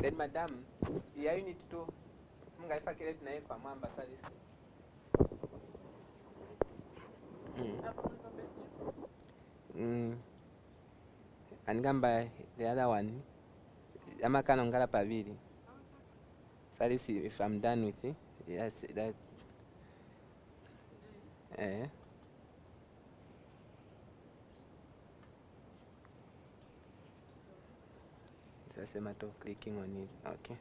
Then madam, ya unit 2 simunga ifa kile tunaye kwa mwamba salisi. Angamba the other one amakana ngala pabili. Salisi, if I'm done with it, yes, that it's a matter of clicking on it. Okay.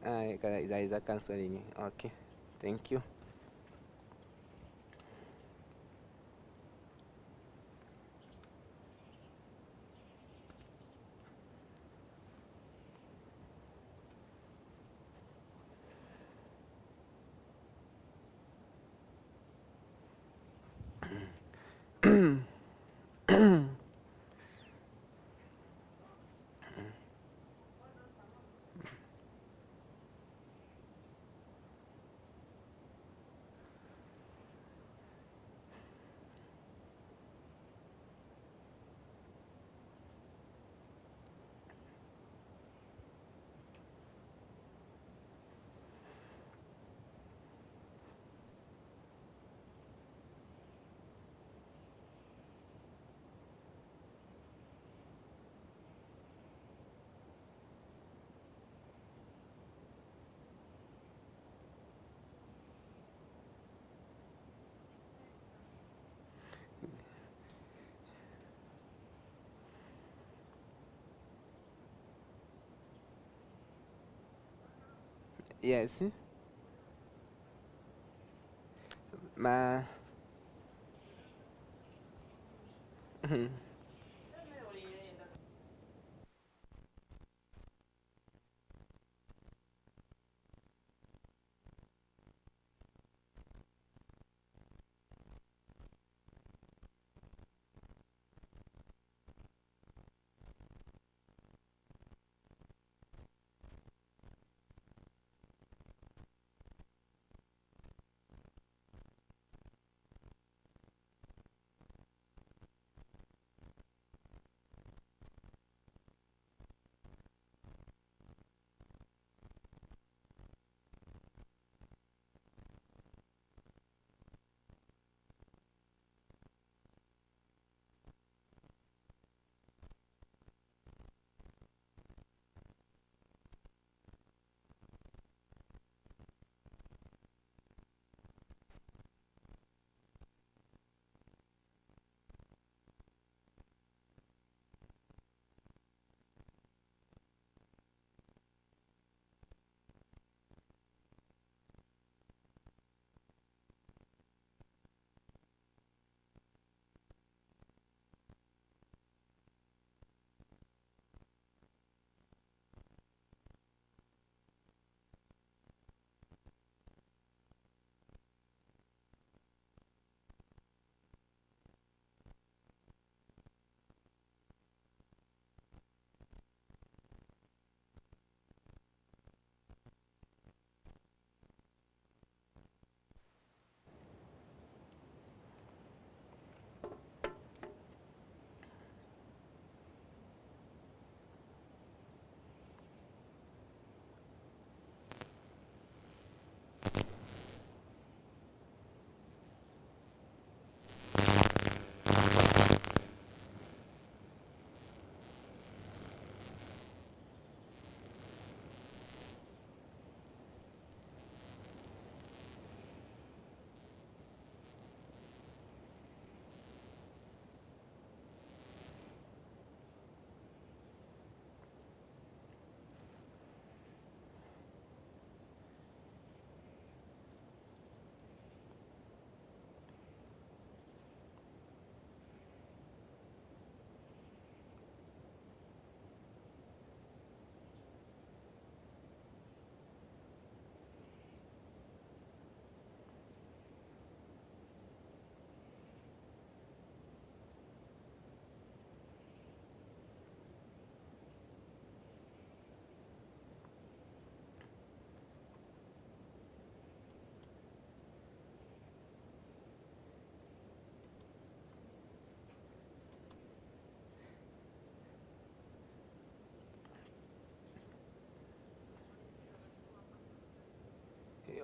There is a cancelling. Okay. Thank you. Yes. Ma.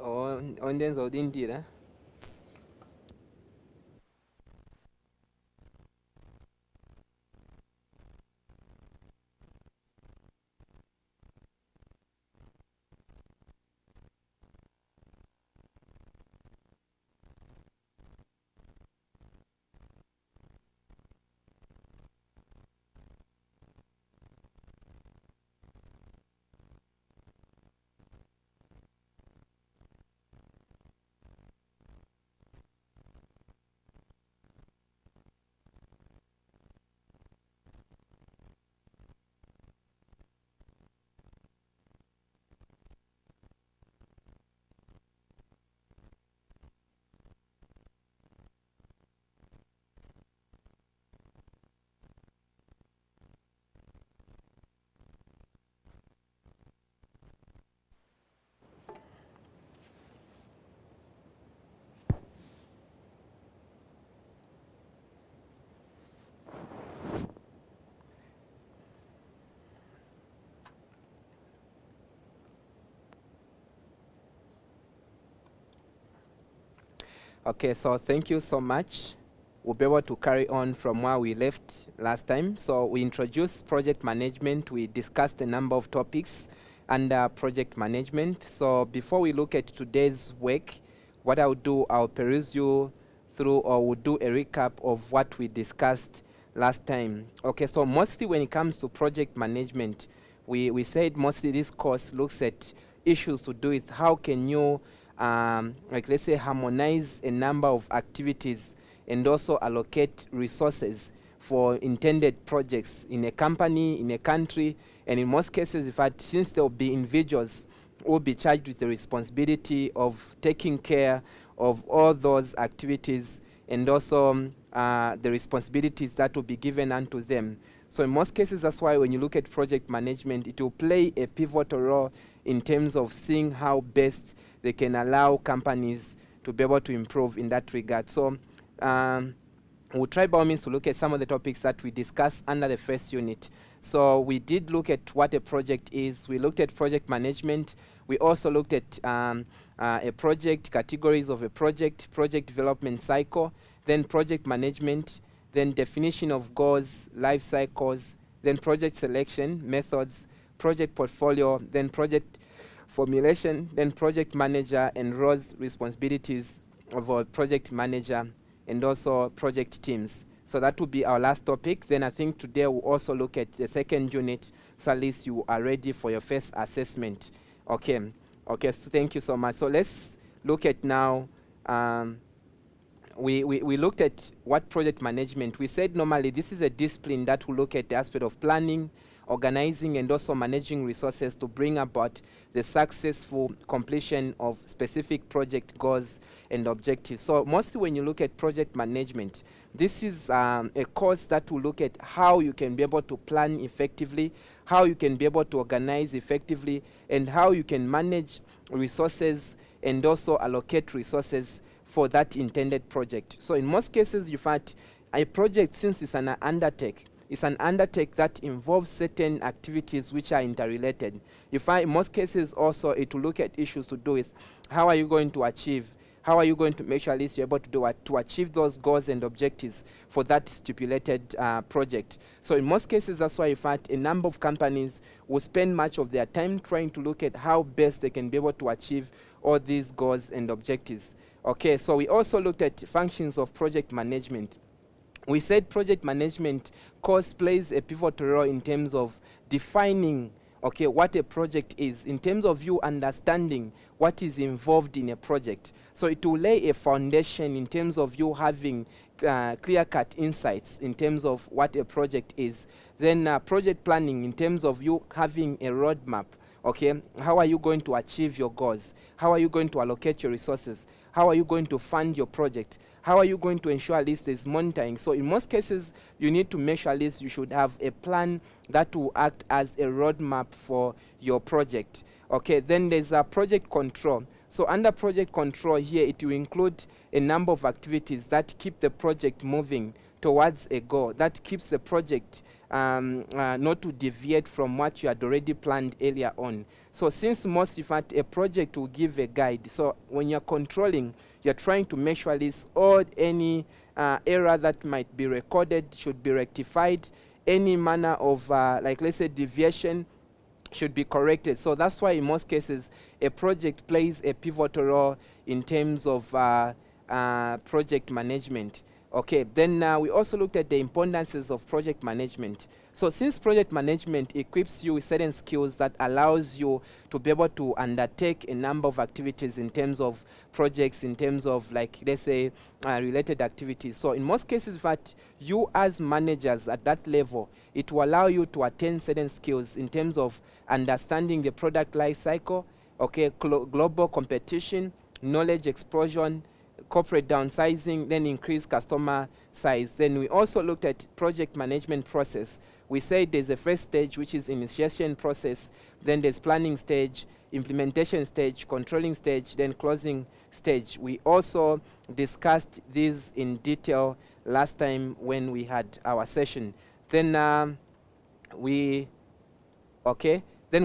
ondenza odindira. Okay, so thank you so much. We'll be able to carry on from where we left last time. So we introduced project management. We discussed a number of topics under project management. So before we look at today's work, what I'll do, I'll peruse you through, or we'll do a recap of what we discussed last time. Okay, so mostly when it comes to project management, we said mostly this course looks at issues to do with how can you like let's say harmonize a number of activities and also allocate resources for intended projects in a company, in a country, and in most cases, in fact, since there will be individuals who will be charged with the responsibility of taking care of all those activities and also the responsibilities that will be given unto them. So in most cases, that's why when you look at project management, it will play a pivotal role in terms of seeing how best they can allow companies to be able to improve in that regard. So we'll try by all means to look at some of the topics that we discussed under the first unit. So we did look at what a project is. We looked at project management. We also looked at a project, categories of a project development cycle, then project management, then definition of goals, life cycles, then project selection, methods, project portfolio, then project formulation, then project manager and roles, responsibilities of a project manager, and also project teams. So that will be our last topic. Then I think today we'll also look at the second unit, so at least you are ready for your first assessment. Okay, so thank you so much. So let's look at now, we looked at what project management. We said normally this is a discipline that will look at the aspect of planning, organizing, and also managing resources to bring about the successful completion of specific project goals and objectives. So mostly when you look at project management, this is a course that will look at how you can be able to plan effectively, how you can be able to organize effectively, and how you can manage resources and also allocate resources for that intended project. So in most cases, you find a project, since it's an undertake, it's an undertake that involves certain activities which are interrelated. You find in most cases also it will look at issues to do with how are you going to achieve, how are you going to make sure at least you're able to do to achieve those goals and objectives for that stipulated project. So in most cases, that's why you find a number of companies will spend much of their time trying to look at how best they can be able to achieve all these goals and objectives. Okay, so we also looked at functions of project management. We said project management course plays a pivotal role in terms of defining, okay, what a project is, in terms of you understanding what is involved in a project. So it will lay a foundation in terms of you having clear-cut insights in terms of what a project is. Then project planning in terms of you having a roadmap, okay, how are you going to achieve your goals? How are you going to allocate your resources? How are you going to fund your project? How are you going to ensure at least there's monitoring? So in most cases, you need to make sure at least you should have a plan that will act as a roadmap for your project. Okay, then there's a project control. So under project control here, it will include a number of activities that keep the project moving towards a goal, that keeps the project not to deviate from what you had already planned earlier on. So since most, in fact, a project will give a guide. So when you're controlling, you're trying to make sure this or any error that might be recorded should be rectified. Any manner of, like let's say, deviation should be corrected. So that's why in most cases, a project plays a pivotal role in terms of project management. Okay, then we also looked at the importances of project management. So since project management equips you with certain skills that allows you to be able to undertake a number of activities in terms of projects, in terms of, like, let's say, related activities. So in most cases, that you as managers at that level, it will allow you to attain certain skills in terms of understanding the product life cycle, okay, global competition, knowledge explosion, corporate downsizing, then increase customer size. Then we also looked at project management process. We said there's a first stage, which is initiation process, then there's planning stage, implementation stage, controlling stage, then closing stage. We also discussed these in detail last time when we had our session. Then we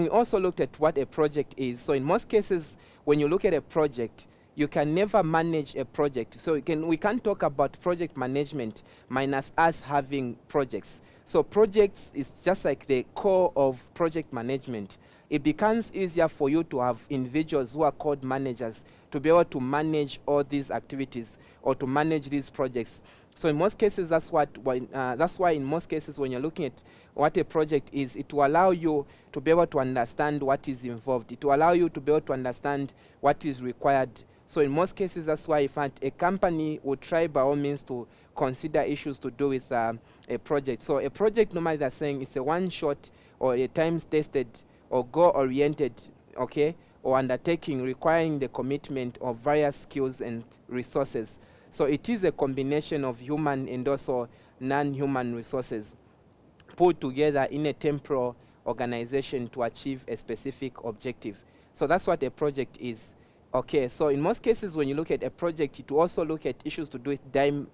also looked at what a project is. So in most cases, when you look at a project, you can never manage a project. So we can't talk about project management minus us having projects. So projects is just like the core of project management. It becomes easier for you to have individuals who are called managers to be able to manage all these activities or to manage these projects. So in most cases, that's why in most cases when you're looking at what a project is, it will allow you to be able to understand what is involved. It will allow you to be able to understand what is required. So in most cases, that's why in fact a company would try by all means to consider issues to do with a project. So a project, normally they're saying it's a one-shot or a times-tested or goal-oriented, okay, or undertaking requiring the commitment of various skills and resources. So it is a combination of human and also non-human resources put together in a temporal organization to achieve a specific objective. So that's what a project is. Okay, so in most cases, when you look at a project, it will also look at issues to do with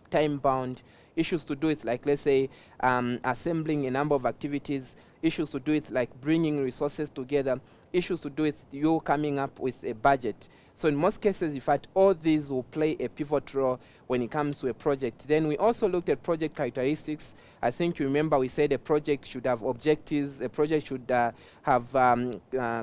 time-bound, issues to do with, like, let's say, assembling a number of activities, issues to do with, like, bringing resources together, issues to do with you coming up with a budget. So in most cases, in fact, all these will play a pivotal role when it comes to a project. Then we also looked at project characteristics. I think you remember we said a project should have objectives, a project should have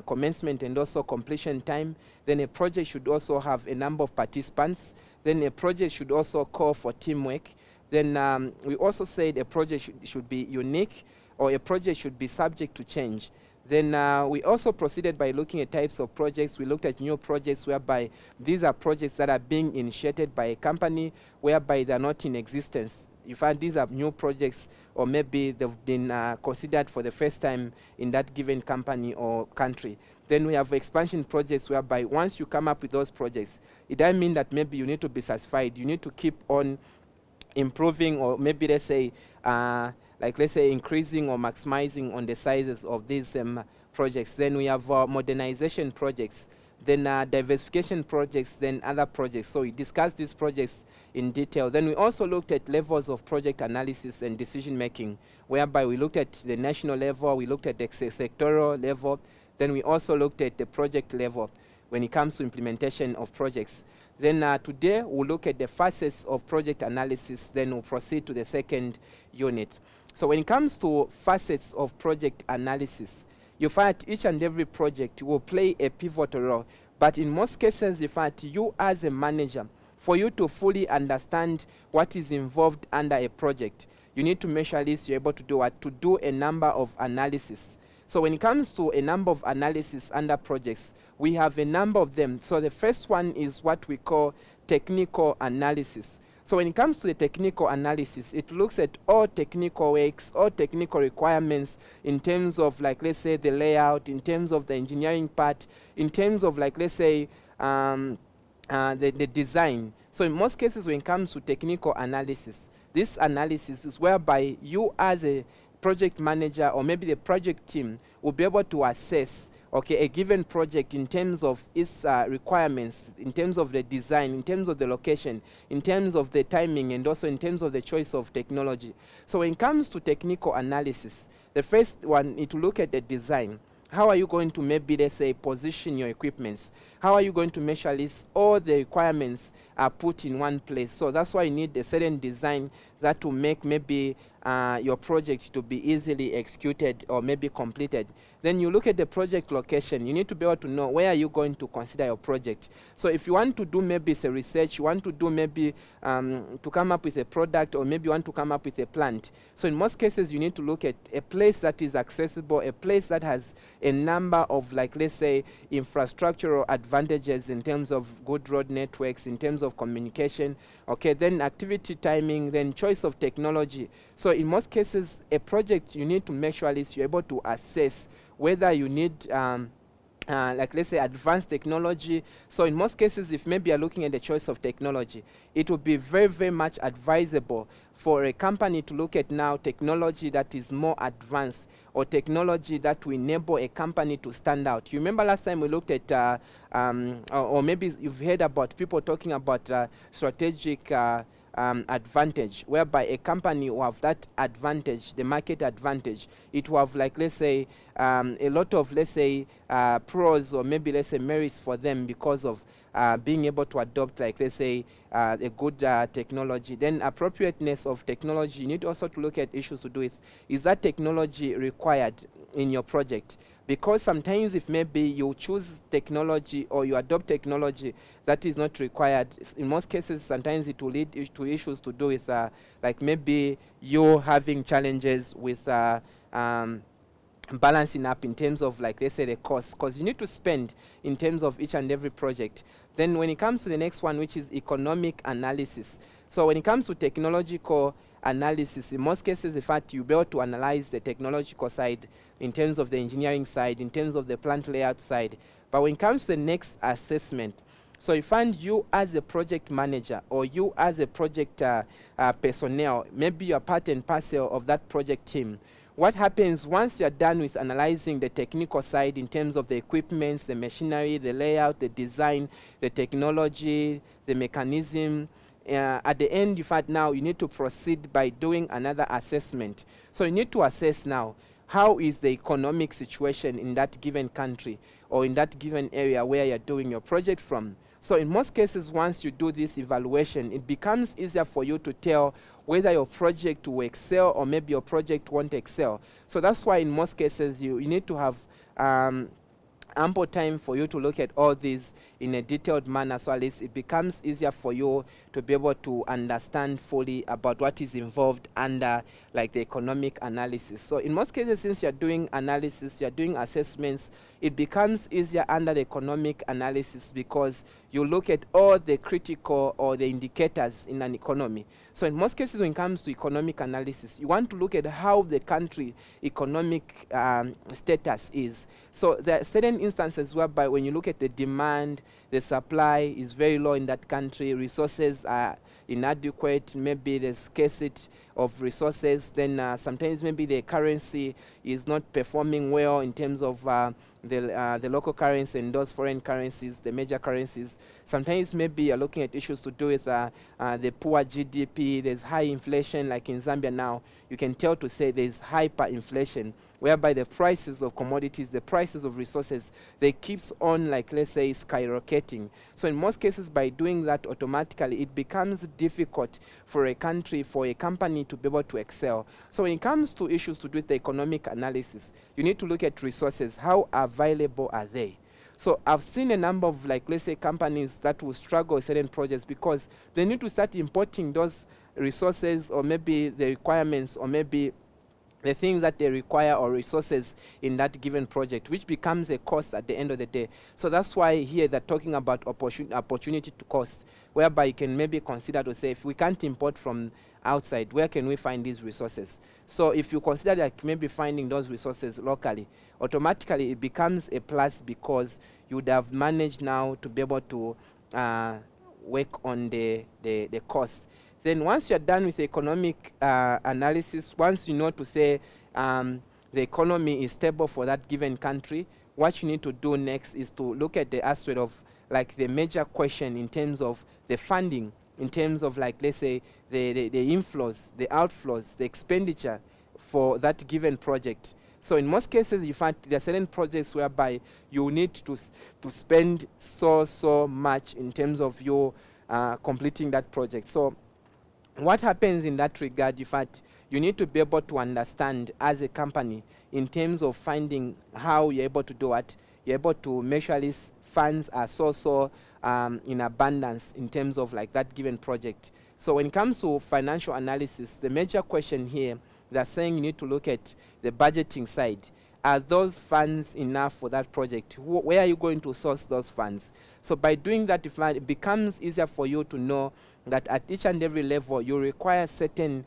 commencement and also completion time. Then a project should also have a number of participants. Then a project should also call for teamwork. Then we also said a project should be unique, or a project should be subject to change. Then we also proceeded by looking at types of projects. We looked at new projects, whereby these are projects that are being initiated by a company, whereby they're not in existence. You find these are new projects, or maybe they've been considered for the first time in that given company or country. Then we have expansion projects, whereby once you come up with those projects, it doesn't mean that maybe you need to be satisfied. You need to keep on improving, or maybe let's say increasing or maximizing on the sizes of these projects. Then we have modernization projects, then diversification projects, then other projects. So we discussed these projects in detail. Then we also looked at levels of project analysis and decision making, whereby we looked at the national level, we looked at the sectoral level, then we also looked at the project level when it comes to implementation of projects. Then today we'll look at the facets of project analysis, then we'll proceed to the second unit. So when it comes to facets of project analysis, you find each and every project will play a pivotal role. But in most cases, in fact, you as a manager, for you to fully understand what is involved under a project, you need to make sure at least you're able to do what? To do a number of analysis. So when it comes to a number of analysis under projects, we have a number of them. So the first one is what we call technical analysis. So when it comes to the technical analysis, it looks at all technical works, all technical requirements in terms of, like, let's say, the layout, in terms of the engineering part, in terms of, like, let's say, the design. So in most cases, when it comes to technical analysis, this analysis is whereby you as a project manager or maybe the project team will be able to assess okay, a given project in terms of its requirements, in terms of the design, in terms of the location, in terms of the timing, and also in terms of the choice of technology. So when it comes to technical analysis, the first one is to look at the design. How are you going to maybe, let's say, position your equipments? How are you going to make sure all the requirements are put in one place? So that's why you need a certain design that will make maybe your project to be easily executed or maybe completed. Then you look at the project location. You need to be able to know where are you going to consider your project. So if you want to do maybe say research, you want to do maybe to come up with a product, or maybe you want to come up with a plant. So in most cases, you need to look at a place that is accessible, a place that has a number of, like, let's say, infrastructural advantages in terms of good road networks, in terms of communication, okay, then activity timing, then choice of technology. So in most cases, a project, you need to make sure at least you're able to assess whether you need like, let's say, advanced technology. So in most cases, if maybe you're looking at the choice of technology, it would be very, very much advisable for a company to look at now technology that is more advanced, or technology that will enable a company to stand out. You remember last time we looked at, or maybe you've heard about people talking about strategic advantage, whereby a company will have that advantage, the market advantage. It will have, like, let's say, a lot of, let's say, pros, or maybe, let's say, merits for them because of being able to adopt, like, let's say, a good technology. Then appropriateness of technology. You need also to look at issues to do with, is that technology required in your project? Because sometimes if maybe you choose technology or you adopt technology that is not required, in most cases sometimes it will lead to issues to do with like maybe you having challenges with balancing up in terms of, like, let's say, the cost, because you need to spend in terms of each and every project. Then when it comes to the next one, which is economic analysis. So when it comes to technological analysis, in most cases, in fact, you'll be able to analyze the technological side in terms of the engineering side, in terms of the plant layout side. But when it comes to the next assessment, so you find you as a project manager, or you as a project personnel, maybe you're part and parcel of that project team. What happens once you're done with analyzing the technical side in terms of the equipments, the machinery, the layout, the design, the technology, the mechanism, at the end, in fact, now you need to proceed by doing another assessment. So you need to assess now, how is the economic situation in that given country or in that given area where you're doing your project from. So in most cases, once you do this evaluation, it becomes easier for you to tell whether your project will excel or maybe your project won't excel. So that's why in most cases you need to have ample time for you to look at all these in a detailed manner, so at least it becomes easier for you to be able to understand fully about what is involved under, like, the economic analysis. So in most cases, since you're doing analysis, you're doing assessments, it becomes easier under the economic analysis because you look at all the critical or the indicators in an economy. So in most cases, when it comes to economic analysis, you want to look at how the country economic status is. So there are certain instances whereby when you look at the demand, the supply is very low in that country, resources are inadequate, maybe there's scarcity of resources, then sometimes maybe the currency is not performing well in terms of the local currency and those foreign currencies, the major currencies. Sometimes maybe you're looking at issues to do with the poor GDP, there's high inflation, like in Zambia now, you can tell to say there's hyperinflation, whereby the prices of commodities, the prices of resources, they keeps on, like, let's say, skyrocketing. So in most cases, by doing that automatically, it becomes difficult for a country, for a company to be able to excel. So when it comes to issues to do with the economic analysis, you need to look at resources. How available are they? So I've seen a number of, like, let's say, companies that will struggle with certain projects because they need to start importing those resources, or maybe the requirements, or maybe the things that they require or resources in that given project, which becomes a cost at the end of the day. So that's why here they're talking about opportunity to cost, whereby you can maybe consider to say, if we can't import from outside, where can we find these resources? So if you consider like maybe finding those resources locally, automatically it becomes a plus because you would have managed now to be able to work on the cost. Then once you're done with the economic analysis, once you know to say the economy is stable for that given country, what you need to do next is to look at the aspect of like the major question in terms of the funding, in terms of like, let's say, the inflows, the outflows, the expenditure for that given project. So in most cases, you find there are certain projects whereby you need to spend so much in terms of your completing that project. So what happens in that regard, in fact, you need to be able to understand as a company in terms of finding how you're able to do it. You're able to make sure these funds are so in abundance in terms of like that given project. So when it comes to financial analysis, the major question here, they're saying you need to look at the budgeting side. Are those funds enough for that project? Where are you going to source those funds? So by doing that, it becomes easier for you to know that at each and every level you require certain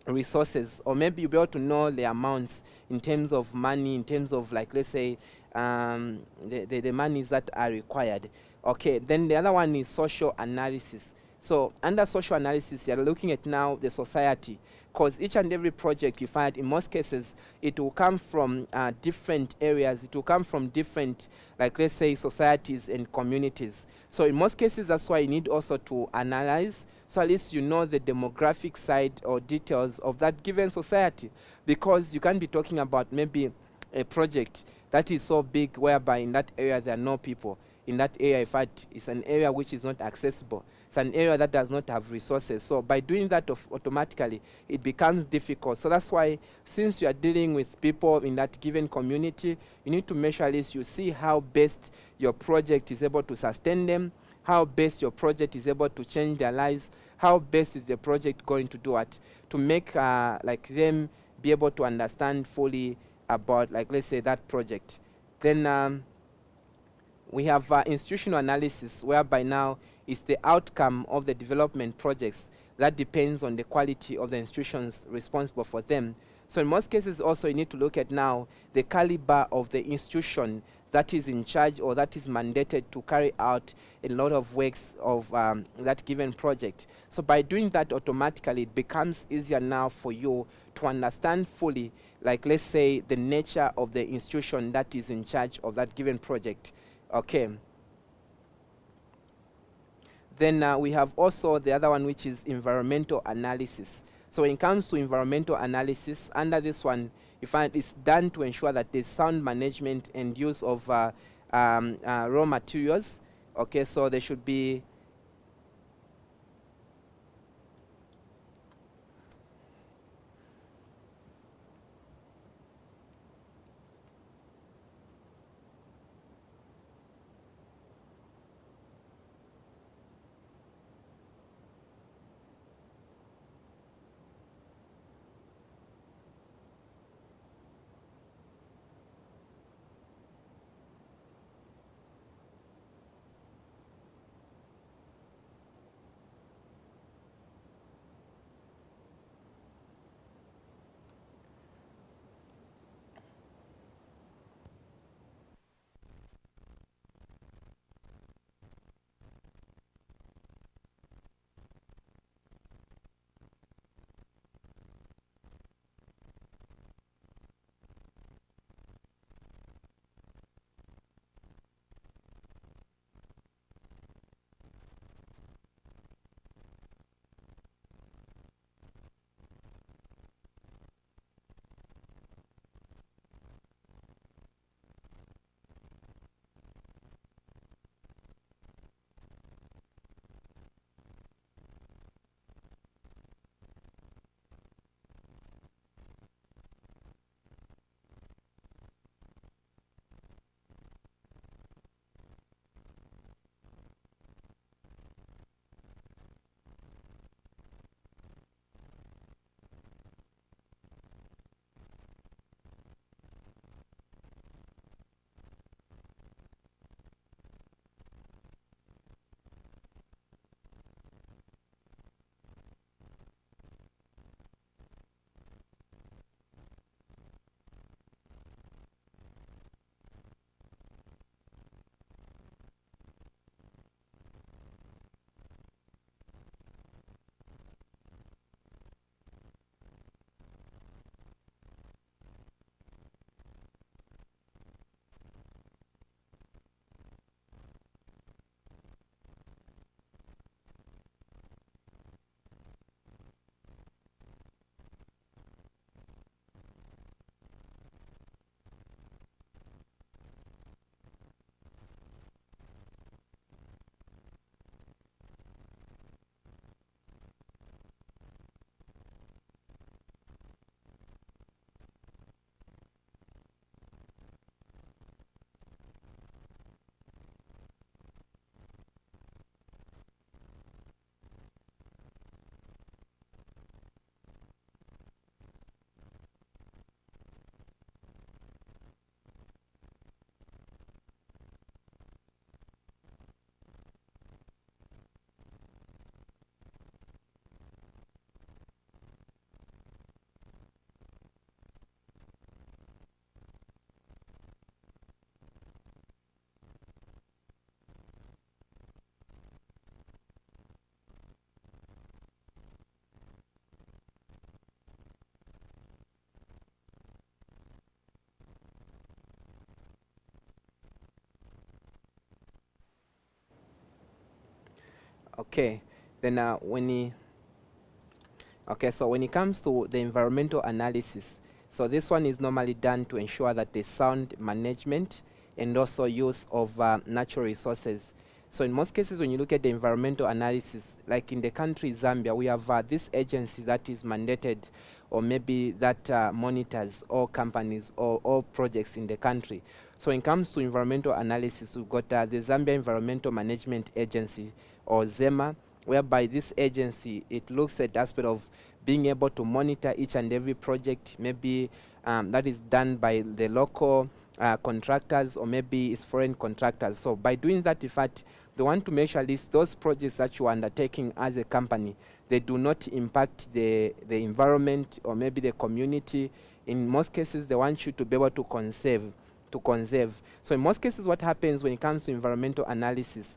resources, or maybe you'll be able to know the amounts in terms of money, in terms of like, let's say, the monies that are required. Okay, then the other one is social analysis. So under social analysis, you're looking at now the society, because each and every project you find, in most cases, it will come from different areas. It will come from different, like, let's say, societies and communities. So in most cases, that's why you need also to analyze, so at least you know the demographic side or details of that given society, because you can't be talking about maybe a project that is so big whereby in that area there are no people. In that area, in fact, it's an area which is not accessible. It's an area that does not have resources. So by doing that automatically, it becomes difficult. So that's why, since you are dealing with people in that given community, you need to make sure at least you see how best your project is able to sustain them, how best your project is able to change their lives, how best is the project going to do it, to make like them be able to understand fully about, like, let's say, that project. Then we have institutional analysis, whereby now it's the outcome of the development projects that depends on the quality of the institutions responsible for them. So in most cases also you need to look at now the caliber of the institution that is in charge or that is mandated to carry out a lot of works of that given project. So by doing that automatically, it becomes easier now for you to understand fully, like, let's say, the nature of the institution that is in charge of that given project. Okay. Then we have also the other one, which is environmental analysis. So when it comes to environmental analysis, under this one, you find it's done to ensure that there's sound management and use of raw materials. Okay, so there should be Okay, then so when it comes to the environmental analysis, so this one is normally done to ensure that the sound management and also use of natural resources. So in most cases, when you look at the environmental analysis, like in the country Zambia, we have this agency that is mandated, or maybe that monitors all companies or all projects in the country. So when it comes to environmental analysis, we've got the Zambia Environmental Management Agency, or ZEMA, whereby this agency, it looks at the aspect of being able to monitor each and every project, maybe that is done by the local contractors, or maybe it's foreign contractors. So by doing that, in fact, they want to make sure at least those projects that you are undertaking as a company, they do not impact the environment or maybe the community. In most cases, they want you to be able to conserve. So in most cases, what happens when it comes to environmental analysis,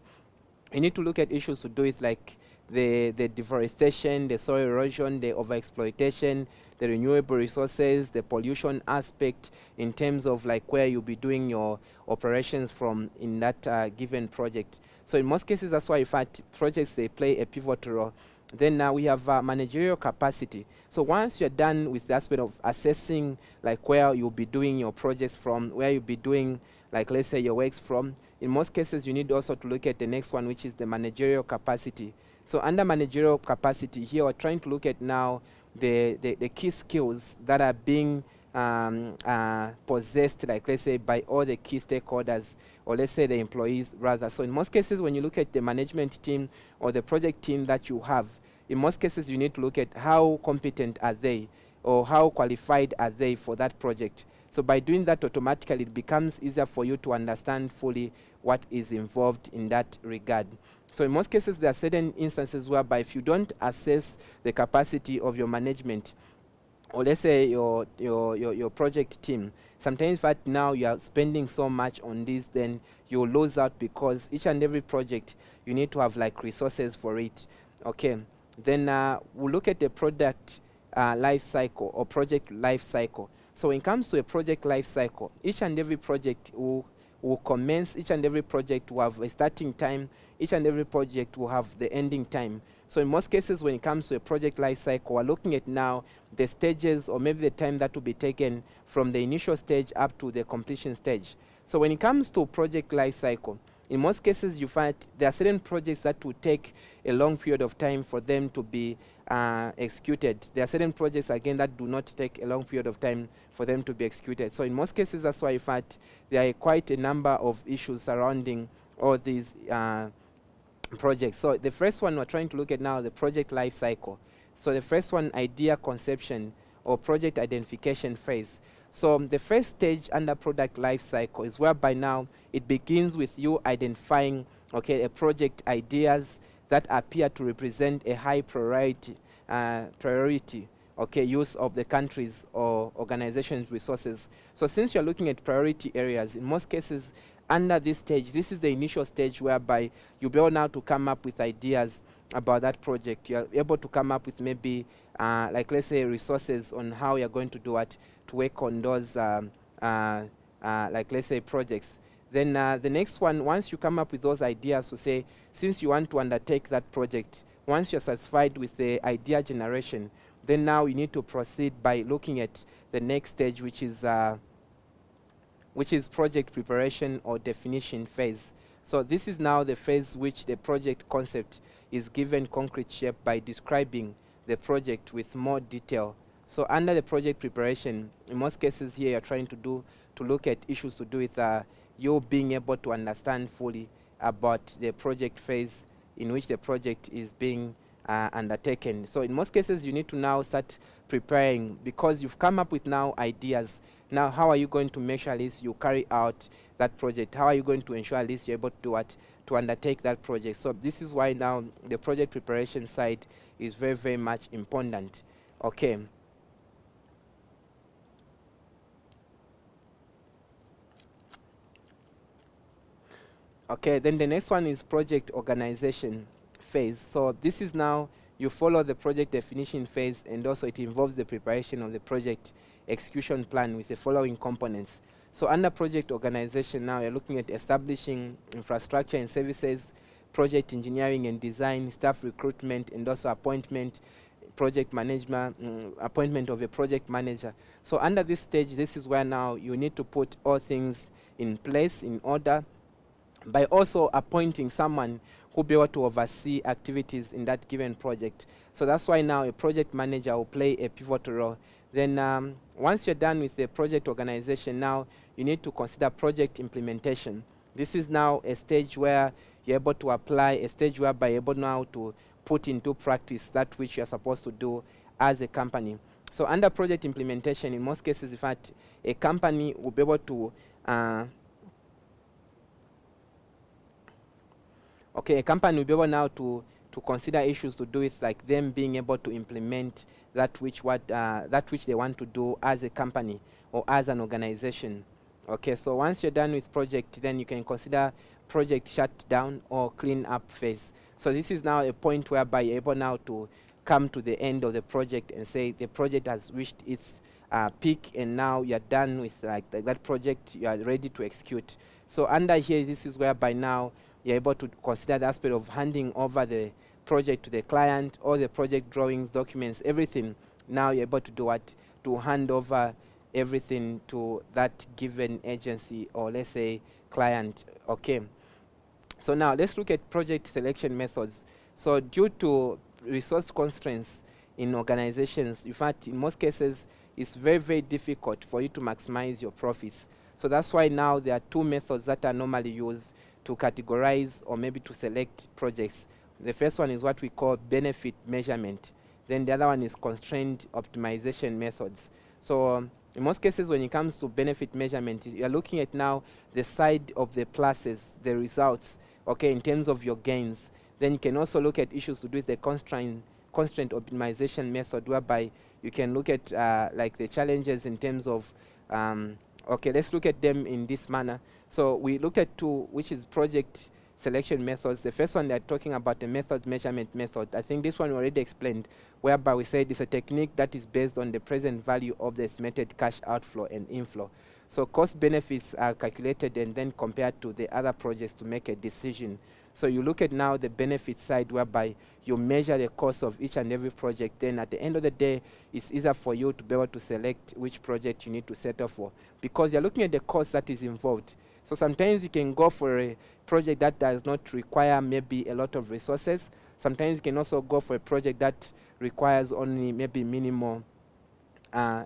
you need to look at issues to do with like the deforestation, the soil erosion, the overexploitation, the renewable resources, the pollution aspect in terms of like where you'll be doing your operations from in that given project. So in most cases, that's why in fact projects, they play a pivotal role. Then now we have managerial capacity. So once you're done with the aspect of assessing like where you'll be doing your projects from, where you'll be doing like let's say your works from, in most cases you need also to look at the next one, which is the managerial capacity. So under managerial capacity here, we're trying to look at now the key skills that are being possessed, like let's say by all the key stakeholders, or let's say the employees rather. So in most cases, when you look at the management team or the project team that you have, in most cases you need to look at how competent are they, or how qualified are they for that project. So by doing that, automatically it becomes easier for you to understand fully what is involved in that regard. So in most cases, there are certain instances whereby if you don't assess the capacity of your management, or let's say your project team, sometimes in fact now you are spending so much on this, then you lose out, because each and every project you need to have like resources for it. Okay, then we'll look at the product life cycle or project life cycle. So when it comes to a project life cycle, each and every project will commence, each and every project will have a starting time, each and every project will have the ending time. So in most cases, when it comes to a project life cycle, we're looking at now the stages, or maybe the time that will be taken from the initial stage up to the completion stage. So when it comes to project life cycle, in most cases you find there are certain projects that will take a long period of time for them to be executed. There are certain projects again that do not take a long period of time for them to be executed. So in most cases, that's why in fact there are quite a number of issues surrounding all these projects. So the first one we're trying to look at now, the project life cycle. So the first one, idea conception or project identification phase. So the first stage under product life cycle is whereby now it begins with you identifying, okay, a project ideas that appear to represent a high priority, okay, use of the country's or organization's resources. So since you're looking at priority areas, in most cases under this stage, this is the initial stage whereby you'll be able now to come up with ideas about that project. You're able to come up with maybe like let's say resources on how you're going to do it, to work on those like let's say projects. Then the next one, once you come up with those ideas, to say since you want to undertake that project, once you're satisfied with the idea generation, then now you need to proceed by looking at the next stage, which is project preparation or definition phase. So this is now the phase which the project concept is given concrete shape by describing the project with more detail. So under the project preparation, in most cases here you're trying to look at issues to do with you being able to understand fully about the project phase in which the project is being undertaken. So in most cases you need to now start preparing, because you've come up with now ideas. Now how are you going to make sure at least you carry out that project? How are you going to ensure at least you're able to do what? To undertake that project. So this is why now the project preparation side is very, very much important. Okay. Okay, then the next one is project organization phase. So this is now you follow the project definition phase, and also it involves the preparation of the project execution plan with the following components. So under project organization now, you're looking at establishing infrastructure and services, project engineering and design, staff recruitment, and also appointment, project management, appointment of a project manager. So under this stage, this is where now you need to put all things in place, in order, by also appointing someone who will be able to oversee activities in that given project. So that's why now a project manager will play a pivotal role. Then once you're done with the project organization, now you need to consider project implementation. This is now a stage where you're able to apply, a stage whereby you're able now to put into practice that which you're supposed to do as a company. So under project implementation, in most cases, in fact, a company will be able to a company will be able now to consider issues to do with like them being able to implement that which they want to do as a company or as an organization. Okay, so once you're done with project, then you can consider project shutdown or clean up phase. So this is now a point whereby you're able now to come to the end of the project and say the project has reached its peak, and now you're done with like that project, you are ready to execute. So under here, this is whereby now you're able to consider the aspect of handing over the project to the client, all the project drawings, documents, everything. Now you're able to do what? To hand over everything to that given agency, or let's say client. Okay. So now let's look at project selection methods. So due to resource constraints in organizations, in fact, in most cases, it's very, very difficult for you to maximize your profits. So that's why now there are two methods that are normally used to categorize or maybe to select projects. The first one is what we call benefit measurement. Then the other one is constraint optimization methods. So in most cases, when it comes to benefit measurement, you're looking at now the side of the pluses, the results, okay, in terms of your gains. Then you can also look at issues to do with the constraint optimization method, whereby you can look at like the challenges in terms of okay, let's look at them in this manner. So we looked at two, which is project selection methods. The first one, they're talking about the method measurement method. I think this one we already explained, whereby we said it's a technique that is based on the present value of the estimated cash outflow and inflow. So cost benefits are calculated and then compared to the other projects to make a decision. So you look at now the benefit side, whereby you measure the cost of each and every project. Then at the end of the day, it's easier for you to be able to select which project you need to settle for, because you're looking at the cost that is involved. So sometimes you can go for a project that does not require maybe a lot of resources. Sometimes you can also go for a project that requires only maybe minimal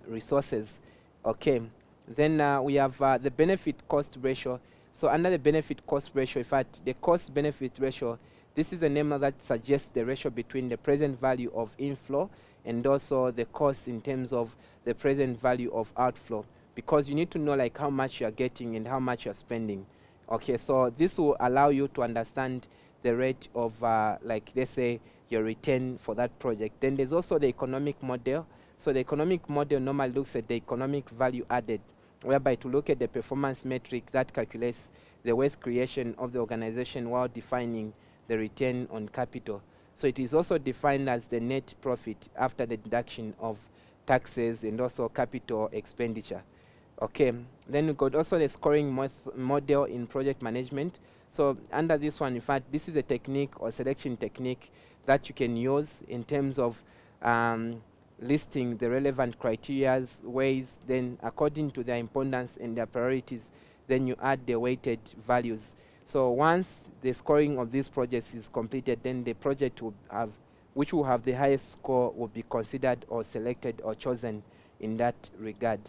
resources. Okay. Then we have the benefit cost ratio. So under the benefit cost ratio, in fact, the cost benefit ratio, this is a number that suggests the ratio between the present value of inflow and also the cost in terms of the present value of outflow, because you need to know like how much you are getting and how much you are spending. Okay, so this will allow you to understand the rate of like, let's say, your return for that project. Then there's also the economic model. So the economic model normally looks at the economic value added, whereby to look at the performance metric that calculates the wealth creation of the organization while defining the return on capital. So it is also defined as the net profit after the deduction of taxes and also capital expenditure. Okay, then we got also the scoring model in project management. So under this one, in fact, this is a technique or selection technique that you can use in terms of listing the relevant criteria, ways, then according to their importance and their priorities, then you add the weighted values. So once the scoring of these projects is completed, then the project will have, which will have the highest score, will be considered or selected or chosen in that regard.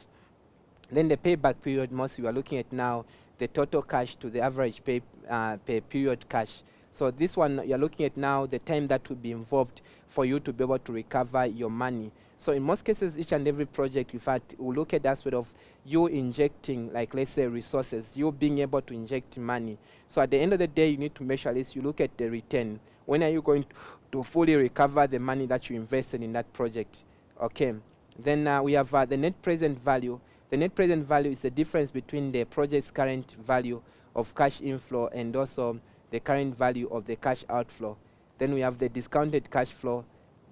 Then the payback period, mostly we are looking at now the total cash to the average pay period cash. So this one, you're looking at now the time that will be involved for you to be able to recover your money. So in most cases, each and every project, in fact, will look at that sort of you injecting, like let's say resources, you being able to inject money. So at the end of the day, you need to make sure at least you look at the return. When are you going to fully recover the money that you invested in that project? Okay. Then we have the net present value. The net present value is the difference between the project's current value of cash inflow and also the current value of the cash outflow. Then we have the discounted cash flow.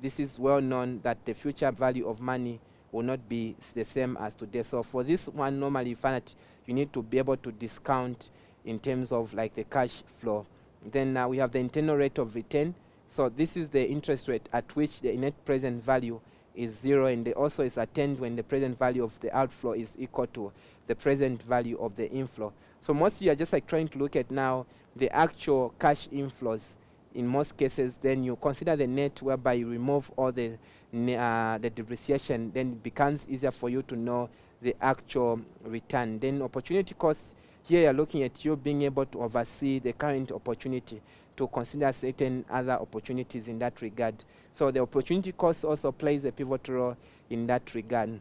This is well known that the future value of money will not be the same as today. So for this one, normally you find that you need to be able to discount in terms of like the cash flow. Then we have the internal rate of return. So this is the interest rate at which the net present value is 0, and also is attained when the present value of the outflow is equal to the present value of the inflow. So mostly you're just like trying to look at now the actual cash inflows in most cases. Then you consider the net, whereby you remove all the depreciation. Then it becomes easier for you to know the actual return. Then opportunity cost, here you're looking at you being able to oversee the current opportunity to consider certain other opportunities in that regard. So the opportunity cost also plays a pivotal role in that regard.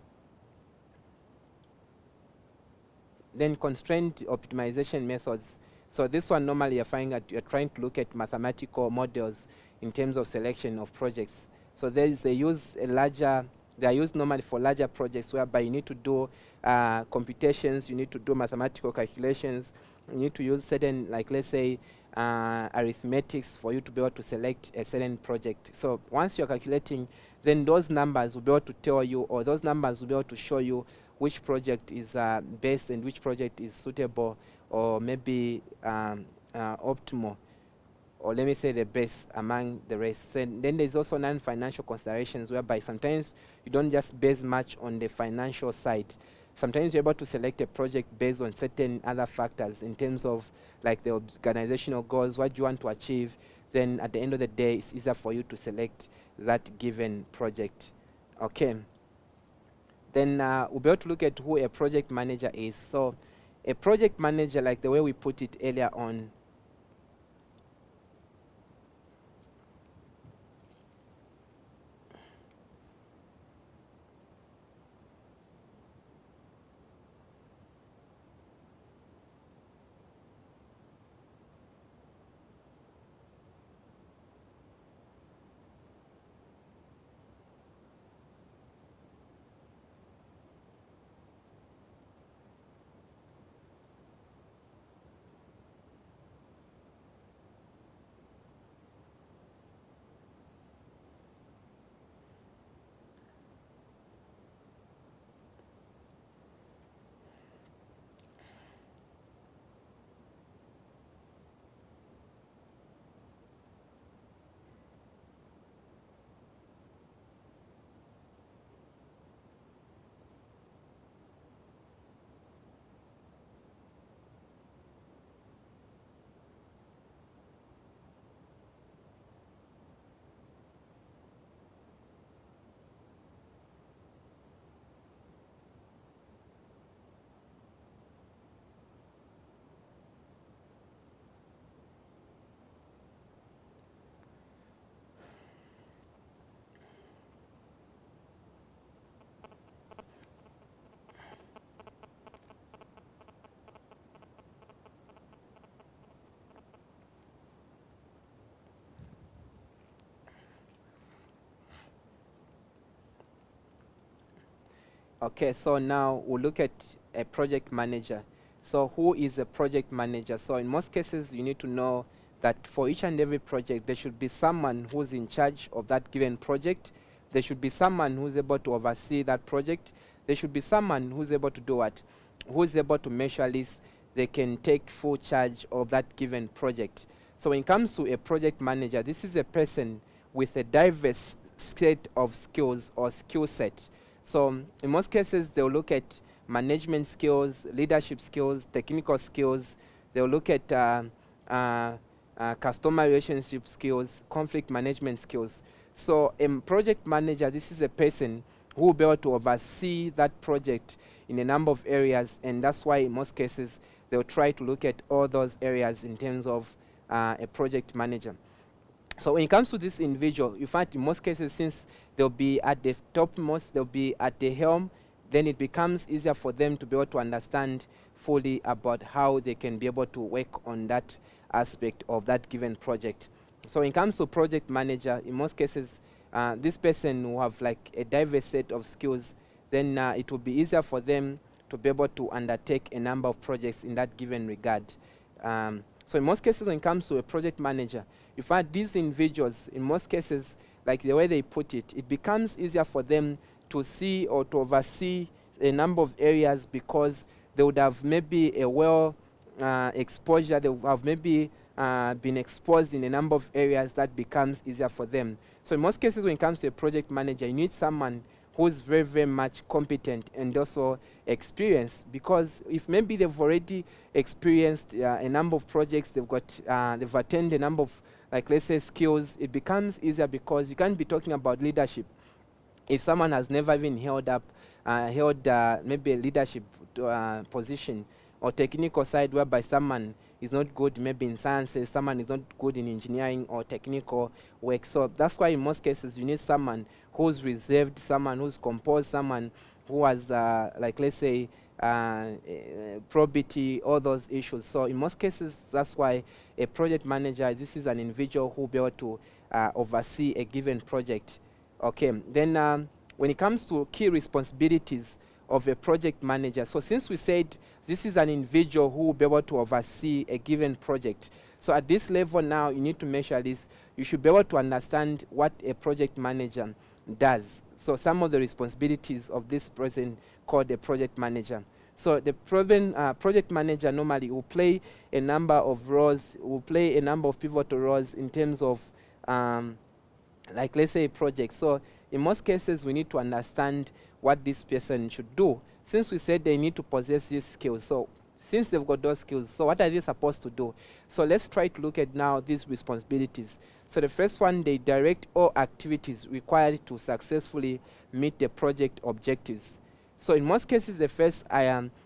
Then constraint optimization methods. So this one normally you're finding that you're trying to look at mathematical models in terms of selection of projects. So they are used normally for larger projects, whereby you need to do computations, you need to do mathematical calculations, you need to use certain, like let's say, arithmetics for you to be able to select a certain project. So once you're calculating, then those numbers will be able to tell you, or those numbers will be able to show you which project is best and which project is suitable, or maybe optimal, or let me say the best among the rest. And then there's also non-financial considerations, whereby sometimes you don't just base much on the financial side. Sometimes you're able to select a project based on certain other factors in terms of like the organizational goals, what you want to achieve. Then at the end of the day, it's easier for you to select that given project. Okay. Then we'll be able to look at who a project manager is. So a project manager, like the way we put it earlier on, okay, so now we'll look at a project manager. So who is a project manager? So in most cases, you need to know that for each and every project, there should be someone who's in charge of that given project. There should be someone who's able to oversee that project. There should be someone who's able to do what? Who's able to make sure at least they can take full charge of that given project. So when it comes to a project manager, this is a person with a diverse set of skills or skill set. So in most cases, they'll look at management skills, leadership skills, technical skills. They'll look at customer relationship skills, conflict management skills. So a project manager, this is a person who will be able to oversee that project in a number of areas, and that's why in most cases they'll try to look at all those areas in terms of a project manager. So when it comes to this individual, you find in most cases, since they'll be at the topmost, they'll be at the helm, then it becomes easier for them to be able to understand fully about how they can be able to work on that aspect of that given project. So when it comes to project manager, in most cases, this person will have like a diverse set of skills. Then it will be easier for them to be able to undertake a number of projects in that given regard. So in most cases, when it comes to a project manager, you find these individuals, in most cases, like the way they put it, it becomes easier for them to see or to oversee a number of areas, because they would have maybe a exposure, they would have maybe been exposed in a number of areas, that becomes easier for them. So in most cases, when it comes to a project manager, you need someone who's very, very much competent and also experienced, because if maybe they've already experienced a number of projects, they've attended a number of, like, let's say, skills, it becomes easier, because you can't be talking about leadership if someone has never even held maybe a leadership position, or technical side, whereby someone is not good maybe in sciences, someone is not good in engineering or technical work. So that's why in most cases you need someone who's reserved, someone who's composed, someone who has like, let's say, probity, all those issues. So in most cases, that's why a project manager, this is an individual who will be able to oversee a given project. Okay, then when it comes to key responsibilities of a project manager, so since we said this is an individual who will be able to oversee a given project, so at this level now, you need to measure this. You should be able to understand what a project manager does. So some of the responsibilities of this person called a project manager. So the project manager normally will play a number of roles, will play a number of pivotal roles in terms of, like, let's say, a project. So in most cases, we need to understand what this person should do. Since we said they need to possess these skills, so since they've got those skills, so what are they supposed to do? So let's try to look at now these responsibilities. So the first one, they direct all activities required to successfully meet the project objectives. So in most cases, the first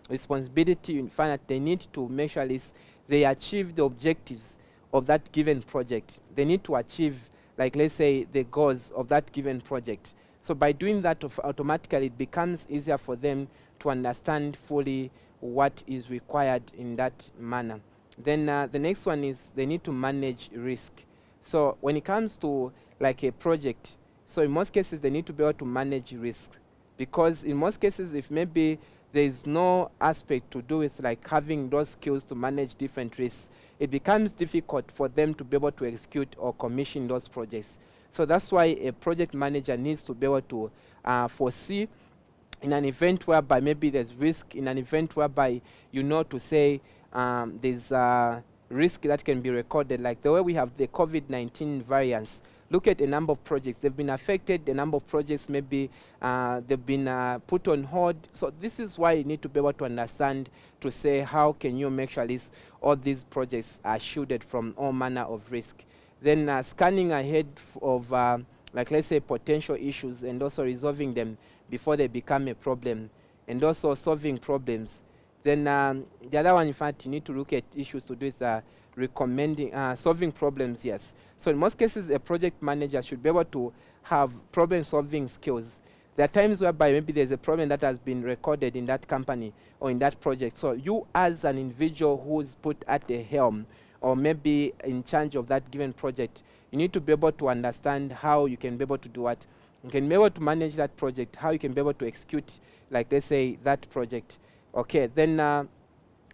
responsibility, you find that they need to make sure is they achieve the objectives of that given project. They need to achieve, like, let's say, the goals of that given project. So by doing that, automatically it becomes easier for them to understand fully what is required in that manner. Then the next one is they need to manage risk. So when it comes to, like, a project, so in most cases they need to be able to manage risk, because in most cases, if maybe there is no aspect to do with, like, having those skills to manage different risks, it becomes difficult for them to be able to execute or commission those projects. So that's why a project manager needs to be able to foresee in an event whereby maybe there's risk, in an event whereby you know to say there's risk that can be recorded, like the way we have the COVID-19 variants. Look at a number of projects. They've been affected. A number of projects maybe they've been put on hold. So this is why you need to be able to understand, to say how can you make sure all these projects are shielded from all manner of risk. Then scanning ahead of, like, let's say, potential issues, and also resolving them before they become a problem, and also solving problems. Then the other one, in fact, you need to look at issues to do with recommending, solving problems, yes. So in most cases, a project manager should be able to have problem-solving skills. There are times whereby maybe there's a problem that has been recorded in that company or in that project. So you, as an individual who's put at the helm, or maybe in charge of that given project, you need to be able to understand how you can be able to do what. You can be able to manage that project, how you can be able to execute, like, let's say, that project. Okay, then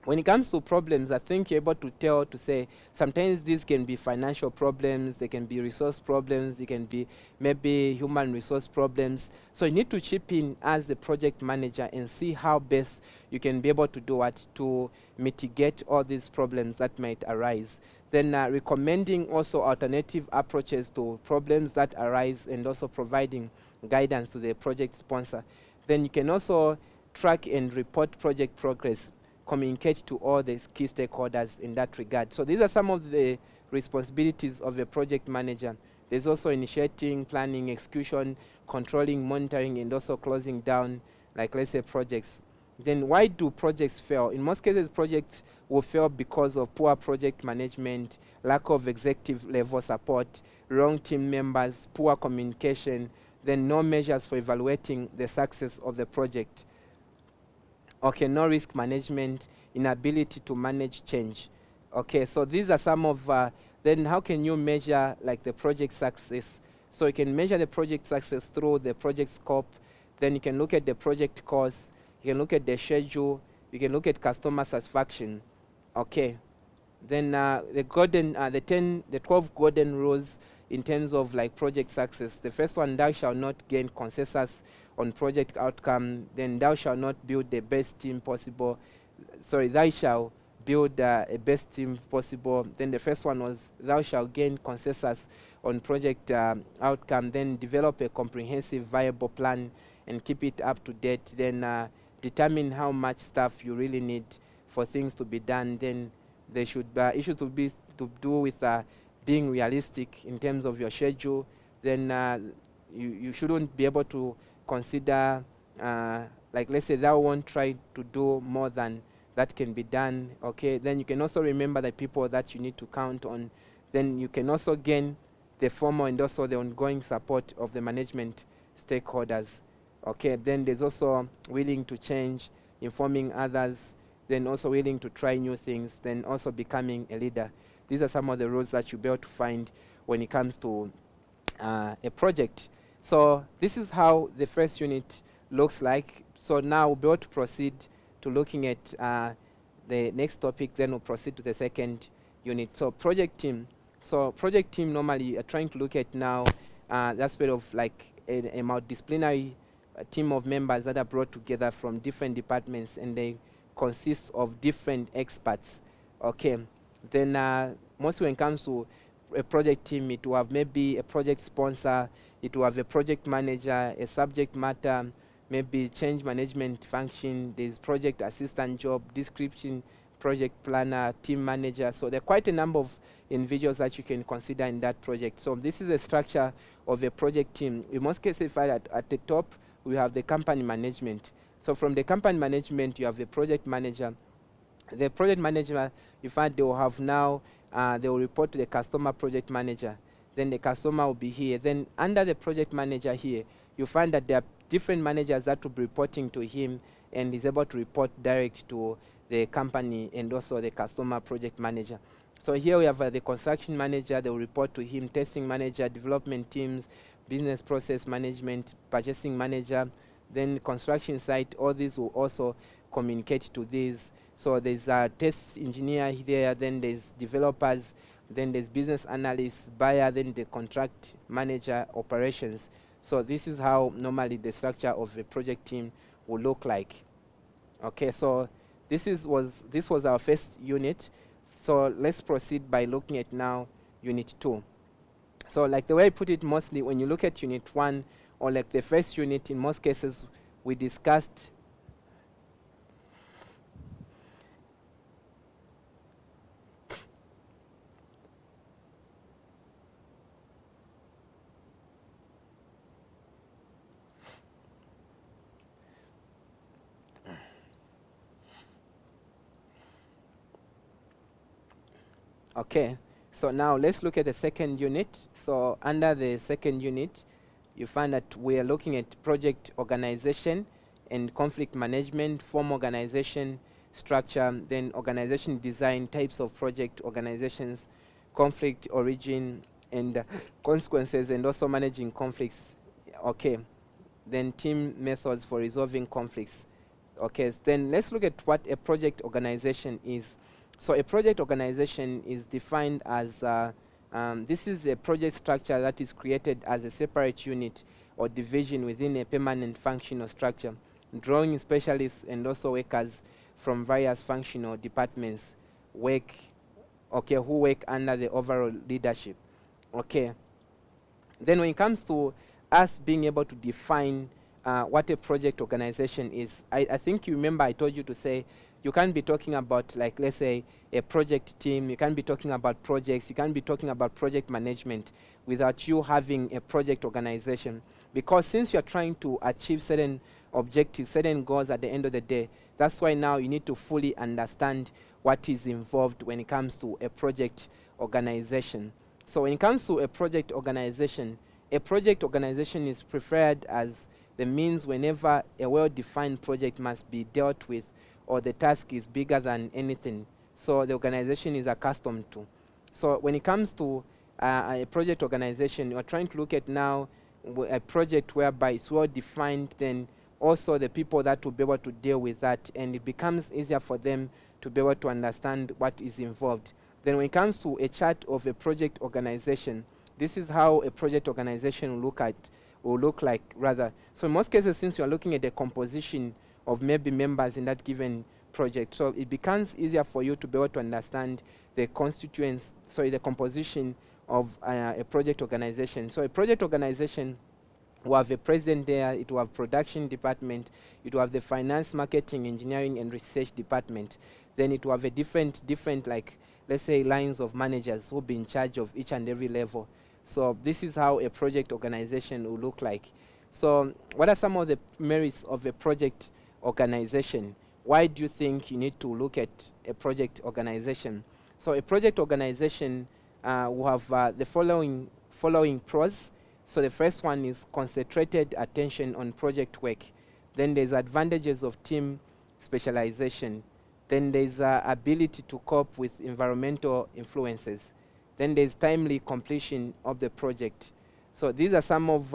when it comes to problems, I think you're able to say, sometimes these can be financial problems, they can be resource problems, they can be maybe human resource problems. So you need to chip in as the project manager and see how best you can be able to do what, to mitigate all these problems that might arise. Then recommending also alternative approaches to problems that arise, and also providing guidance to the project sponsor. Then you can also track and report project progress, communicate to all the key stakeholders in that regard. So these are some of the responsibilities of a project manager. There's also initiating, planning, execution, controlling, monitoring, and also closing down, like, let's say, projects. Then why do projects fail? In most cases, projects will fail because of poor project management, lack of executive level support, wrong team members, poor communication, then no measures for evaluating the success of the project. Okay, no risk management, inability to manage change. Okay, so these are some of, then how can you measure, like, the project success? So you can measure the project success through the project scope. Then you can look at the project cost. You can look at the schedule. You can look at customer satisfaction. Okay. Then the 12 golden rules in terms of, like, project success. The first one, thou shalt not gain consensus on project outcome. Then thou shalt not build the best team possible. Sorry, thou shalt build a best team possible. Then the first one was thou shalt gain consensus on project outcome, then develop a comprehensive viable plan and keep it up to date, then determine how much staff you really need for things to be done. Then they should issue to be to do with being realistic in terms of your schedule. Then you shouldn't be able to consider like, let's say thou won't try to do more than that can be done. Okay, then you can also remember the people that you need to count on. Then you can also gain the formal and also the ongoing support of the management stakeholders. Okay, then there's also willing to change, informing others, then also willing to try new things, then also becoming a leader. These are some of the roles that you'll be able to find when it comes to a project. So this is how the first unit looks like. So now we'll be able to proceed to looking at the next topic, then we'll proceed to the second unit. So project team. So project team normally are trying to look at now the aspect of like a multidisciplinary team of members that are brought together from different departments, and they consist of different experts. Okay, then mostly when it comes to a project team, it will have maybe a project sponsor, it will have a project manager, a subject matter, maybe change management function, there's project assistant job, description, project planner, team manager. So there are quite a number of individuals that you can consider in that project. So this is a structure of a project team. In most cases, at the top, we have the company management. So from the company management, you have the project manager. The project manager, you find they will have now, they will report to the customer project manager. Then the customer will be here. Then under the project manager here, you find that there are different managers that will be reporting to him, and he's able to report direct to the company and also the customer project manager. So here we have the construction manager, they will report to him, testing manager, development teams, business process management, purchasing manager, then construction site. All these will also communicate to these. So there's a test engineer there, then there's developers, then there's business analysts, buyer, then the contract manager, operations. So this is how normally the structure of a project team will look like. Okay, so this was our first unit. So let's proceed by looking at now unit 2. So like the way I put it, mostly when you look at unit 1 or like the first unit, in most cases we discussed okay, so now let's look at the second unit. So under the second unit, you find that we are looking at project organization and conflict management, form organization, structure, then organization design, types of project organizations, conflict origin and consequences, and also managing conflicts. Okay, then team methods for resolving conflicts. Okay, then let's look at what a project organization is. So a project organization is defined as this is a project structure that is created as a separate unit or division within a permanent functional structure, drawing specialists and also workers from various functional departments who work under the overall leadership. Okay. Then when it comes to us being able to define what a project organization is, I think you remember I told you to say you can't be talking about, like, let's say a project team, you can't be talking about projects, you can't be talking about project management without you having a project organization. Because since you're trying to achieve certain objectives, certain goals at the end of the day, that's why now you need to fully understand what is involved when it comes to a project organization. So when it comes to a project organization is preferred as the means whenever a well-defined project must be dealt with or the task is bigger than anything, so the organization is accustomed to. So when it comes to a project organization, you are trying to look at now a project whereby it's well defined, then also the people that will be able to deal with that, and it becomes easier for them to be able to understand what is involved. Then when it comes to a chart of a project organization, this is how a project organization will look like rather. So in most cases, since you are looking at the composition of maybe members in that given project. So it becomes easier for you to be able to understand the the composition of a project organization. So a project organization will have a president there, it will have production department, it will have the finance, marketing, engineering, and research department. Then it will have a different like, let's say, lines of managers who will be in charge of each and every level. So this is how a project organization will look like. So what are some of the merits of a project organization? Why do you think you need to look at a project organization? So a project organization will have the following pros. So the first one is concentrated attention on project work. Then there's advantages of team specialization. Then there's ability to cope with environmental influences. Then there's timely completion of the project. So these are some of,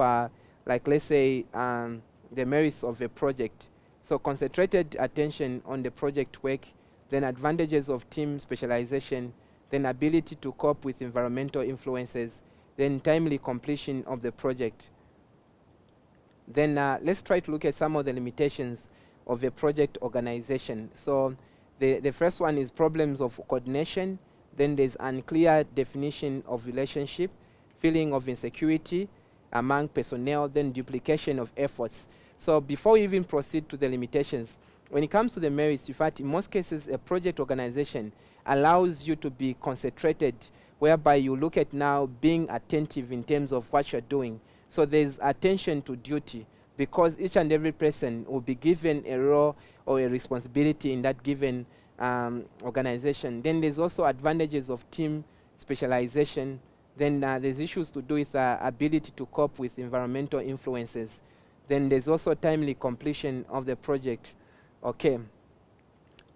like, let's say, the merits of a project. So concentrated attention on the project work, then advantages of team specialization, then ability to cope with environmental influences, then timely completion of the project. Then let's try to look at some of the limitations of a project organization. So the first one is problems of coordination. Then there's unclear definition of relationship, feeling of insecurity among personnel, then duplication of efforts. So before we even proceed to the limitations, when it comes to the merits, in fact, in most cases, a project organization allows you to be concentrated, whereby you look at now being attentive in terms of what you're doing. So there's attention to duty, because each and every person will be given a role or a responsibility in that given organization. Then there's also advantages of team specialization. Then there's issues to do with ability to cope with environmental influences. Then there's also timely completion of the project. Okay.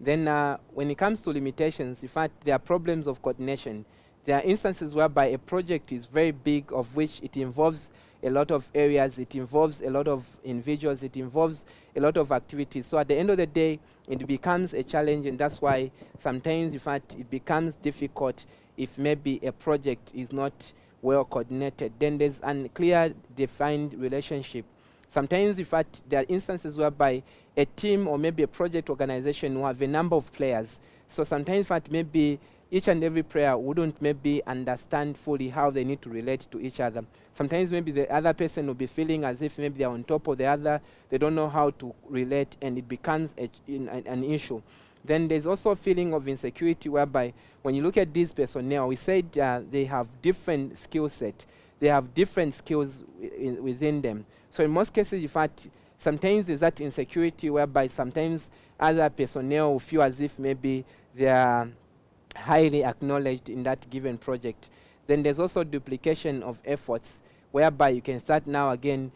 Then when it comes to limitations, in fact, there are problems of coordination. There are instances whereby a project is very big, of which it involves a lot of areas, it involves a lot of individuals, it involves a lot of activities. So at the end of the day, it becomes a challenge, and that's why sometimes, in fact, it becomes difficult if maybe a project is not well coordinated. Then there's unclear defined relationship. Sometimes, in fact, there are instances whereby a team or maybe a project organization will have a number of players. So sometimes, in fact, maybe each and every player wouldn't maybe understand fully how they need to relate to each other. Sometimes maybe the other person will be feeling as if maybe they're on top of the other, they don't know how to relate, and it becomes an issue. Then there's also a feeling of insecurity, whereby when you look at these personnel, we said they have different skill set. They have different skills within them. So in most cases, in fact, sometimes there's that insecurity whereby sometimes other personnel will feel as if maybe they are highly acknowledged in that given project. Then there's also duplication of efforts, whereby you can start now again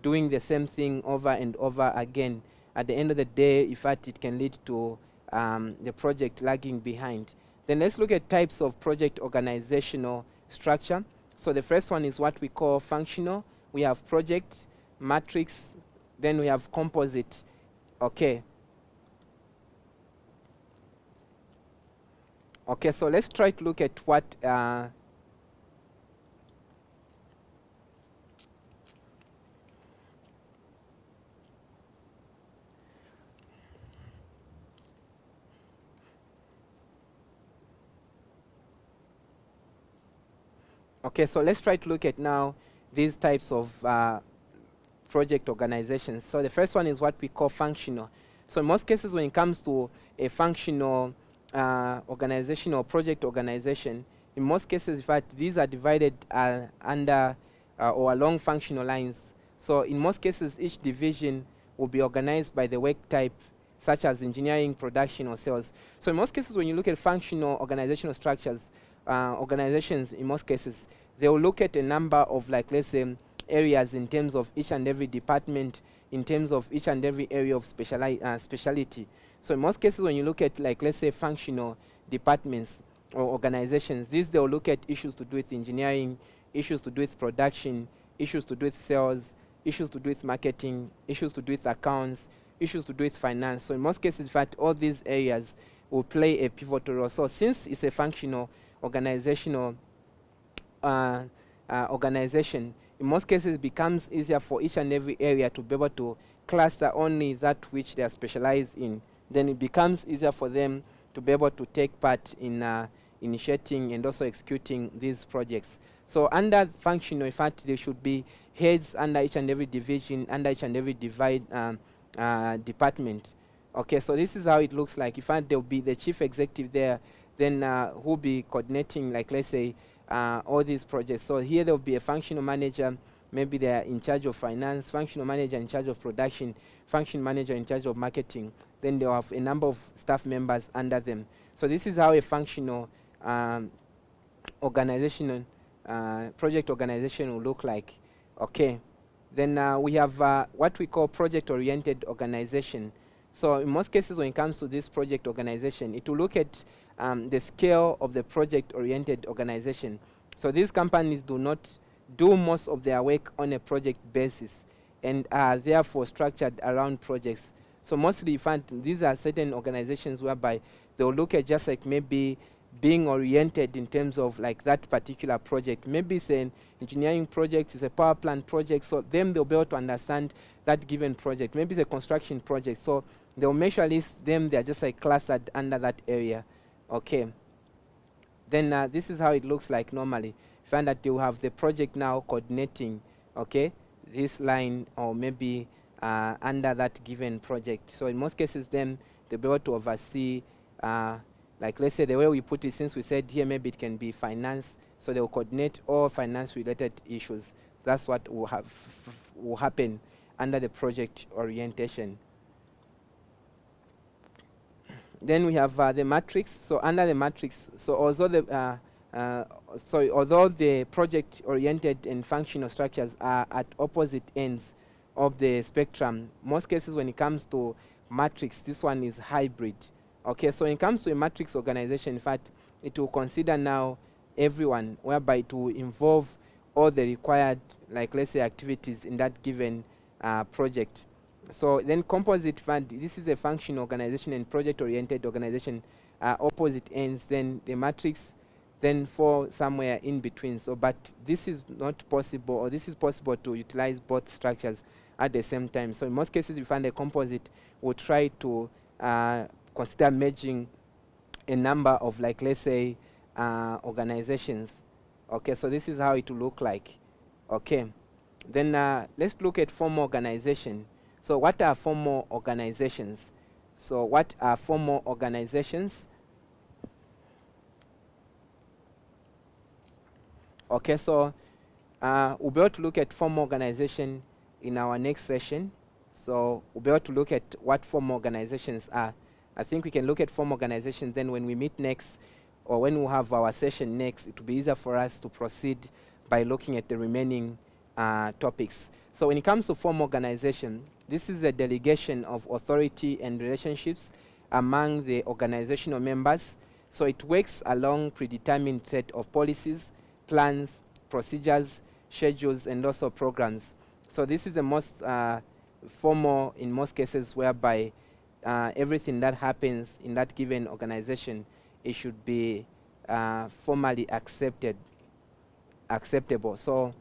doing the same thing over and over again. At the end of the day, in fact, it can lead to the project lagging behind. Then let's look at types of project organizational structure. So the first one is what we call functional. We have project, matrix, then we have composite. Okay. Okay, so let's try to look at what okay, so let's try to look at now these types of project organizations. So the first one is what we call functional. So in most cases, when it comes to a functional organization or project organization, in most cases, in fact, these are divided under or along functional lines. So in most cases, each division will be organized by the work type, such as engineering, production, or sales. So in most cases, when you look at functional organizational structures, organizations, in most cases, they will look at a number of, like, let's say, areas in terms of each and every department, in terms of each and every area of speciality. So in most cases, when you look at, like, let's say, functional departments or organizations, these, they'll look at issues to do with engineering, issues to do with production, issues to do with sales, issues to do with marketing, issues to do with accounts, issues to do with finance. So in most cases, in fact, all these areas will play a pivotal role. So since it's a functional organizational organization, in most cases, it becomes easier for each and every area to be able to cluster only that which they are specialized in then it becomes easier for them to be able to take part in initiating and also executing these projects. So under functional, in fact, there should be heads under each and every division, under each and every department. Okay, so this is how it looks like. In fact, there will be the chief executive there, then who will be coordinating, like let's say, all these projects. So here there will be a functional manager, maybe they are in charge of finance, functional manager in charge of production, functional manager in charge of marketing. Then they'll have a number of staff members under them. So this is how a functional organizational project organization will look like. Okay. Then we have what we call project-oriented organization. So in most cases, when it comes to this project organization, it will look at the scale of the project-oriented organization. So these companies do not do most of their work on a project basis and are therefore structured around projects. So mostly, in fact, these are certain organizations whereby they will look at just like maybe being oriented in terms of like that particular project. Maybe it's an engineering project, it's a power plant project, so them they'll be able to understand that given project. Maybe it's a construction project, so they'll measure list them, they're just like clustered under that area. Okay. Then this is how it looks like normally. Find that you have the project now coordinating, okay, this line or maybe under that given project. So in most cases, then they'll be able to oversee, like let's say the way we put it, since we said here maybe it can be finance, so they'll coordinate all finance-related issues. That's what will happen under the project orientation. Then we have the matrix. So under the matrix, so although the although the project-oriented and functional structures are at opposite ends of the spectrum, most cases when it comes to matrix, this one is hybrid. Okay, so when it comes to a matrix organization, in fact, it will consider now everyone, whereby it will involve all the required, like let's say, activities in that given project. So then composite fund, this is a functional organization and project-oriented organization, opposite ends. Then the matrix then fall somewhere in between. So, but this is not possible, or this is possible to utilize both structures at the same time. So in most cases, you find a composite will try to consider merging a number of, like let's say, organizations. Okay, so this is how it will look like. Okay, then let's look at formal organization. So what are formal organizations? So what are formal organizations? Okay, so we'll be able to look at formal organization in our next session. So we'll be able to look at what formal organizations are. I think we can look at formal organizations, then when we meet next, or when we have our session next, it will be easier for us to proceed by looking at the remaining topics. So when it comes to formal organization, this is a delegation of authority and relationships among the organizational members. So it works along predetermined set of policies, plans, procedures, schedules, and also programs. So this is the most formal in most cases, whereby everything that happens in that given organization, it should be formally acceptable. So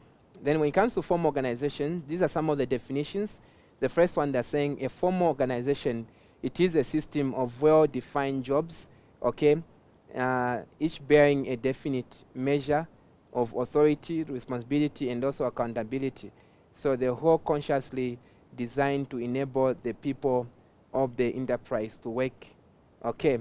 then when it comes to formal organization, these are some of the definitions. The first one, they're saying a formal organization, it is a system of well-defined jobs, okay, each bearing a definite measure of authority, responsibility, and also accountability. So the whole consciously designed to enable the people of the enterprise to work. Okay.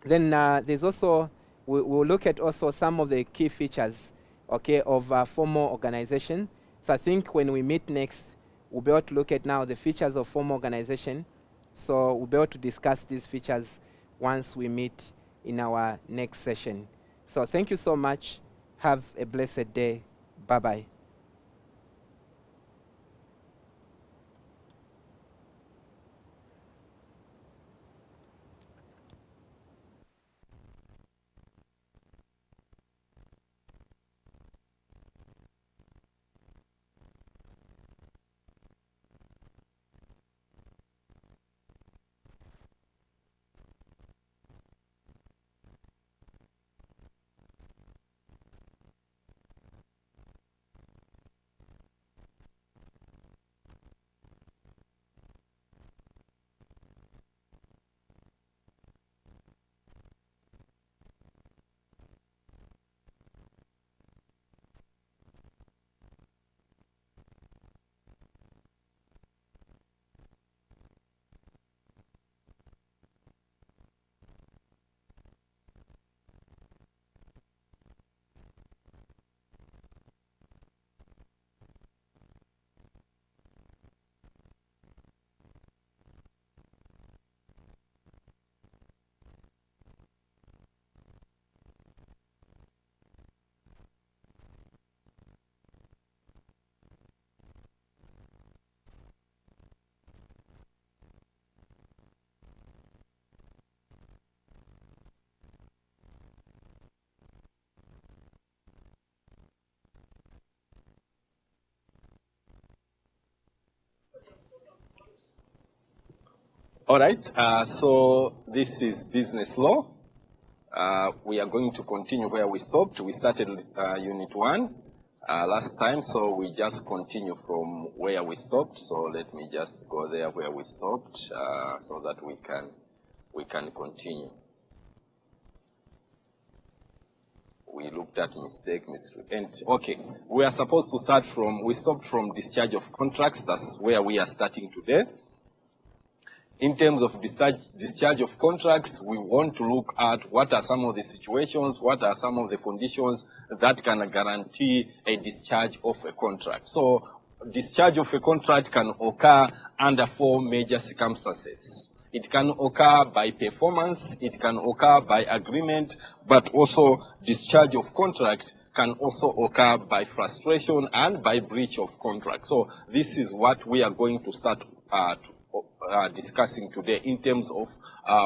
Then there's also, we'll look at also some of the key features, okay, of formal organization. So I think when we meet next, we'll be able to look at now the features of formal organization. So we'll be able to discuss these features once we meet in our next session. So thank you so much. Have a blessed day. Bye-bye. All right, so this is business law. We are going to continue where we stopped. We started Unit 1 last time, so we just continue from where we stopped. So let me just go there where we stopped so that we can continue. We looked at mistake, and okay, we are supposed to start from, we stopped from discharge of contracts. That's where we are starting today. In terms of discharge of contracts, we want to look at what are some of the situations, what are some of the conditions that can guarantee a discharge of a contract. So discharge of a contract can occur under 4 major circumstances. It can occur by performance, it can occur by agreement, but also discharge of contract can also occur by frustration and by breach of contract. So this is what we are going to start discussing today in terms of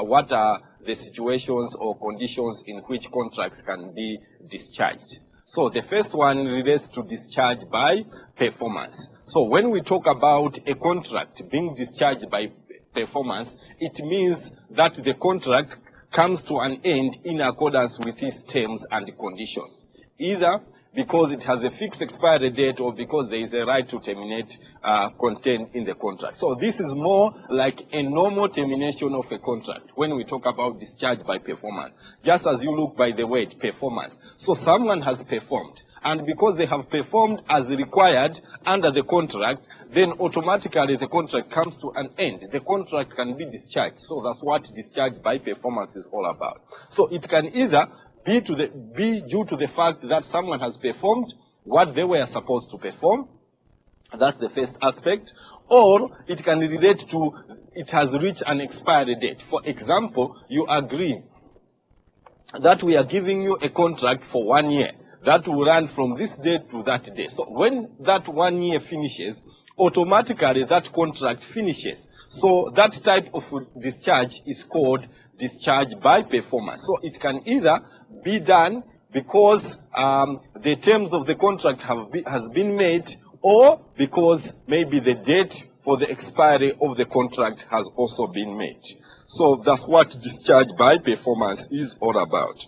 what are the situations or conditions in which contracts can be discharged. So the first one relates to discharge by performance. So when we talk about a contract being discharged by performance, it means that the contract comes to an end in accordance with its terms and conditions, either because it has a fixed expiry date or because there is a right to terminate contained in the contract. So this is more like a normal termination of a contract when we talk about discharge by performance, just as you look by the word performance. So someone has performed, and because they have performed as required under the contract, then automatically the contract comes to an end. The contract can be discharged. So that's what discharge by performance is all about. So it can either be due to the fact that someone has performed what they were supposed to perform. That's the first aspect. Or it can relate to it has reached an expiry date. For example, you agree that we are giving you a contract for 1 year that will run from this date to that day. So when that 1 year finishes, automatically that contract finishes. So that type of discharge is called discharge by performance. So it can either be done because the terms of the contract has been met, or because maybe the date for the expiry of the contract has also been met. So that's what discharge by performance is all about.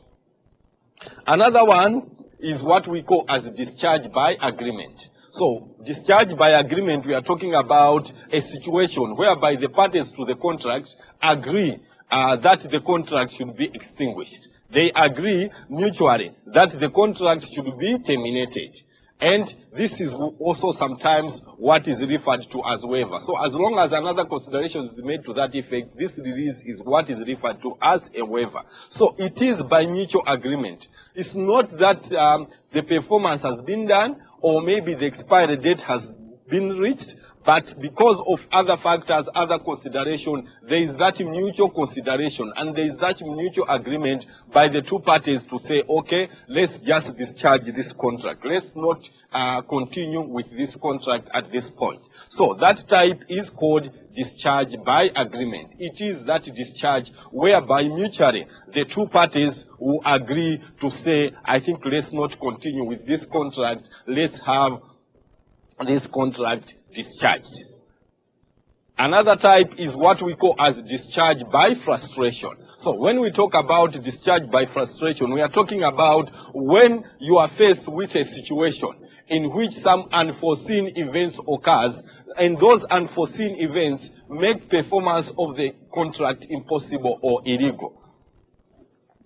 Another one is what we call as discharge by agreement. So discharge by agreement, we are talking about a situation whereby the parties to the contract agree that the contract should be extinguished. They agree mutually that the contract should be terminated. And this is also sometimes what is referred to as waiver. So as long as another consideration is made to that effect, this release is what is referred to as a waiver. So it is by mutual agreement. It's not that the performance has been done or maybe the expiry date has been reached, but because of other factors, other consideration, there is that mutual consideration and there is that mutual agreement by the two parties to say, okay, let's just discharge this contract. Let's not continue with this contract at this point. So that type is called discharge by agreement. It is that discharge whereby mutually the two parties will agree to say, I think let's not continue with this contract. Let's have this contract discharged. Another type is what we call as discharge by frustration. So when we talk about discharge by frustration, we are talking about when you are faced with a situation in which some unforeseen events occurs, and those unforeseen events make performance of the contract impossible or illegal.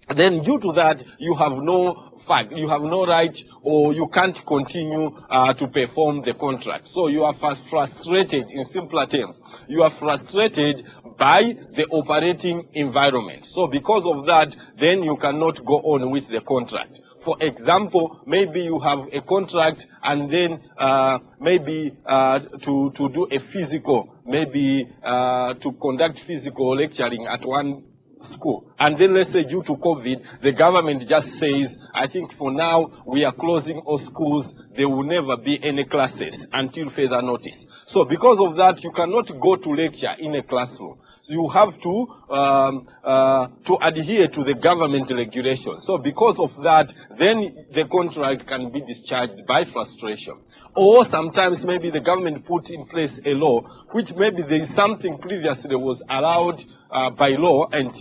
Then due to that, you have no you have no right, or you can't continue to perform the contract. So you are frustrated, in simpler terms. You are frustrated by the operating environment. So because of that, then you cannot go on with the contract. For example, maybe you have a contract and then maybe to do a physical, maybe to conduct physical lecturing at one school. And then let's say due to COVID, the government just says, I think for now we are closing all schools. There will never be any classes until further notice. So because of that, you cannot go to lecture in a classroom. So you have to adhere to the government regulation. So because of that, then the contract can be discharged by frustration. or sometimes maybe the government put in place a law, which maybe there is something previously that was allowed by law, and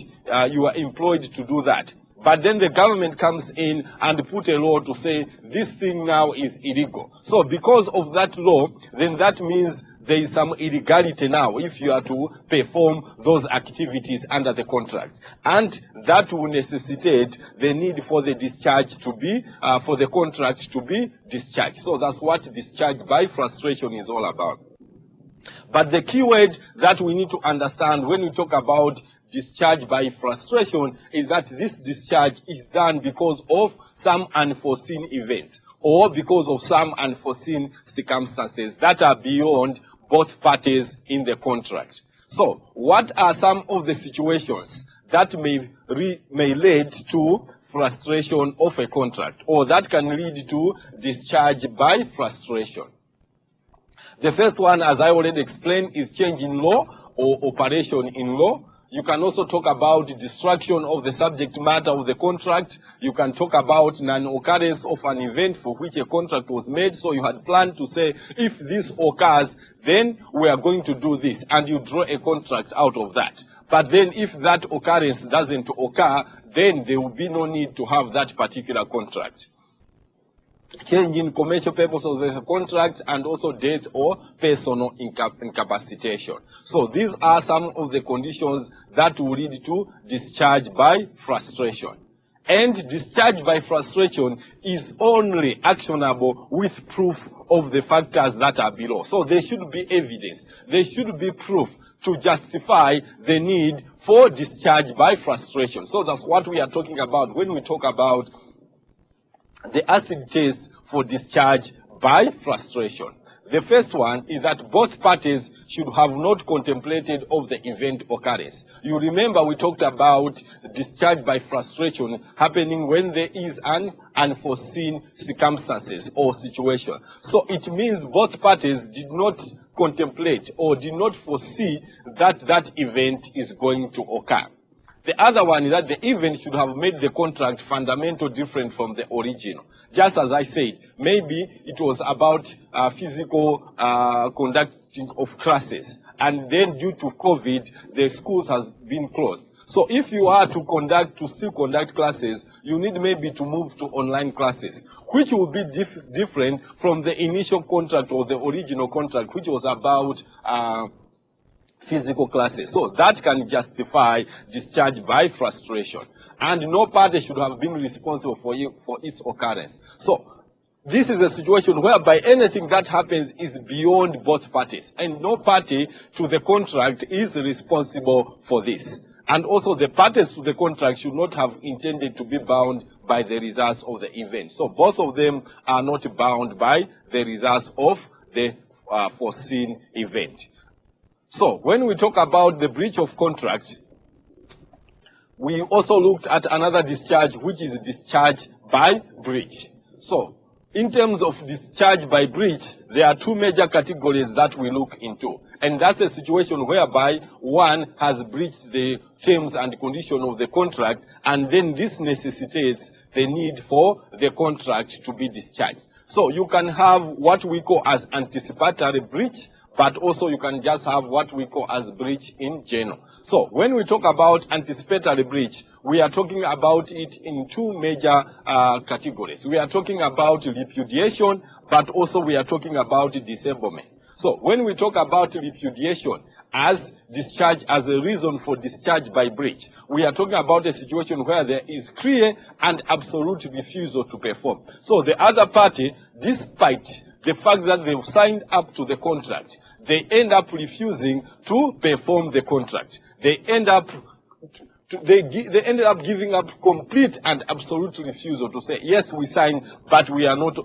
you are employed to do that. But then the government comes in and put a law to say this thing now is illegal. So because of that law, then that means there is some illegality now if you are to perform those activities under the contract. And that will necessitate the need for the discharge to be, for the contract to be discharged. So that's what discharge by frustration is all about. But the key word that we need to understand when we talk about discharge by frustration is that this discharge is done because of some unforeseen event or because of some unforeseen circumstances that are beyond both parties in the contract. So, what are some of the situations that may lead to frustration of a contract, or that can lead to discharge by frustration? The first one, as I already explained, is change in law or operation in law. You can also talk about destruction of the subject matter of the contract. You can talk about non-occurrence of an event for which a contract was made. So you had planned to say, if this occurs, then we are going to do this, and you draw a contract out of that. But then if that occurrence doesn't occur, then there will be no need to have that particular contract. Change in commercial purpose of the contract, and also death or personal incapacitation. So these are some of the conditions that will lead to discharge by frustration. And discharge by frustration is only actionable with proof of the factors that are below. So there should be evidence. There should be proof to justify the need for discharge by frustration. So that's what we are talking about when we talk about the acid test for discharge by frustration. The first one is that both parties should have not contemplated of the event occurrence. You remember we talked about discharge by frustration happening when there is an unforeseen circumstances or situation. So it means both parties did not contemplate or did not foresee that that event is going to occur. The other one is that the event should have made the contract fundamentally different from the original. Just as I said, maybe it was about physical conducting of classes, and then due to COVID, the schools has been closed. So if you are to still conduct classes, you need maybe to move to online classes, which will be different from the initial contract or the original contract, which was about physical classes. So that can justify discharge by frustration. And no party should have been responsible for its occurrence. So this is a situation whereby anything that happens is beyond both parties. And no party to the contract is responsible for this. And also the parties to the contract should not have intended to be bound by the results of the event. So both of them are not bound by the results of the foreseen event. So when we talk about the breach of contract, we also looked at another discharge, which is discharge by breach. So in terms of discharge by breach, there are two major categories that we look into. And that's a situation whereby one has breached the terms and conditions of the contract, and then this necessitates the need for the contract to be discharged. So you can have what we call as anticipatory breach, but also you can just have what we call as breach in general. So when we talk about anticipatory breach, we are talking about it in two major categories. We are talking about repudiation, but also we are talking about disablement. So when we talk about repudiation as discharge as a reason for discharge by breach, we are talking about a situation where there is clear and absolute refusal to perform. So the other party, despite the fact that they've signed up to the contract, they end up refusing to perform the contract. They ended up giving up complete and absolute refusal to say, yes, we signed, but we are not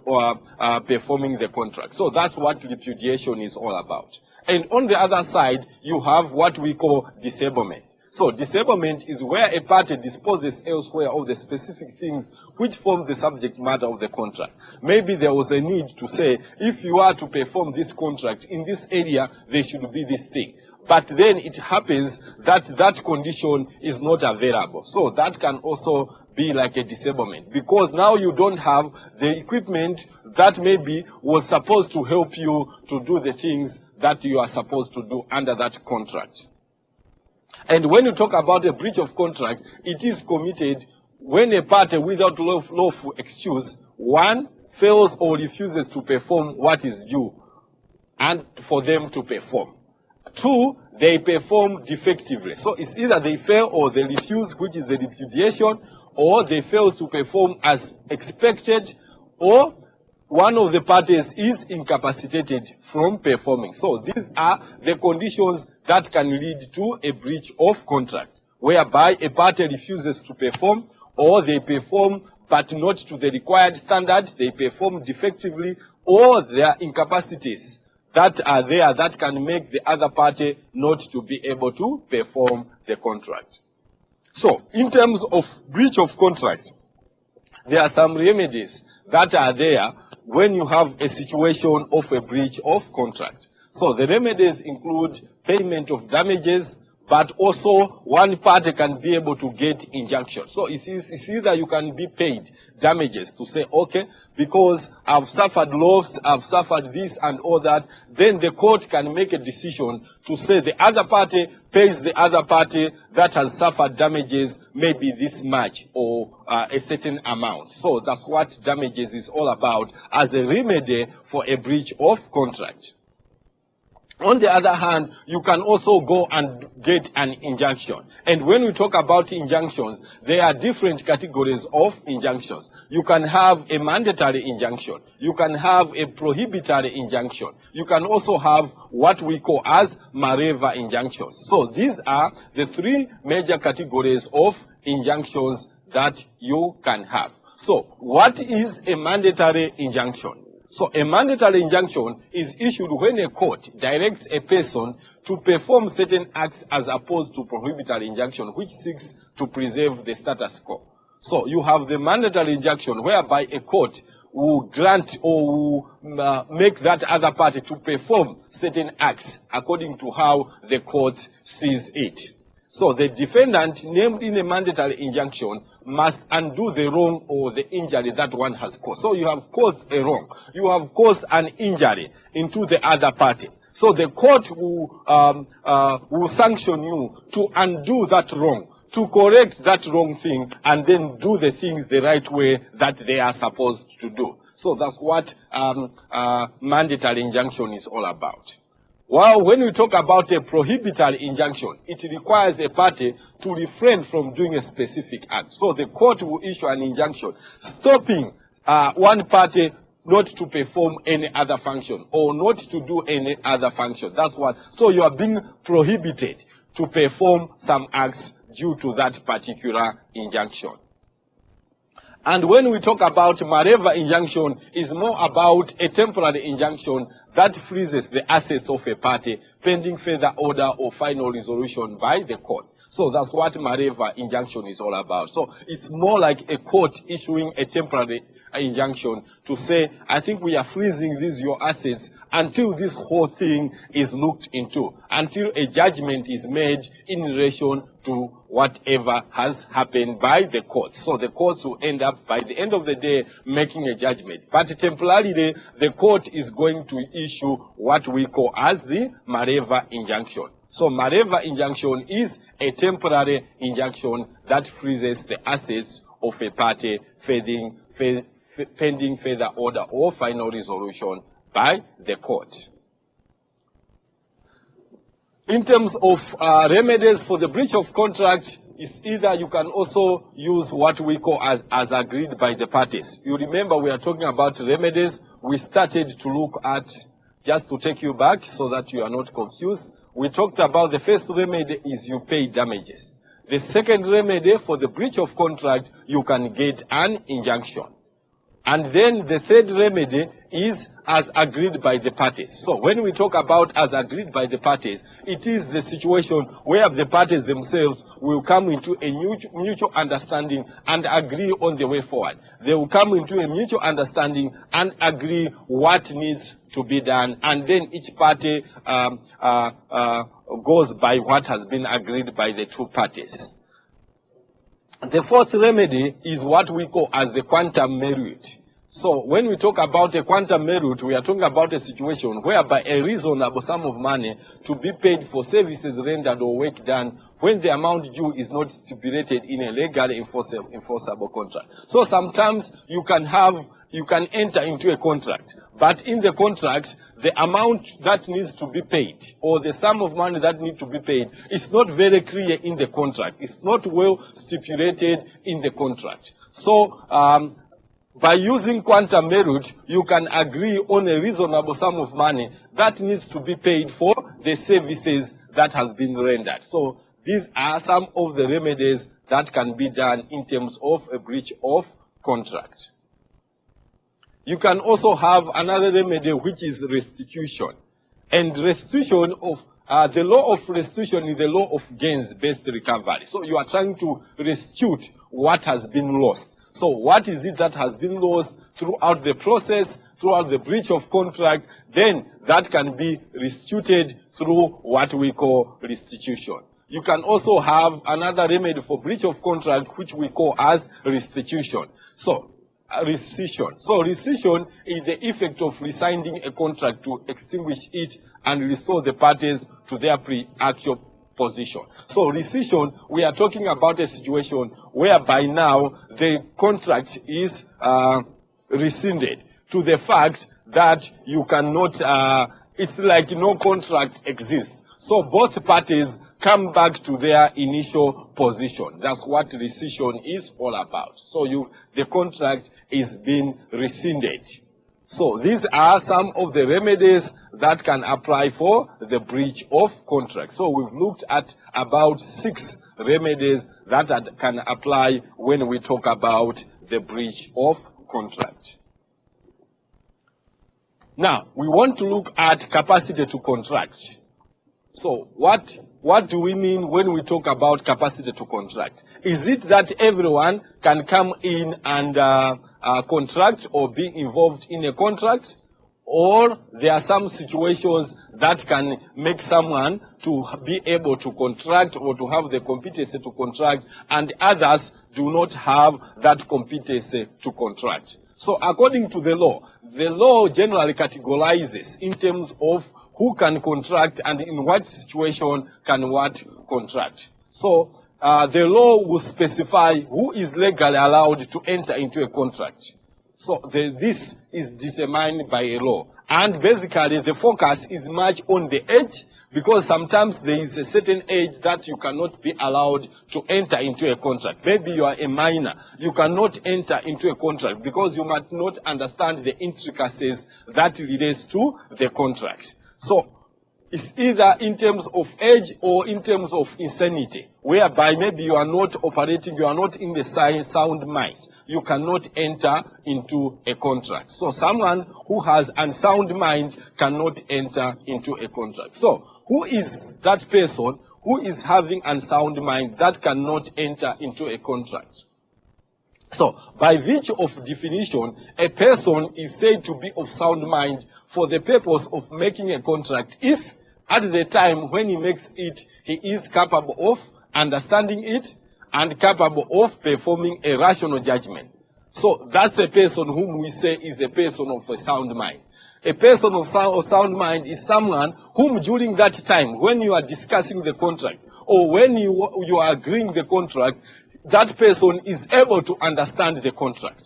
performing the contract. So that's what repudiation is all about. And on the other side, you have what we call disablement. So disablement is where a party disposes elsewhere of the specific things which form the subject matter of the contract. Maybe there was a need to say, if you are to perform this contract in this area, there should be this thing. but then it happens that that condition is not available. So that can also be like a disablement, because now you don't have the equipment that maybe was supposed to help you to do the things that you are supposed to do under that contract. And when you talk about a breach of contract, it is committed when a party without lawful excuse, one, fails or refuses to perform what is due and for them to perform. Two, they perform defectively. So it's either they fail or they refuse, which is the repudiation, or they fail to perform as expected, or one of the parties is incapacitated from performing. So these are the conditions that can lead to a breach of contract, whereby a party refuses to perform, or they perform but not to the required standard, they perform defectively, or there are incapacities that are there that can make the other party not to be able to perform the contract. So, in terms of breach of contract, there are some remedies that are there when you have a situation of a breach of contract. So, the remedies include payment of damages, but also one party can be able to get injunction. So it's either you can be paid damages to say, okay, because I've suffered loss, I've suffered this and all that, then the court can make a decision to say the other party pays the other party that has suffered damages, maybe this much or a certain amount. So that's what damages is all about as a remedy for a breach of contract. On the other hand, you can also go and get an injunction. And when we talk about injunctions, there are different categories of injunctions. You can have a mandatory injunction. You can have a prohibitory injunction. You can also have what we call as Mareva injunctions. So these are the three major categories of injunctions that you can have. So what is a mandatory injunction? So a mandatory injunction is issued when a court directs a person to perform certain acts as opposed to prohibitory injunction, which seeks to preserve the status quo. So you have the mandatory injunction whereby a court will grant or will make that other party to perform certain acts according to how the court sees it. So the defendant named in a mandatory injunction must undo the wrong or the injury that one has caused. So you have caused a wrong. You have caused an injury into the other party. So the court will sanction you to undo that wrong, to correct that wrong thing, and then do the things the right way that they are supposed to do. So that's what mandatory injunction is all about. Well, when we talk about a prohibitory injunction, it requires a party to refrain from doing a specific act. So the court will issue an injunction stopping one party not to perform any other function or not to do any other function. That's what. So you are being prohibited to perform some acts due to that particular injunction. And when we talk about Mareva injunction, is more about a temporary injunction that freezes the assets of a party pending further order or final resolution by the court. So that's what Mareva injunction is all about. So it's more like a court issuing a temporary injunction to say, I think we are freezing these your assets until this whole thing is looked into, until a judgment is made in relation to whatever has happened by the court. So the courts will end up, by the end of the day, making a judgment. But temporarily, the court is going to issue what we call as the Mareva injunction. So Mareva injunction is a temporary injunction that freezes the assets of a party pending further order or final resolution by the court. In terms of remedies for the breach of contract, it's either you can also use what we call as agreed by the parties. You remember we are talking about remedies. We started to look at, just to take you back so that you are not confused, we talked about the first remedy is you pay damages. The second remedy for the breach of contract, you can get an injunction. And then the third remedy is as agreed by the parties. So when we talk about as agreed by the parties, it is the situation where the parties themselves will come into a mutual understanding and agree on the way forward. They will come into a mutual understanding and agree what needs to be done, and then each party goes by what has been agreed by the two parties. The fourth remedy is what we call as the quantum merit. So when we talk about a quantum merit, we are talking about a situation whereby a reasonable sum of money to be paid for services rendered or work done when the amount due is not stipulated in a legally enforceable contract. So sometimes you can enter into a contract, but in the contract, the amount that needs to be paid or the sum of money that needs to be paid is not very clear in the contract. It's not well stipulated in the contract. So by using quantum merit, you can agree on a reasonable sum of money that needs to be paid for the services that has been rendered. So these are some of the remedies that can be done in terms of a breach of contract. You can also have another remedy, which is restitution. And restitution of the law of restitution is the law of gains-based recovery. So you are trying to restitute what has been lost. So what is it that has been lost throughout the process, throughout the breach of contract? Then that can be restituted through what we call restitution. You can also have another remedy for breach of contract, which we call as restitution. So rescission. So rescission is the effect of rescinding a contract to extinguish it and restore the parties to their pre-actual position. So rescission, we are talking about a situation whereby now the contract is rescinded to the fact that you cannot, it's like no contract exists. So both parties come back to their initial position. That's what rescission is all about. So the contract is being rescinded. So these are some of the remedies that can apply for the breach of contract. So we've looked at about 6 remedies that can apply when we talk about the breach of contract. Now, we want to look at capacity to contract. So what do we mean when we talk about capacity to contract? Is it that everyone can come in and contract or be involved in a contract? Or there are some situations that can make someone to be able to contract or to have the competency to contract, and others do not have that competency to contract. So according to the law generally categorizes in terms of who can contract and in what situation can what contract. So the law will specify who is legally allowed to enter into a contract. So this is determined by a law. And basically the focus is much on the age, because sometimes there is a certain age that you cannot be allowed to enter into a contract. Maybe you are a minor. You cannot enter into a contract because you might not understand the intricacies that relates to the contract. So it's either in terms of age or in terms of insanity, whereby maybe you are not operating, you are not in the sound mind. You cannot enter into a contract. So someone who has unsound mind cannot enter into a contract. So who is that person who is having unsound mind that cannot enter into a contract? So by virtue of definition, a person is said to be of sound mind for the purpose of making a contract if at the time when he makes it, he is capable of understanding it and capable of performing a rational judgment. So that's a person whom we say is a person of a sound mind. A person of sound mind is someone whom during that time, when you are discussing the contract or when you are agreeing the contract, that person is able to understand the contract,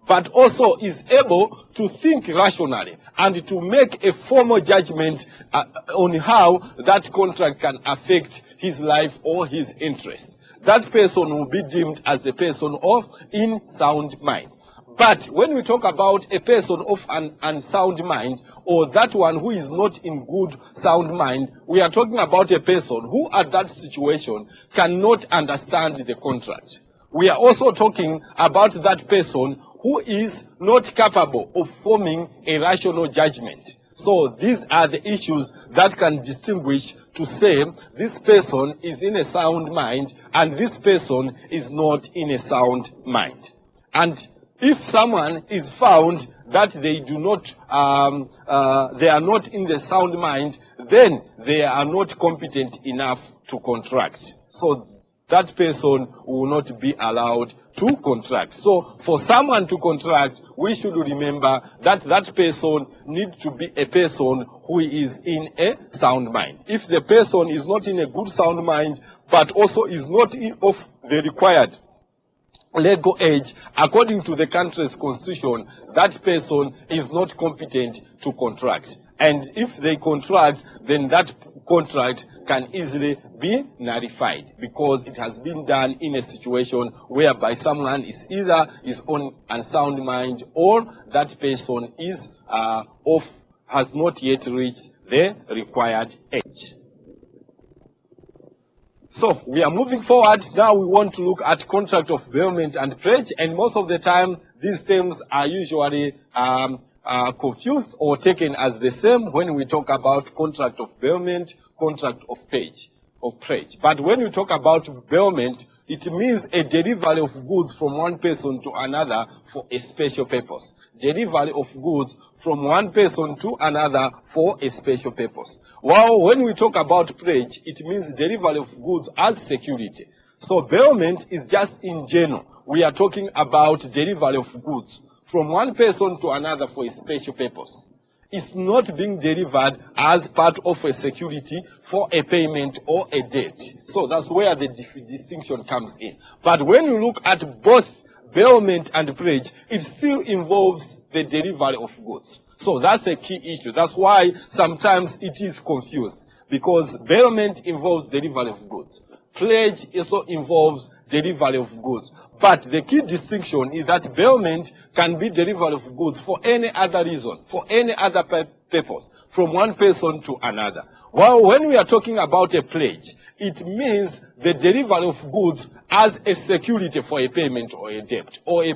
but also is able to think rationally and to make a formal judgment on how that contract can affect his life or his interest. That person will be deemed as a person of sound mind. But when we talk about a person of an unsound mind, or that one who is not in good sound mind, we are talking about a person who at that situation cannot understand the contract. We are also talking about that person who is not capable of forming a rational judgment. So these are the issues that can distinguish to say this person is in a sound mind and this person is not in a sound mind. And if someone is found that they do not, they are not in the sound mind, then they are not competent enough to contract. So that person will not be allowed to contract. So for someone to contract, we should remember that that person needs to be a person who is in a sound mind. If the person is not in a good sound mind, but also is not of the required legal age, according to the country's constitution, that person is not competent to contract. And if they contract, then that contract can easily be nullified because it has been done in a situation whereby someone is either is on unsound mind or that person is has not yet reached the required age. So we are moving forward. Now we want to look at contract of bailment and pledge, and most of the time these terms are usually confused or taken as the same when we talk about contract of bailment, contract of pledge. But when we talk about bailment, it means a delivery of goods from one person to another for a special purpose. Delivery of goods from one person to another for a special purpose. While when we talk about pledge, it means delivery of goods as security. So bailment is just in general. We are talking about delivery of goods from one person to another for a special purpose. It's not being delivered as part of a security for a payment or a debt. So that's where the distinction comes in. But when you look at both bailment and pledge, it still involves the delivery of goods. So that's a key issue. That's why sometimes it is confused, because bailment involves delivery of goods. Pledge also involves delivery of goods. But the key distinction is that bailment can be delivery of goods for any other reason, for any other purpose, from one person to another. While when we are talking about a pledge, it means the delivery of goods as a security for a payment or a debt, or a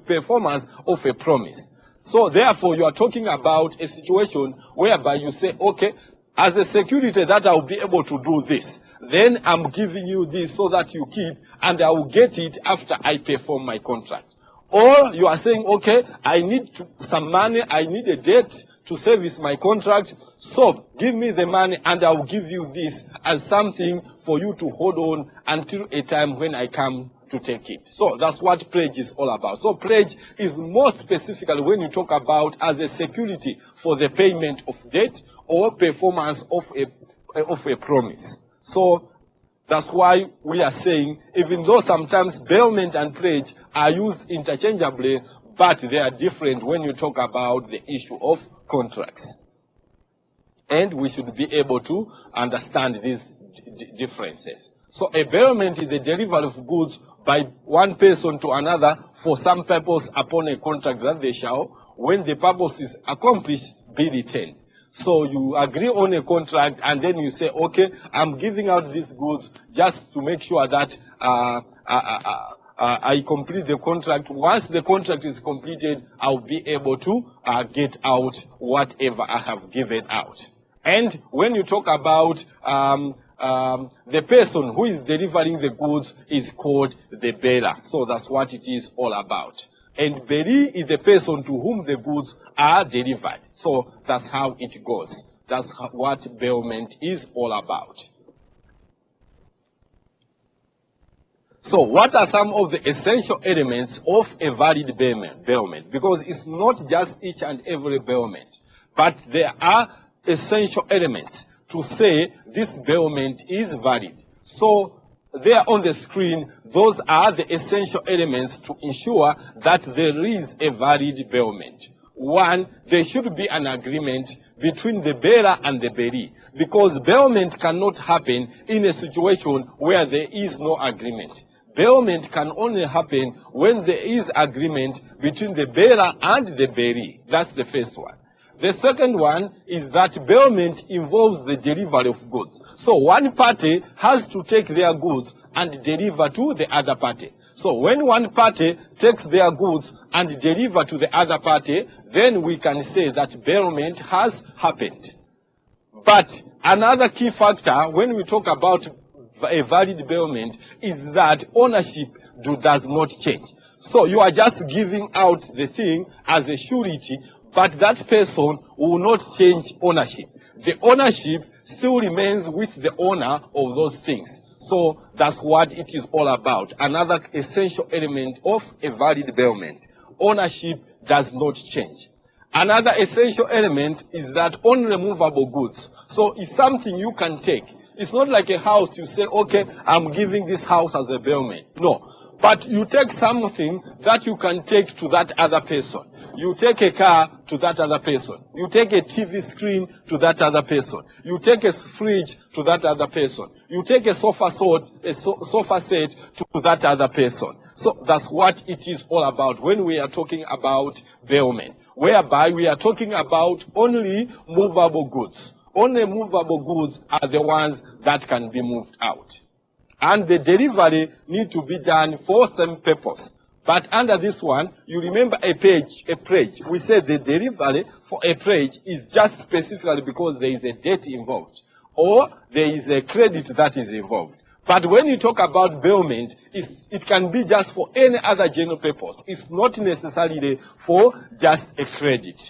performance of a promise. So therefore, you are talking about a situation whereby you say, okay, as a security that I will be able to do this, then I'm giving you this so that you keep, and I will get it after I perform my contract. Or you are saying, okay, I need some money, I need a debt to service my contract, so give me the money and I will give you this as something for you to hold on until a time when I come to take it. So that's what pledge is all about. So pledge is more specifically when you talk about as a security for the payment of debt or performance of a promise. So that's why we are saying, even though sometimes bailment and pledge are used interchangeably, but they are different when you talk about the issue of contracts. And we should be able to understand these differences. So a bailment is the delivery of goods by one person to another for some purpose upon a contract that they shall, when the purpose is accomplished, be returned. So you agree on a contract and then you say, okay, I'm giving out these goods just to make sure that I complete the contract. Once the contract is completed, I'll be able to get out whatever I have given out. And when you talk about the person who is delivering the goods is called the bearer. So that's what it is all about. And bearer is the person to whom the goods are delivered. So that's how it goes. That's what bailment is all about. So what are some of the essential elements of a valid bailment? Because it's not just each and every bailment, but there are essential elements to say this bailment is valid. So there on the screen, those are the essential elements to ensure that there is a valid bailment. One, there should be an agreement between the bearer and the bearee, because bailment cannot happen in a situation where there is no agreement. Bailment can only happen when there is agreement between the bearer and the bearee. That's the first one. The second one is that bailment involves the delivery of goods. So one party has to take their goods and deliver to the other party. So when one party takes their goods and deliver to the other party, then we can say that bailment has happened. But another key factor when we talk about a valid bailment is that ownership does not change. So you are just giving out the thing as a surety, but that person will not change ownership. The ownership still remains with the owner of those things. So that's what it is all about. Another essential element of a valid bailment. Ownership does not change. Another essential element is that unremovable goods. So it's something you can take. It's not like a house you say, okay, I'm giving this house as a bailment. No. But you take something that you can take to that other person. You take a car to that other person. You take a TV screen to that other person. You take a fridge to that other person. You take a sofa set to that other person. So that's what it is all about when we are talking about bailment, whereby we are talking about only movable goods. Only movable goods are the ones that can be moved out. And the delivery need to be done for some purpose. But under this one, you remember a pledge. We said the delivery for a pledge is just specifically because there is a debt involved or there is a credit that is involved. But when you talk about bailment, it can be just for any other general purpose. It's not necessarily for just a credit.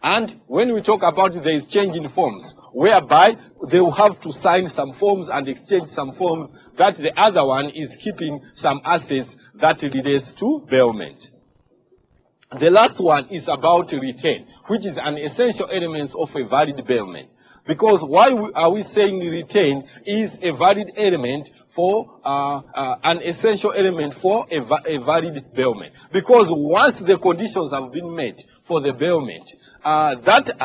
And when we talk about there is change in forms, whereby they will have to sign some forms and exchange some forms, that the other one is keeping some assets that relates to bailment. The last one is about retain, which is an essential element of a valid bailment. Because why are we saying retain is a valid element for an essential element for a valid bailment? Because once the conditions have been met for the bailment, that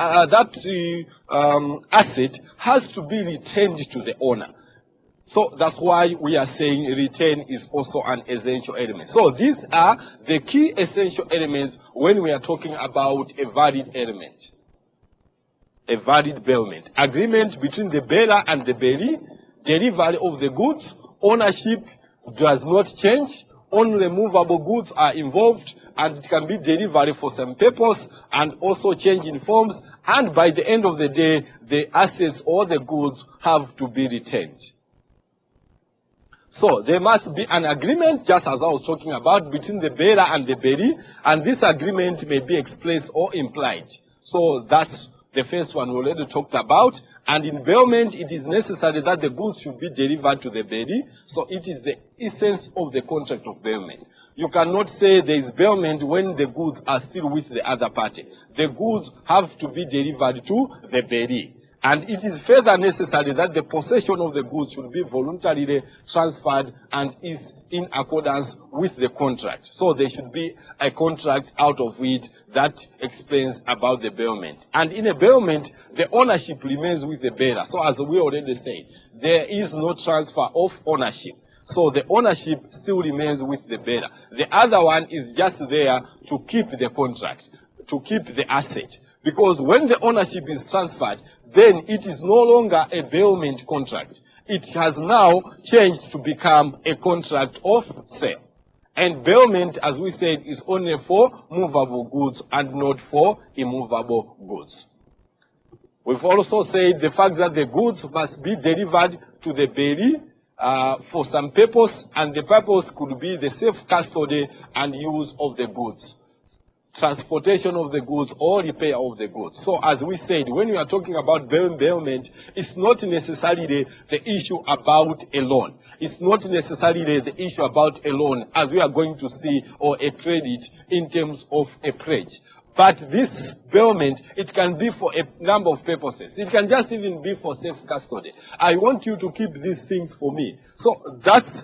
asset has to be retained to the owner. So that's why we are saying retain is also an essential element. So these are the key essential elements when we are talking about a valid element. A valid bailment. Agreement between the bailer and the bailee, delivery of the goods, ownership does not change, unremovable goods are involved, and it can be delivery for some purpose, and also change in forms, and by the end of the day, the assets or the goods have to be retained. So there must be an agreement, just as I was talking about, between the bailer and the bailee, and this agreement may be expressed or implied. So that's the first one we already talked about. And in bailment, it is necessary that the goods should be delivered to the bailee. So it is the essence of the contract of bailment. You cannot say there is bailment when the goods are still with the other party. The goods have to be delivered to the bailee. And it is further necessary that the possession of the goods should be voluntarily transferred and is in accordance with the contract. So there should be a contract out of it that explains about the bailment. And in a bailment, the ownership remains with the bailer. So as we already said, there is no transfer of ownership. So the ownership still remains with the bailer. The other one is just there to keep the contract, to keep the asset. Because when the ownership is transferred, then it is no longer a bailment contract. It has now changed to become a contract of sale. And bailment, as we said, is only for movable goods and not for immovable goods. We've also said the fact that the goods must be delivered to the bailee for some purpose, and the purpose could be the safe custody and use of the goods, transportation of the goods, or repair of the goods. So as we said, when we are talking about bailment, it's not necessarily the issue about a loan. It's not necessarily the issue about a loan, as we are going to see, or a credit in terms of a pledge. But this bailment, it can be for a number of purposes. It can just even be for safe custody. I want you to keep these things for me. So that's,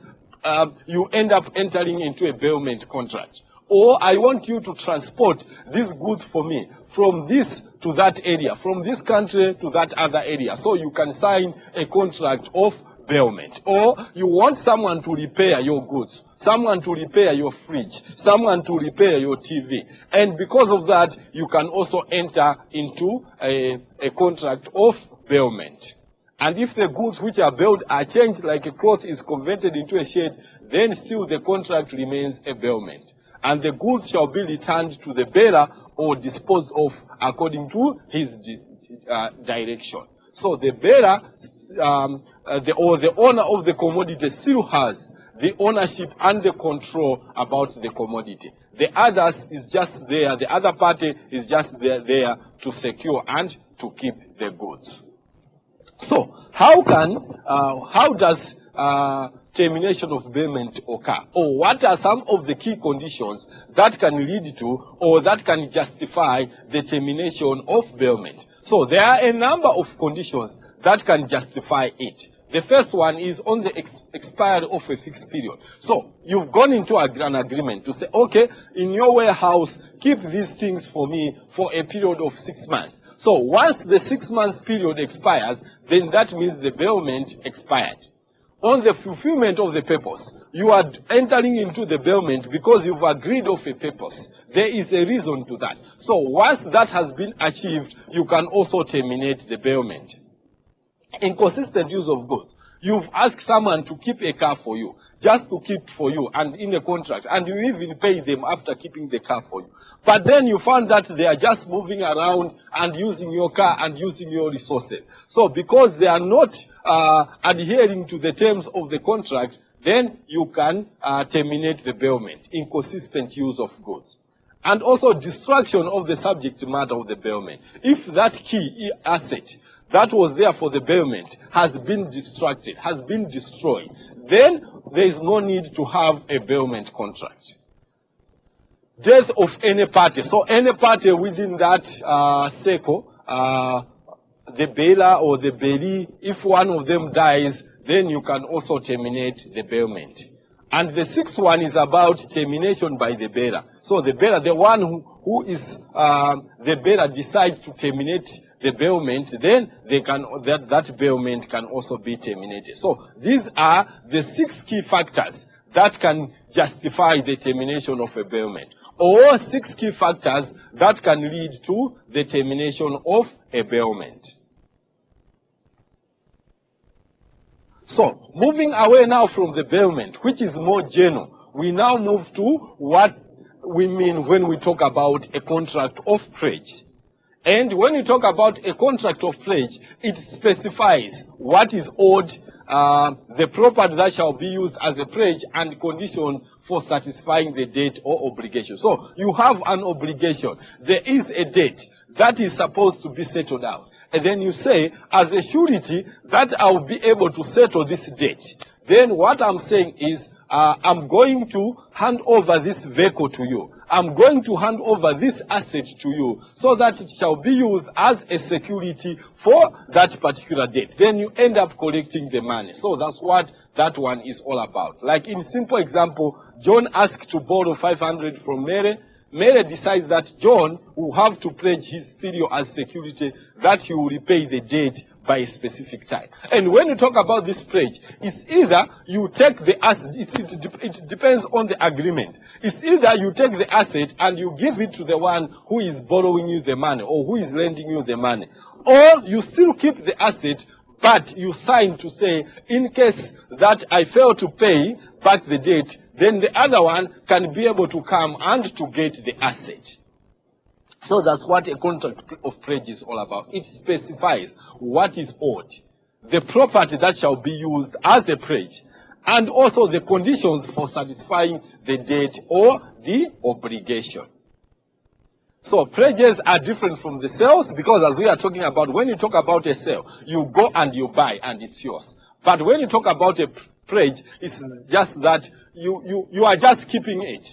you end up entering into a bailment contract. Or I want you to transport these goods for me from this to that area, from this country to that other area. So you can sign a contract of bailment. Or you want someone to repair your goods, someone to repair your fridge, someone to repair your TV. And because of that, you can also enter into a contract of bailment. And if the goods which are bailed are changed, like a cloth is converted into a shade, then still the contract remains a bailment. And the goods shall be returned to the bearer or disposed of according to his direction. So the bearer or the owner of the commodity still has the ownership and the control about the commodity. The others is just there, the other party is just there to secure and to keep the goods. So how does termination of bailment occur? Or what are some of the key conditions that can lead to or that can justify the termination of bailment? So there are a number of conditions that can justify it. The first one is on the expiry of a fixed period. So you've gone into an agreement to say, okay, in your warehouse, keep these things for me for a period of 6 months. So once the 6 months period expires, then that means the bailment expired. On the fulfillment of the purpose, you are entering into the bailment because you've agreed of a purpose. There is a reason to that. So once that has been achieved, you can also terminate the bailment. Inconsistent use of goods. You've asked someone to keep a car for you, just to keep for you and in a contract, and you even pay them after keeping the car for you. But then you found that they are just moving around and using your car and using your resources. So because they are not adhering to the terms of the contract, then you can terminate the bailment. Inconsistent use of goods. And also destruction of the subject matter of the bailment. If that key asset that was there for the bailment has been distracted, has been destroyed, then there is no need to have a bailment contract. Death of any party. So any party within that circle, the bailer or the bailee, if one of them dies, then you can also terminate the bailment. And the sixth one is about termination by the bailer. So the bailer, the one who is the bailer decides to terminate the bailment, then they can that bailment can also be terminated. So these are the 6 key factors that can justify the termination of a bailment, or 6 key factors that can lead to the termination of a bailment. So moving away now from the bailment, which is more general, we now move to what we mean when we talk about a contract of pledge. And when you talk about a contract of pledge, it specifies what is owed, the property that shall be used as a pledge, and condition for satisfying the debt or obligation. So you have an obligation. There is a debt that is supposed to be settled out. And then you say, as a surety, that I'll be able to settle this debt. Then what I'm saying is, I'm going to hand over this vehicle to you. I'm going to hand over this asset to you so that it shall be used as a security for that particular debt. Then you end up collecting the money. So that's what that one is all about. Like in simple example, John asked to borrow 500 from Mary. Mary decides that John will have to pledge his stereo as security, that he will repay the debt by a specific time. And when you talk about this pledge, it's either you take the asset, it depends on the agreement. It's either you take the asset and you give it to the one who is borrowing you the money or who is lending you the money, or you still keep the asset, but you sign to say, in case that I fail to pay back the debt, then the other one can be able to come and to get the asset. So that's what a contract of pledge is all about. It specifies what is owed, the property that shall be used as a pledge, and also the conditions for satisfying the debt or the obligation. So pledges are different from the sales, because as we are talking about, when you talk about a sale, you go and you buy and it's yours. But when you talk about a pledge, it's just that you are just keeping it,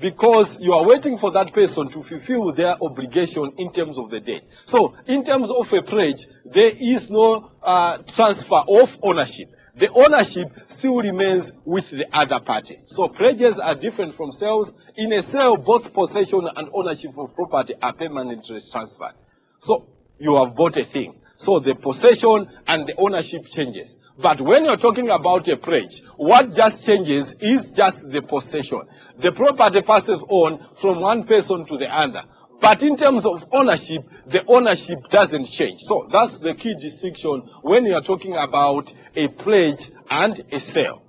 because you are waiting for that person to fulfill their obligation in terms of the debt. So in terms of a pledge, there is no transfer of ownership. The ownership still remains with the other party. So pledges are different from sales. In a sale, both possession and ownership of property are permanently transferred. So you have bought a thing. So the possession and the ownership changes. But when you're talking about a pledge, what just changes is just the possession. The property passes on from one person to the other. But in terms of ownership, the ownership doesn't change. So that's the key distinction when you are talking about a pledge and a sale.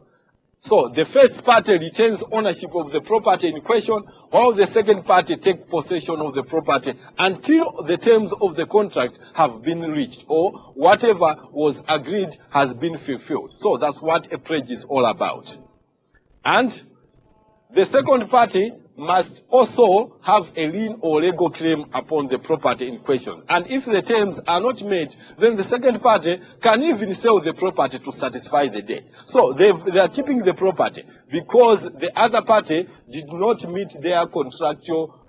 So the first party retains ownership of the property in question, while the second party takes possession of the property until the terms of the contract have been reached, or whatever was agreed has been fulfilled. So that's what a pledge is all about. And the second party must also have a lien or legal claim upon the property in question. And if the terms are not met, then the second party can even sell the property to satisfy the debt. So they are keeping the property because the other party did not meet their contractual,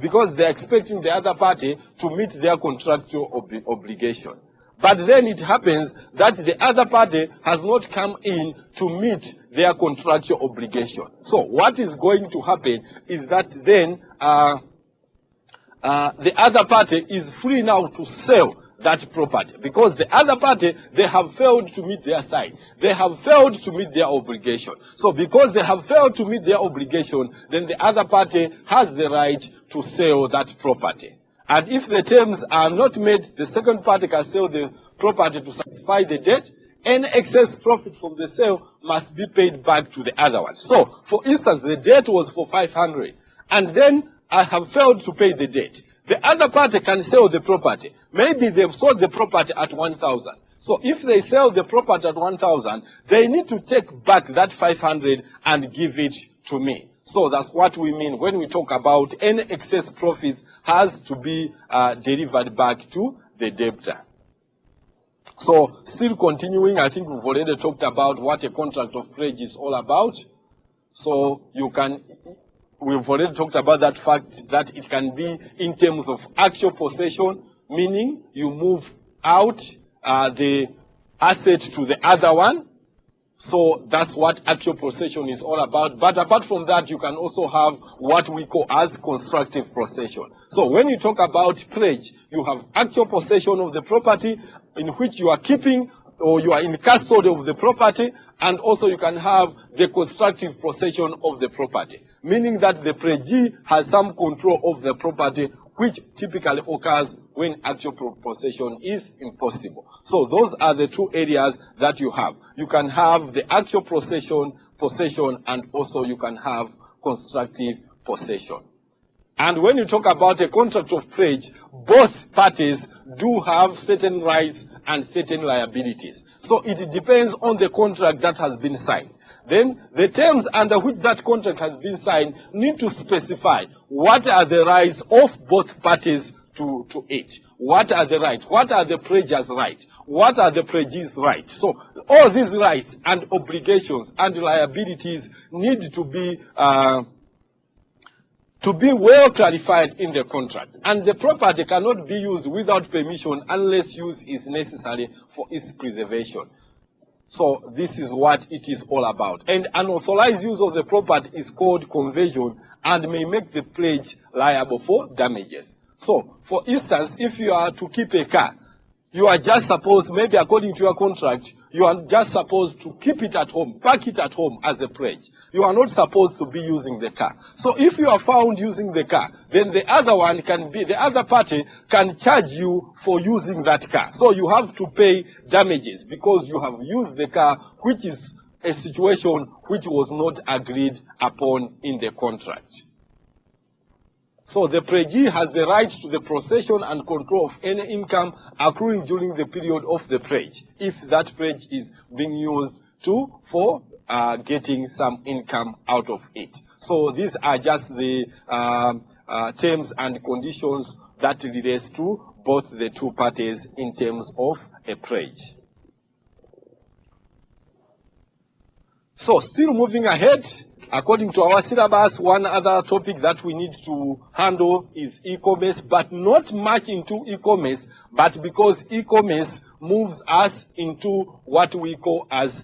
because they are expecting the other party to meet their contractual obligation. But then it happens that the other party has not come in to meet their contractual obligation. So what is going to happen is that then the other party is free now to sell that property because the other party, they have failed to meet their side. They have failed to meet their obligation. So because they have failed to meet their obligation, then the other party has the right to sell that property. And if the terms are not met, the second party can sell the property to satisfy the debt. Any excess profit from the sale must be paid back to the other one. So, for instance, the debt was for 500, and then I have failed to pay the debt. The other party can sell the property. Maybe they've sold the property at 1,000. So if they sell the property at 1,000, they need to take back that 500 and give it to me. So that's what we mean when we talk about any excess profits has to be delivered back to the debtor. So still continuing, I think we've already talked about what a contract of pledge is all about. So we've already talked about that fact that it can be in terms of actual possession, meaning you move out the asset to the other one. So that's what actual possession is all about. But apart from that, you can also have what we call as constructive possession. So when you talk about pledge, you have actual possession of the property in which you are keeping or you are in custody of the property, and also you can have the constructive possession of the property, meaning that the pledgee has some control of the property, which typically occurs when actual possession is impossible. So those are the two areas that you have. You can have the actual possession, and also you can have constructive possession. And when you talk about a contract of pledge, both parties do have certain rights and certain liabilities. So it depends on the contract that has been signed. Then the terms under which that contract has been signed need to specify what are the rights of both parties to it. What are the rights? What are the pledger's rights? What are the pledgee's rights? So all these rights and obligations and liabilities need to be well clarified in the contract. And the property cannot be used without permission unless use is necessary for its preservation. So this is what it is all about. And unauthorized use of the property is called conversion and may make the pledge liable for damages. So, for instance, if you are to keep a car, you are just supposed, maybe according to your contract, you are just supposed to keep it at home, park it at home as a pledge. You are not supposed to be using the car. So if you are found using the car, then the other party can charge you for using that car. So you have to pay damages because you have used the car, which is a situation which was not agreed upon in the contract. So the pledgee has the right to the possession and control of any income accruing during the period of the pledge, if that pledge is being used for getting some income out of it. So these are just the terms and conditions that relates to both the two parties in terms of a pledge. So still moving ahead, according to our syllabus, one other topic that we need to handle is e-commerce, but not much into e-commerce, but because e-commerce moves us into what we call as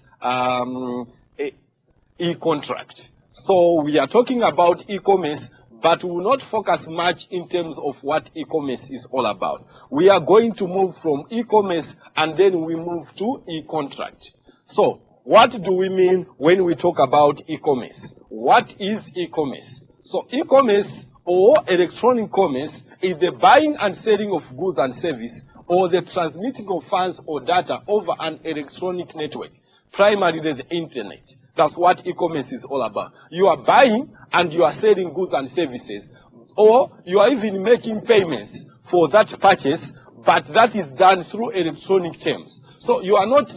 e-contract. So we are talking about e-commerce, but we will not focus much in terms of what e-commerce is all about. We are going to move from e-commerce and then we move to e-contract. So what do we mean when we talk about e-commerce? What is e-commerce? So e-commerce or electronic commerce is the buying and selling of goods and services or the transmitting of funds or data over an electronic network, primarily the internet. That's what e-commerce is all about. You are buying and you are selling goods and services, or you are even making payments for that purchase, but that is done through electronic terms. So you are not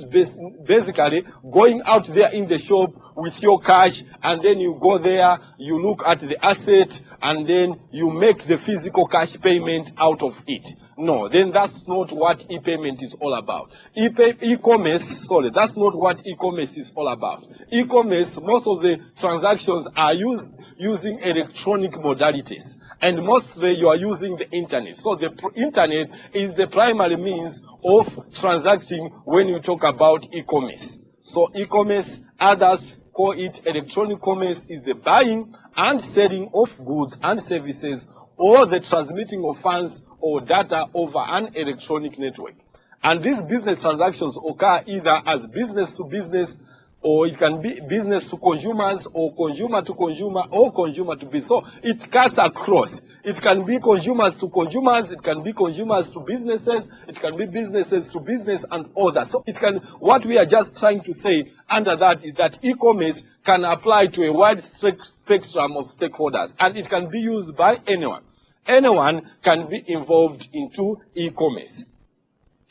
basically going out there in the shop with your cash, and then you go there, you look at the asset, and then you make the physical cash payment out of it. No, then that's not what e-payment is all about. E-commerce, that's not what e-commerce is all about. E-commerce, most of the transactions are using electronic modalities. And mostly you are using the internet. So the internet is the primary means of transacting when you talk about e-commerce. So e-commerce, others call it electronic commerce, is the buying and selling of goods and services, or the transmitting of funds or data over an electronic network. And these business transactions occur either as business to business, or it can be business to consumers, or consumer to consumer, or consumer to business. So it cuts across. It can be consumers to consumers, it can be consumers to businesses, it can be businesses to business and others. So it can, what we are just trying to say under that is that e-commerce can apply to a wide spectrum of stakeholders, and it can be used by anyone. Anyone can be involved into e-commerce.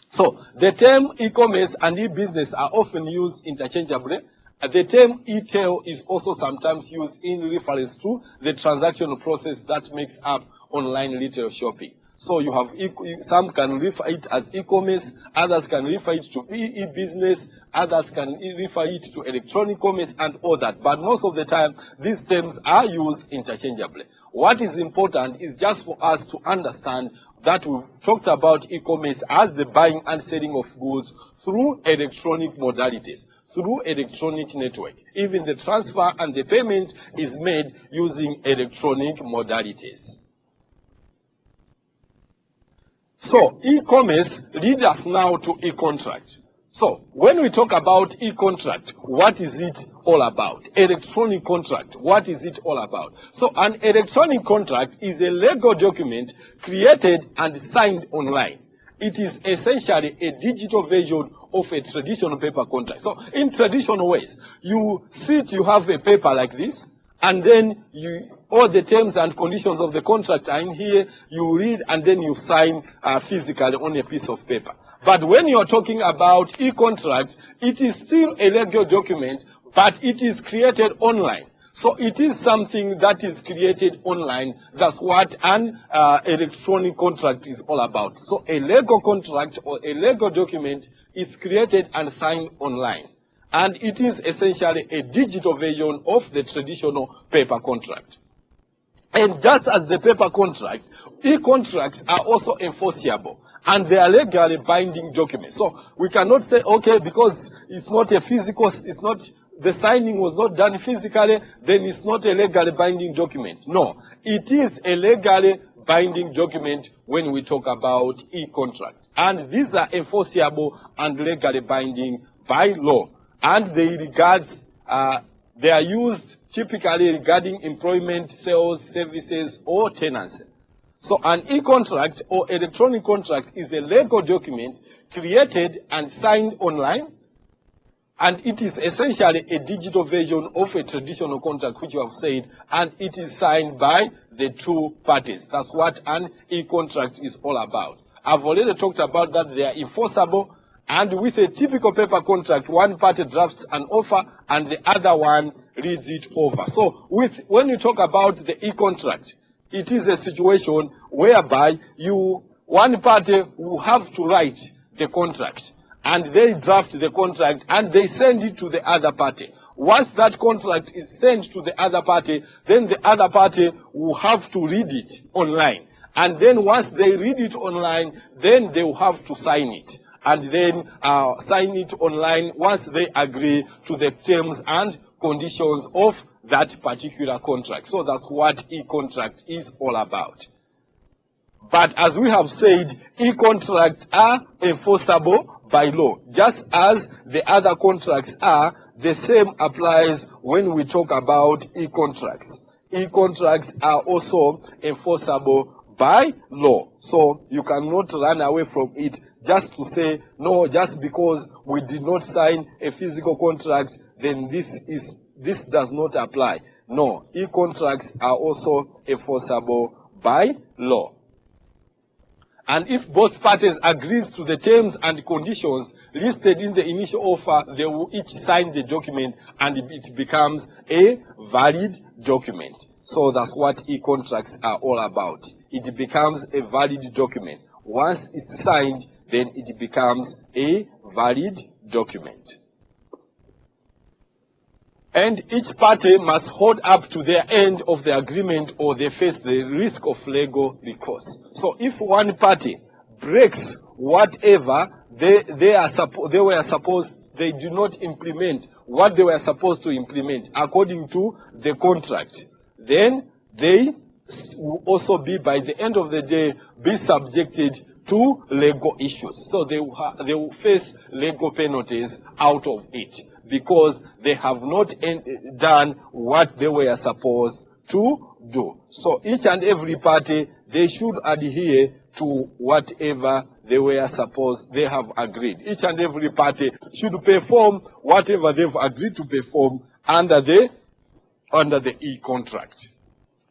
So the term e-commerce and e-business are often used interchangeably. The term e-tail is also sometimes used in reference to the transactional process that makes up online retail shopping. So you have some can refer it as e-commerce, others can refer it to e-business, others can refer it to electronic commerce and all that. But most of the time, these terms are used interchangeably. What is important is just for us to understand that we've talked about e-commerce as the buying and selling of goods through electronic modalities, through electronic network. Even the transfer and the payment is made using electronic modalities. So e-commerce leads us now to e-contract. So when we talk about e-contract, what is it all about? Electronic contract, what is it all about? So an electronic contract is a legal document created and signed online. It is essentially a digital version of a traditional paper contract. So in traditional ways, you have a paper like this, and then all the terms and conditions of the contract are in here, you read, and then you sign physically on a piece of paper. But when you're talking about e-contract, it is still a legal document, but it is created online. So it is something that is created online. That's what an electronic contract is all about. So a legal contract or a legal document is created and signed online. And it is essentially a digital version of the traditional paper contract. And just as the paper contract, e-contracts are also enforceable. And they are legally binding documents. So we cannot say, okay, because it's not a physical, the signing was not done physically, then it's not a legally binding document. No, it is a legally binding document when we talk about e-contract. And these are enforceable and legally binding by law. And they are used typically regarding employment, sales, services, or tenancy. So an e-contract or electronic contract is a legal document created and signed online, and it is essentially a digital version of a traditional contract, which you have said, and it is signed by the two parties. That's what an e-contract is all about. I've already talked about that they are enforceable, and with a typical paper contract, one party drafts an offer and the other one reads it over. So when you talk about the e-contract, it is a situation whereby one party will have to write the contract, and they draft the contract and they send it to the other party. Once that contract is sent to the other party, then the other party will have to read it online. And then once they read it online, then they will have to sign it. And then sign it online once they agree to the terms and conditions of that particular contract. So that's what e-contract is all about. But as we have said, e-contracts are enforceable by law. Just as the other contracts are, the same applies when we talk about e-contracts. E-contracts are also enforceable by law. So you cannot run away from it just to say, no, just because we did not sign a physical contract, then this does not apply. No, e-contracts are also enforceable by law. And if both parties agree to the terms and conditions, listed in the initial offer, they will each sign the document and it becomes a valid document. So that's what e-contracts are all about. It becomes a valid document. Once it's signed, then it becomes a valid document. And each party must hold up to their end of the agreement or they face the risk of legal recourse. So if one party breaks whatever they do not implement what they were supposed to implement according to the contract, then they will also be, by the end of the day, be subjected to legal issues. So they will face legal penalties out of it because they have not done what they were supposed to do. So each and every party, they should adhere to whatever they have agreed. Each and every party should perform whatever they've agreed to perform under the e-contract.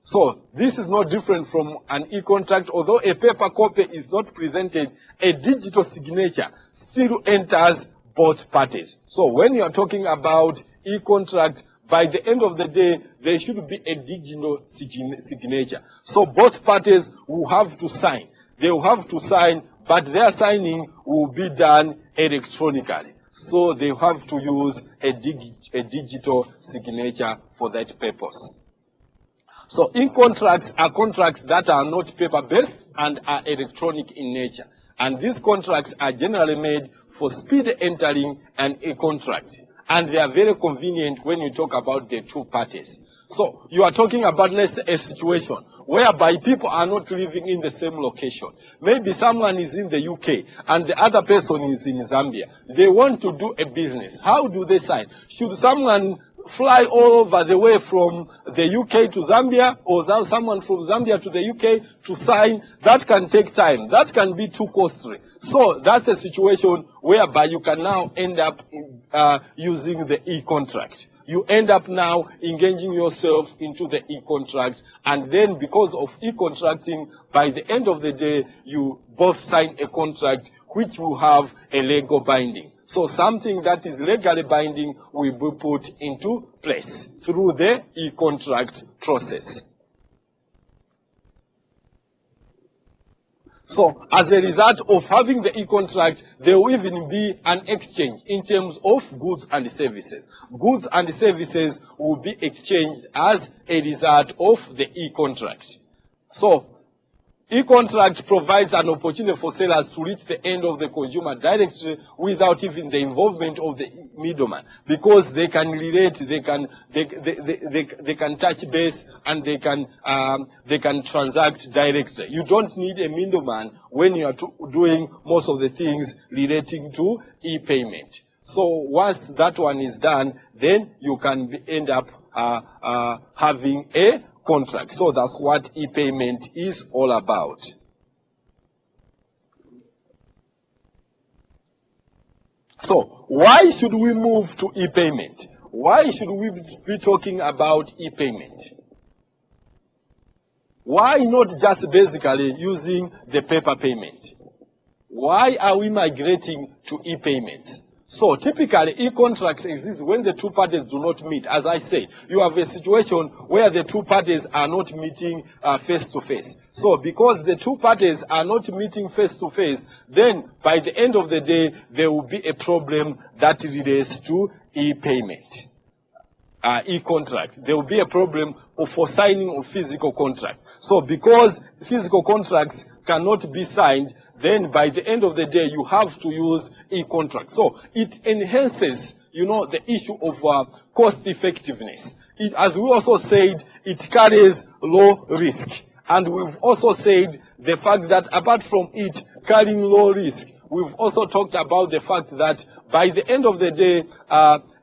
So this is not different from an e-contract. Although a paper copy is not presented, a digital signature still enters both parties. So when you are talking about e-contract, by the end of the day, there should be a digital signature. So both parties will have to sign. They will have to sign, but their signing will be done electronically. So they have to use a digital signature for that purpose. So e-contracts are contracts that are not paper-based and are electronic in nature. And these contracts are generally made for speed entering an e-contract. And they are very convenient when you talk about the two parties. So you are talking about, let's say, a situation whereby people are not living in the same location. Maybe someone is in the UK and the other person is in Zambia. They want to do a business. How do they sign? Should someone fly all over the way from the UK to Zambia, or someone from Zambia to the UK to sign? That can take time. That can be too costly. So that's a situation whereby you can now end up using the e-contract. You end up now engaging yourself into the e-contract, and then because of e-contracting, by the end of the day, you both sign a contract which will have a legal binding. So something that is legally binding will be put into place through the e-contract process. So as a result of having the e-contract, there will even be an exchange in terms of goods and services. Goods and services will be exchanged as a result of the e-contract. So e-contract provides an opportunity for sellers to reach the end of the consumer directly without even the involvement of the middleman, because they can relate, they can touch base, and they can transact directly. You don't need a middleman when you are doing most of the things relating to e-payment. So once that one is done, then you can end up having a contract. So that's what e-payment is all about. So why should we move to e-payment? Why should we be talking about e-payment? Why not just basically using the paper payment? Why are we migrating to e-payment? So typically, e-contracts exist when the two parties do not meet. As I said, you have a situation where the two parties are not meeting face-to-face. So because the two parties are not meeting face-to-face, then by the end of the day, there will be a problem that relates to e-payment, e-contract. There will be a problem for signing of physical contract. So because physical contracts cannot be signed, then by the end of the day, you have to use e-contract. So it enhances, the issue of cost effectiveness. As we also said, it carries low risk. And we've also said the fact that apart from it carrying low risk, we've also talked about the fact that by the end of the day,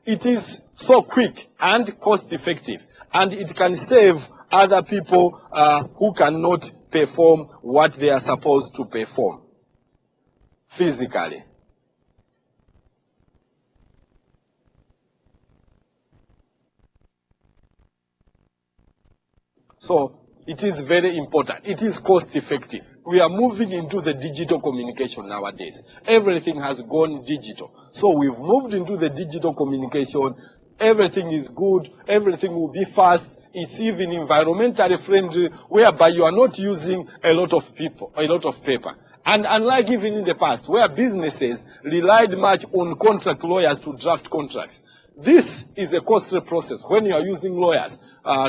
it is so quick and cost effective. And it can save other people who cannot perform what they are supposed to perform physically. So it is very important. It is cost effective. we are moving into the digital communication nowadays. Everything has gone digital. So we've moved into the digital communication. Everything is good. Everything will be fast. It's even environmentally friendly, whereby you are not using a lot of paper. And unlike even in the past, where businesses relied much on contract lawyers to draft contracts, this is a costly process when you are using lawyers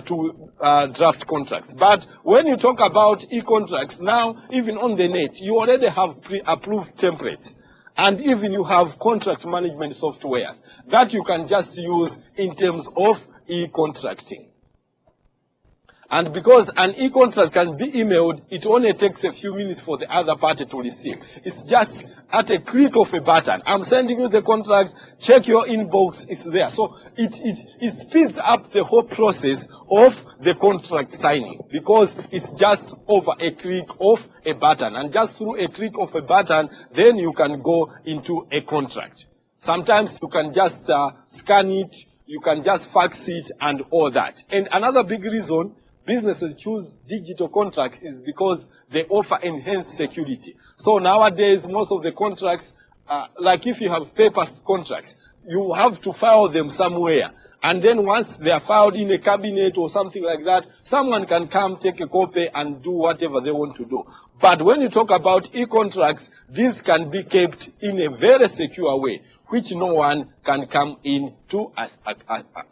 to draft contracts. But when you talk about e-contracts, now even on the net, you already have pre-approved templates. And even you have contract management software that you can just use in terms of e-contracting. And because an e-contract can be emailed, it only takes a few minutes for the other party to receive. It's just at a click of a button. I'm sending you the contract, check your inbox, it's there. So it speeds up the whole process of the contract signing, because it's just over a click of a button. And just through a click of a button, then you can go into a contract. Sometimes you can just scan it, you can just fax it and all that. And another big reason businesses choose digital contracts is because they offer enhanced security. So nowadays, most of the contracts, like if you have paper contracts, you have to file them somewhere. And then once they are filed in a cabinet or something like that, someone can come, take a copy, and do whatever they want to do. But when you talk about e-contracts, these can be kept in a very secure way, which no one can come in to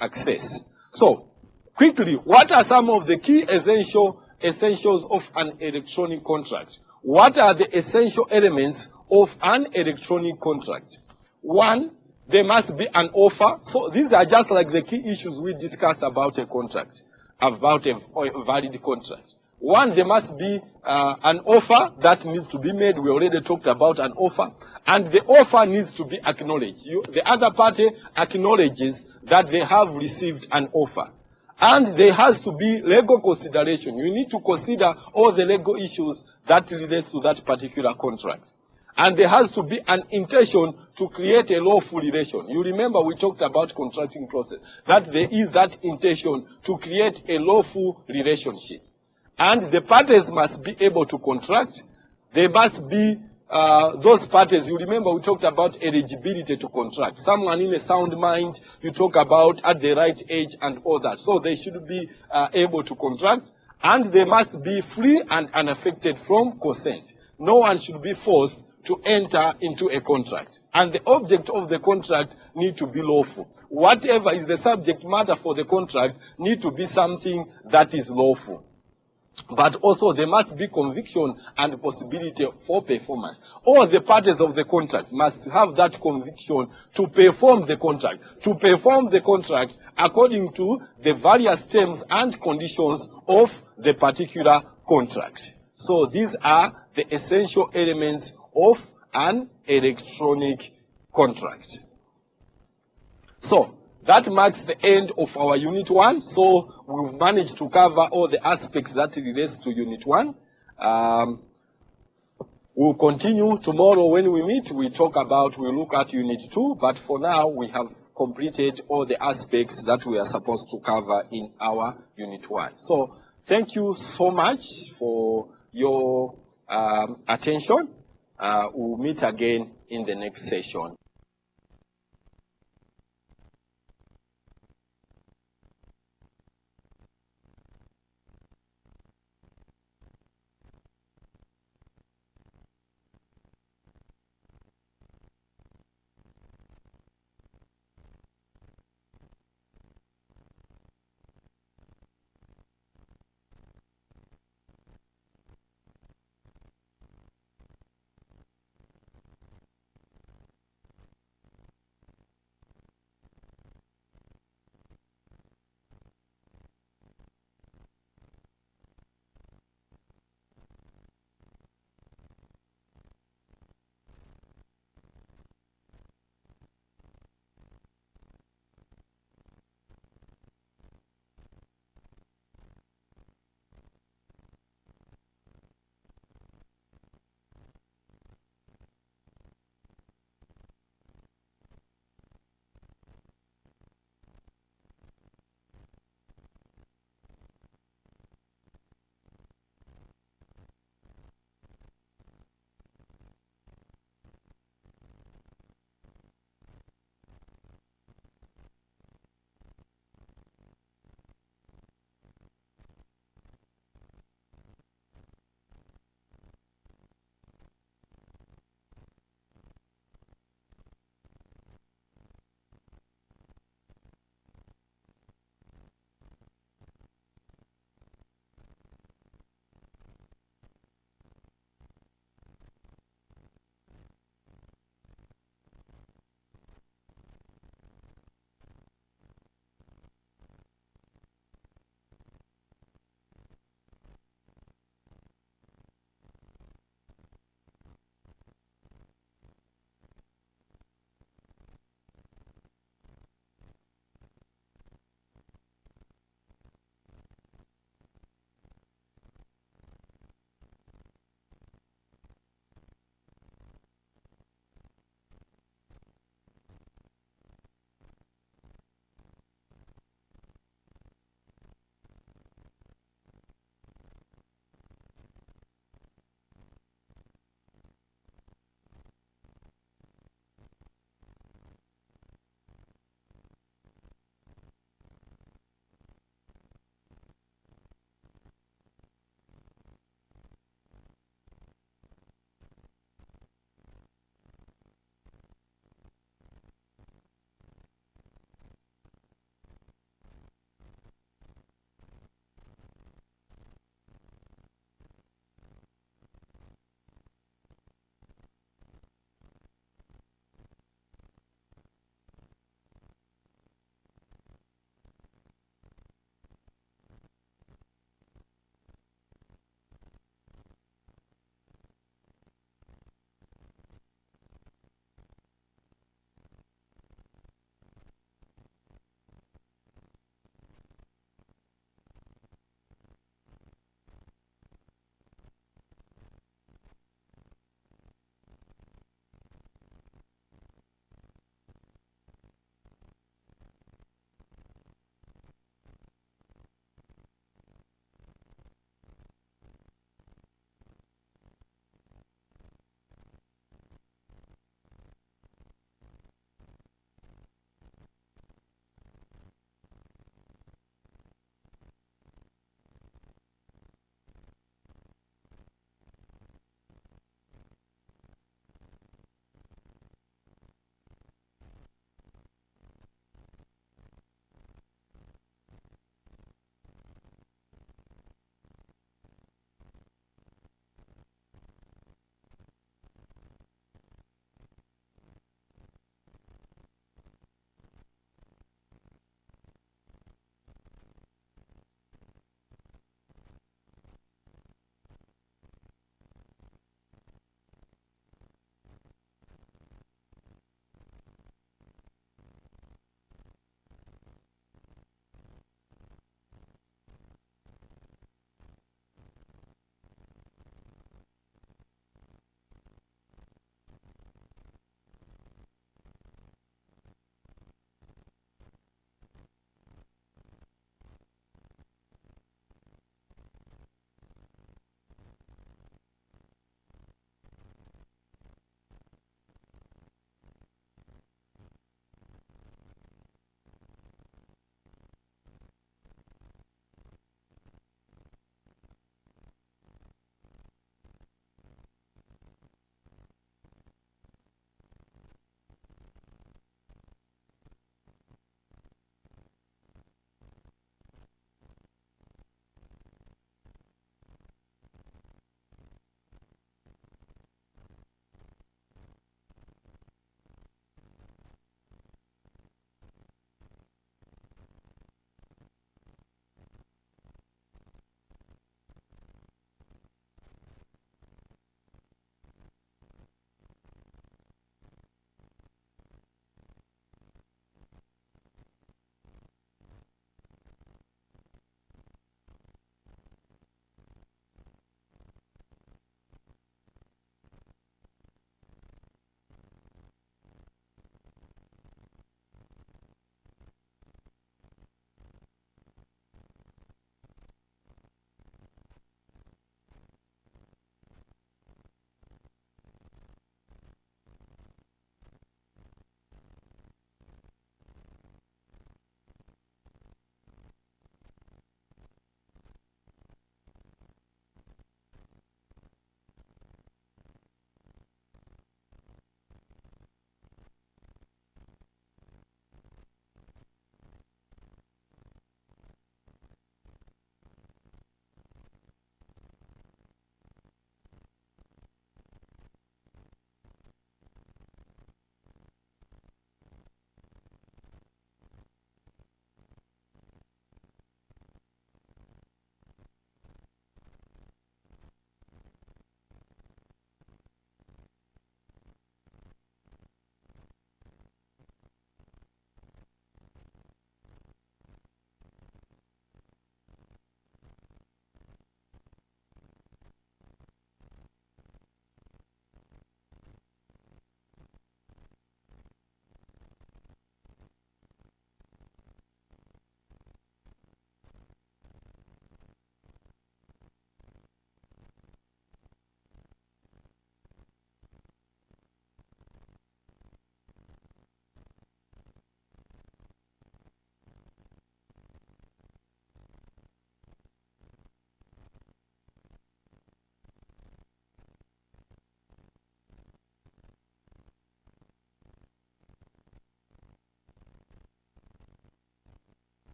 access. So, quickly, what are some of the key essentials of an electronic contract? What are the essential elements of an electronic contract? One, there must be an offer. So these are just like the key issues we discussed about a contract, about a valid contract. One, there must be an offer that needs to be made. We already talked about an offer. And the offer needs to be acknowledged. The other party acknowledges that they have received an offer. And there has to be legal consideration. You need to consider all the legal issues that relates to that particular contract. And there has to be an intention to create a lawful relation. You remember we talked about contracting process, that there is that intention to create a lawful relationship. And the parties must be able to contract. They must be those parties, you remember we talked about eligibility to contract. Someone in a sound mind, you talk about at the right age and all that. So they should be able to contract, and they must be free and unaffected from consent. No one should be forced to enter into a contract. And the object of the contract need to be lawful. Whatever is the subject matter for the contract need to be something that is lawful. But also there must be conviction and possibility for performance. All the parties of the contract must have that conviction to perform the contract. To perform the contract according to the various terms and conditions of the particular contract. So these are the essential elements of an electronic contract. So that marks the end of our Unit 1. So we've managed to cover all the aspects that relates to Unit 1. We'll continue tomorrow when we meet. We'll look at Unit 2. But for now, we have completed all the aspects that we are supposed to cover in our Unit 1. So thank you so much for your attention. We'll meet again in the next session.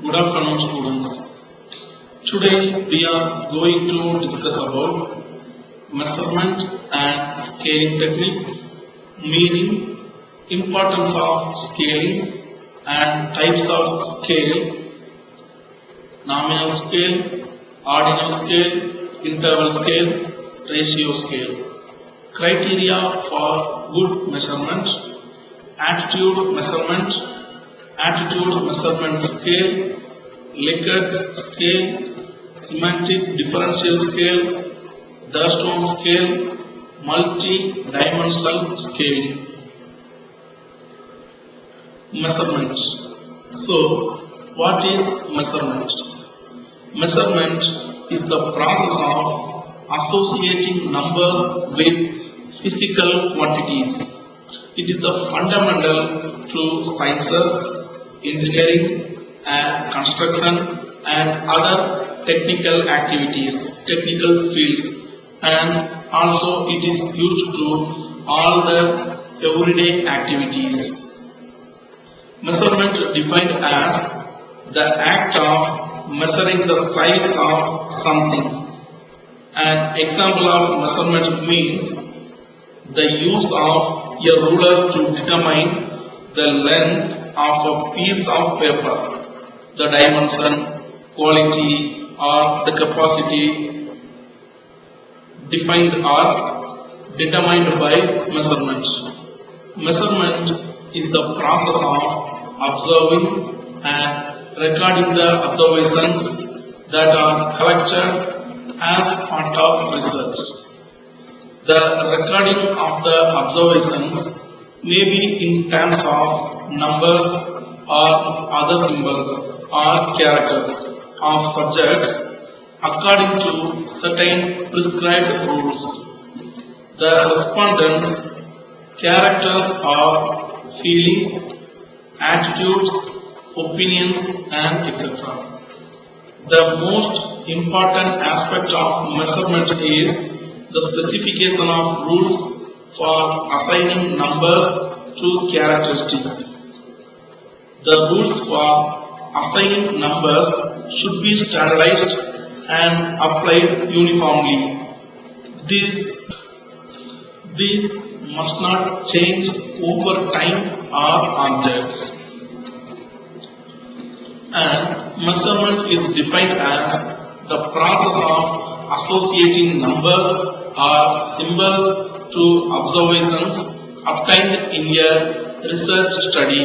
Good afternoon, students. Today we are going to discuss about measurement and scaling techniques, meaning importance of scaling and types of scale, nominal scale, ordinal scale, interval scale, ratio scale. Criteria for good measurement: attitude measurement scale, Likert scale, semantic differential scale, Thurston scale, multi-dimensional scaling. Measurement. So, what is measurement? Measurement is the process of associating numbers with physical quantities. It is the fundamental to sciences, engineering and construction and other technical activities, technical fields, and also it is used to all the everyday activities. Measurement defined as the act of measuring the size of something. An example of measurement means the use of a ruler to determine the length of a piece of paper, the dimension, quality or the capacity defined or determined by measurement. Measurement is the process of observing and recording the observations that are collected as part of research. The recording of the observations may be in terms of numbers or other symbols or characters of subjects according to certain prescribed rules. The respondents' characters are feelings, attitudes, opinions, and etc. The most important aspect of measurement is the specification of rules for assigning numbers to characteristics. The rules for assigning numbers should be standardized and applied uniformly. These must not change over time or objects. And measurement is defined as the process of associating numbers or symbols to observations obtained in a research study.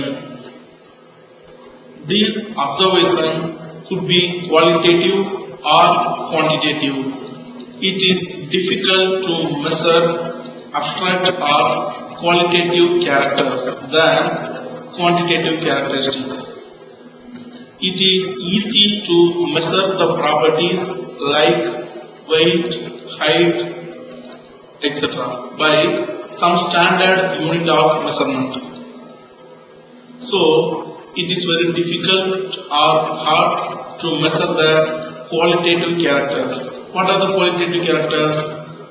These observations could be qualitative or quantitative. It is difficult to measure abstract or qualitative characters than quantitative characteristics. It is easy to measure the properties like weight, height, etc. by some standard unit of measurement. So, it is very difficult or hard to measure the qualitative characters. What are the qualitative characters?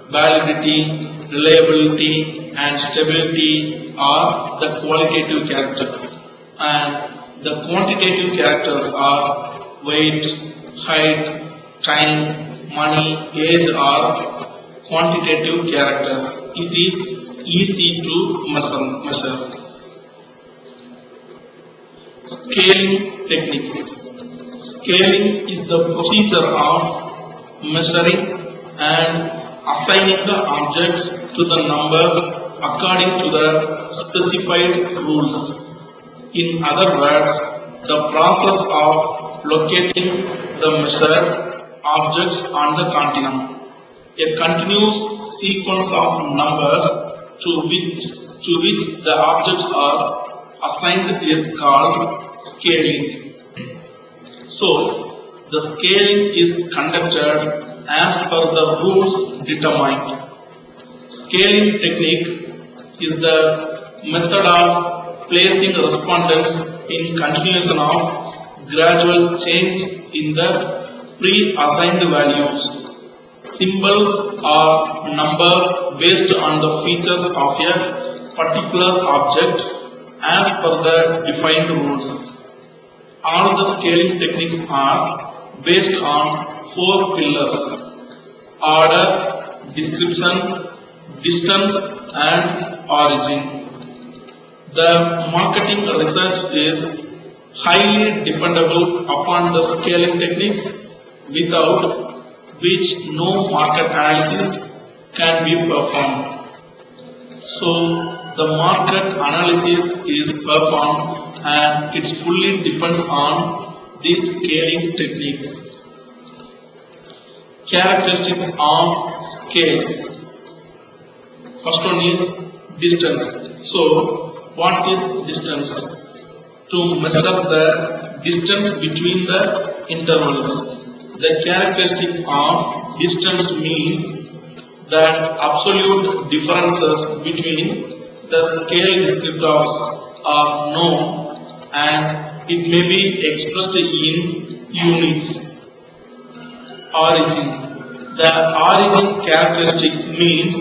Validity, reliability and stability are the qualitative characters. And the quantitative characters are weight, height, time, money, age are quantitative characters. It is easy to measure. Scaling techniques. Scaling is the procedure of measuring and assigning the objects to the numbers according to the specified rules. In other words, the process of locating the measured objects on the continuum. A continuous sequence of numbers to which the objects are assigned is called scaling. So, the scaling is conducted as per the rules determined. Scaling technique is the method of placing respondents in continuation of gradual change in the pre-assigned values. Symbols or numbers based on the features of a particular object as per the defined rules. All the scaling techniques are based on 4 pillars: order, description, distance, and origin. The marketing research is highly dependable upon the scaling techniques, without which no market analysis can be performed. So the market analysis is performed and it fully depends on these scaling techniques. Characteristics of scales. First one is distance. So what is distance? To measure the distance between the intervals. The characteristic of distance means that absolute differences between the scale descriptors are known and it may be expressed in units. Origin. The origin characteristic means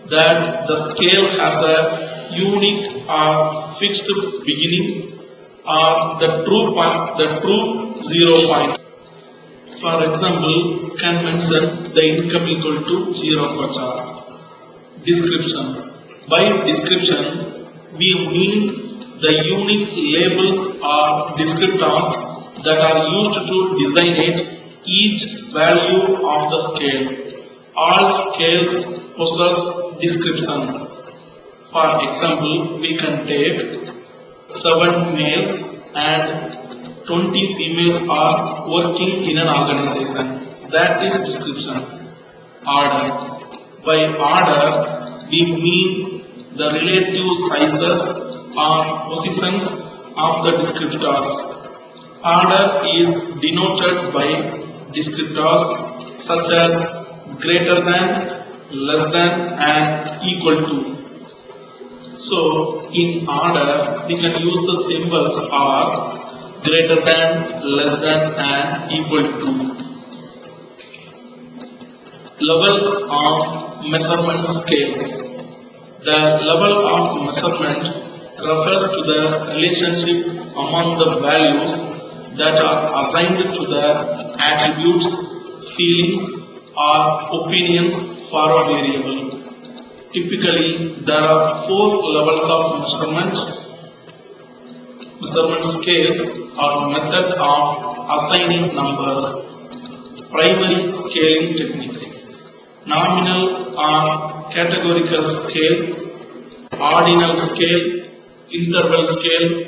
that the scale has a unique or fixed beginning or the true zero point. For example, can mention the income equal to 0 kwacha. Description. By description, we mean the unique labels or descriptors that are used to designate each value of the scale. All scales possess description. For example, we can take 7 males and 20 females are working in an organization. That is description. Order. By order, we mean the relative sizes or positions of the descriptors. Order is denoted by descriptors such as greater than, less than, and equal to. So, in order, we can use the symbols are greater than, less than, and equal to. Levels of measurement scales. The level of measurement refers to the relationship among the values that are assigned to the attributes, feelings, or opinions for a variable. Typically, there are 4 levels of measurement. Measurement scales are methods of assigning numbers. Primary scaling techniques. Nominal or categorical scale, ordinal scale, interval scale,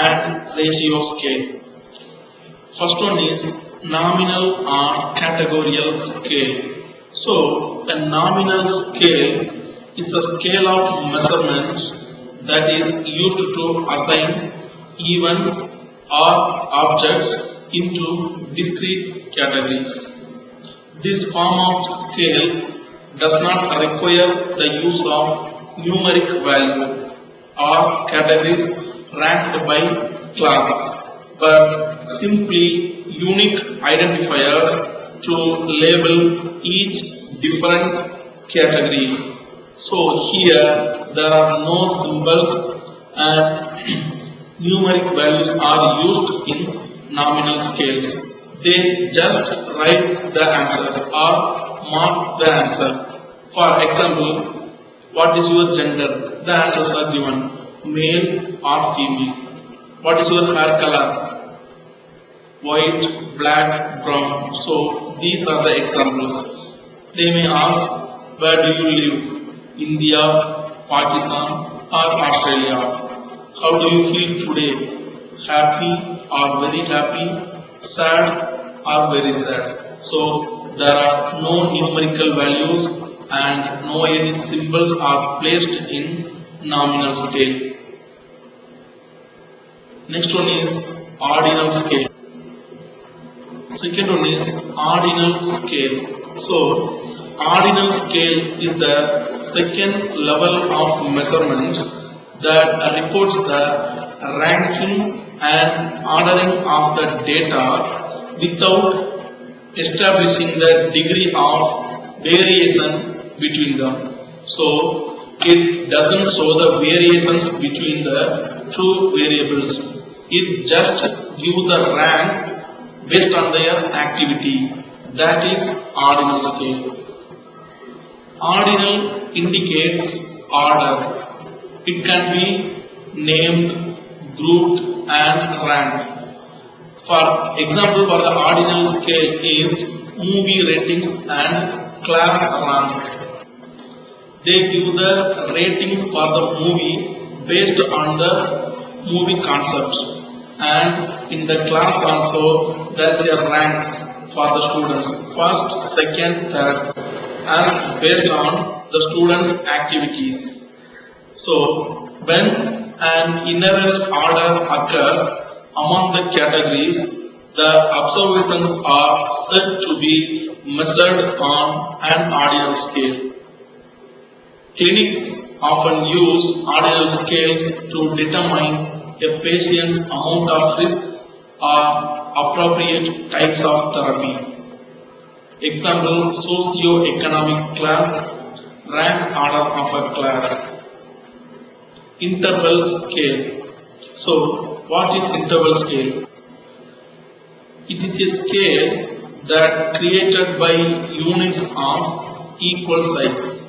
and ratio scale. First one is nominal or categorical scale. So, a nominal scale is a scale of measurement that is used to assign events or objects into discrete categories. This form of scale does not require the use of numeric value or categories ranked by class, but simply unique identifiers to label each different category. So here there are no symbols and numeric values are used in nominal scales. They just write the answers or mark the answer. For example, what is your gender? The answers are given, male or female. What is your hair color? White, black, brown. So these are the examples. They may ask, where do you live? India, Pakistan or Australia? How do you feel today? Happy or very happy? Sad or very sad? So there are no numerical values and no any symbols are placed in nominal scale. Next one is ordinal scale. Second one is ordinal scale. So ordinal scale is the second level of measurement that reports the ranking and ordering of the data without establishing the degree of variation between them. So it doesn't show the variations between the two variables. It just gives the ranks based on their activity. That is ordinal scale. Ordinal indicates order. It can be named, grouped and ranked. For example, for the ordinal scale is movie ratings and class ranks. They give the ratings for the movie based on the movie concept, and in the class also there is a ranks for the students, first, second, third, as based on the students' activities. So when an inherent order occurs among the categories, the observations are said to be measured on an ordinal scale. Clinics often use ordinal scales to determine a patient's amount of risk or appropriate types of therapy. Example, socio-economic class, rank order of a class. Interval scale. So, what is interval scale? It is a scale that created by units of equal size.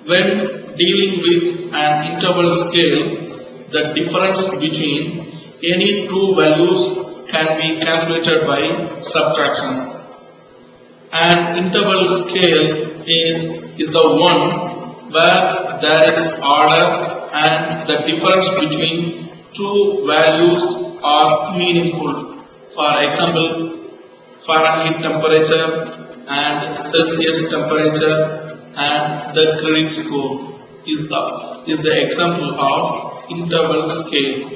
When dealing with an interval scale, the difference between any two values can be calculated by subtraction. An interval scale is the one where there is order and the difference between two values are meaningful. For example, Fahrenheit temperature and Celsius temperature and the credit score is the example of interval scale.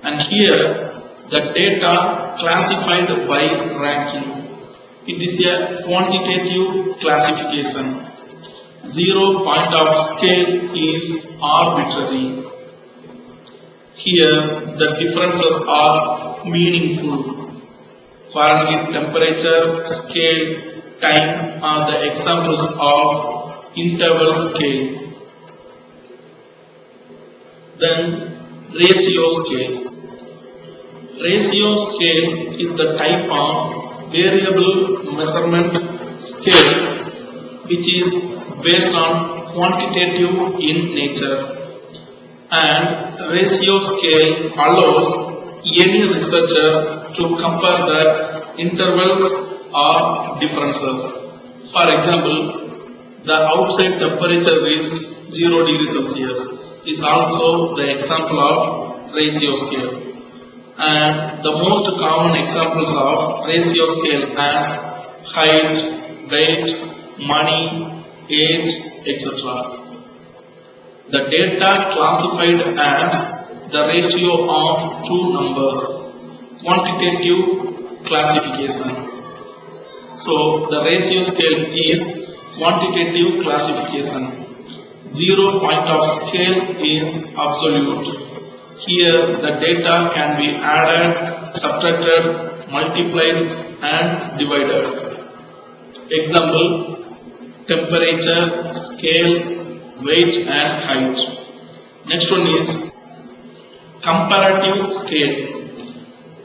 And here the data classified by ranking. It is a quantitative classification. 0 point of scale is arbitrary. Here the differences are meaningful. Fahrenheit temperature, scale, time are the examples of interval scale. Then ratio scale. Ratio scale is the type of variable measurement scale which is based on quantitative in nature, and ratio scale allows any researcher to compare the intervals or differences. For example, the outside temperature is 0 degrees Celsius is also the example of ratio scale. And the most common examples of ratio scale as height, weight, money, age, etc. The data classified as the ratio of two numbers, quantitative classification. So the ratio scale is quantitative classification. 0 point of scale is absolute. Here the data can be added, subtracted, multiplied and divided. Example, temperature, scale, weight and height. Next one is comparative scale.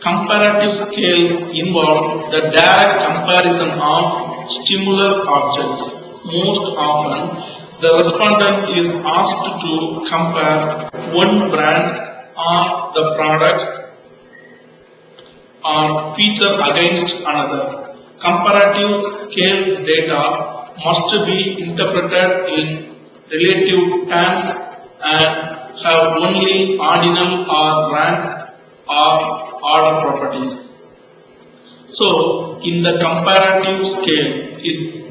Comparative scales involve the direct comparison of stimulus objects. Most often, the respondent is asked to compare one brand or the product or feature against another. Comparative scale data must be interpreted in relative terms and have only ordinal or rank or order properties. So, in the comparative scale,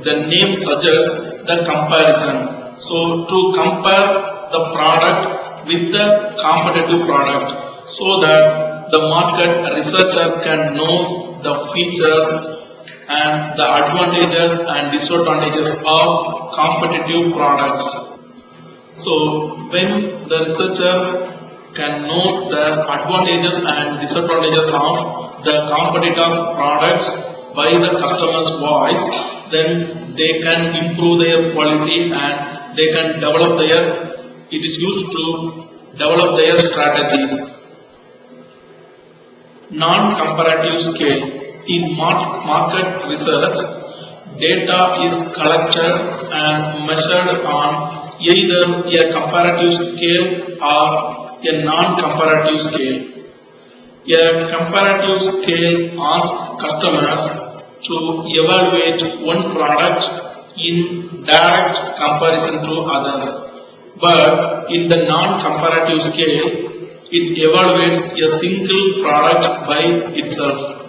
the name suggests the comparison. So, to compare the product with the competitive product so that the market researcher can know the features and the advantages and disadvantages of competitive products. So, when the researcher can know the advantages and disadvantages of the competitors' products by the customer's voice, then they can improve their quality and they can develop it is used to develop their strategies. Non-comparative scale. In market research, data is collected and measured on either a comparative scale or a non-comparative scale. A comparative scale asks customers to evaluate one product in direct comparison to others. But in the non-comparative scale, it evaluates a single product by itself.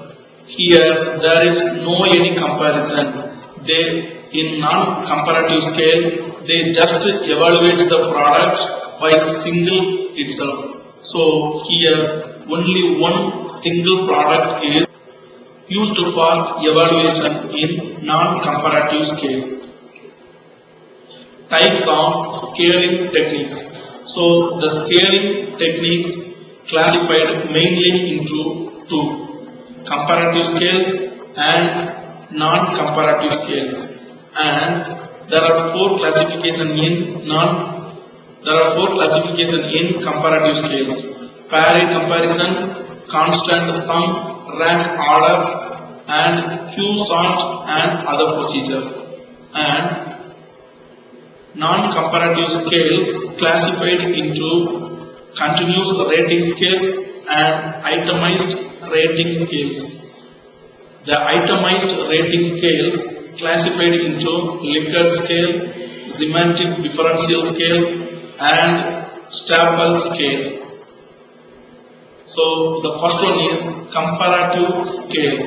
Here, there is no any comparison. In non-comparative scale, they just evaluate the product by single itself. So here, only one single product is used for evaluation in non-comparative scale. Types of scaling techniques. So the scaling techniques classified mainly into two: comparative scales and non-comparative scales. And there are four classifications in comparative scales: parity comparison, constant sum, rank order, and Q sort and other procedure. And non-comparative scales classified into continuous rating scales and itemized rating scales. The itemized rating scales classified into Likert scale, semantic differential scale, and staple scale. So the first one is comparative scales.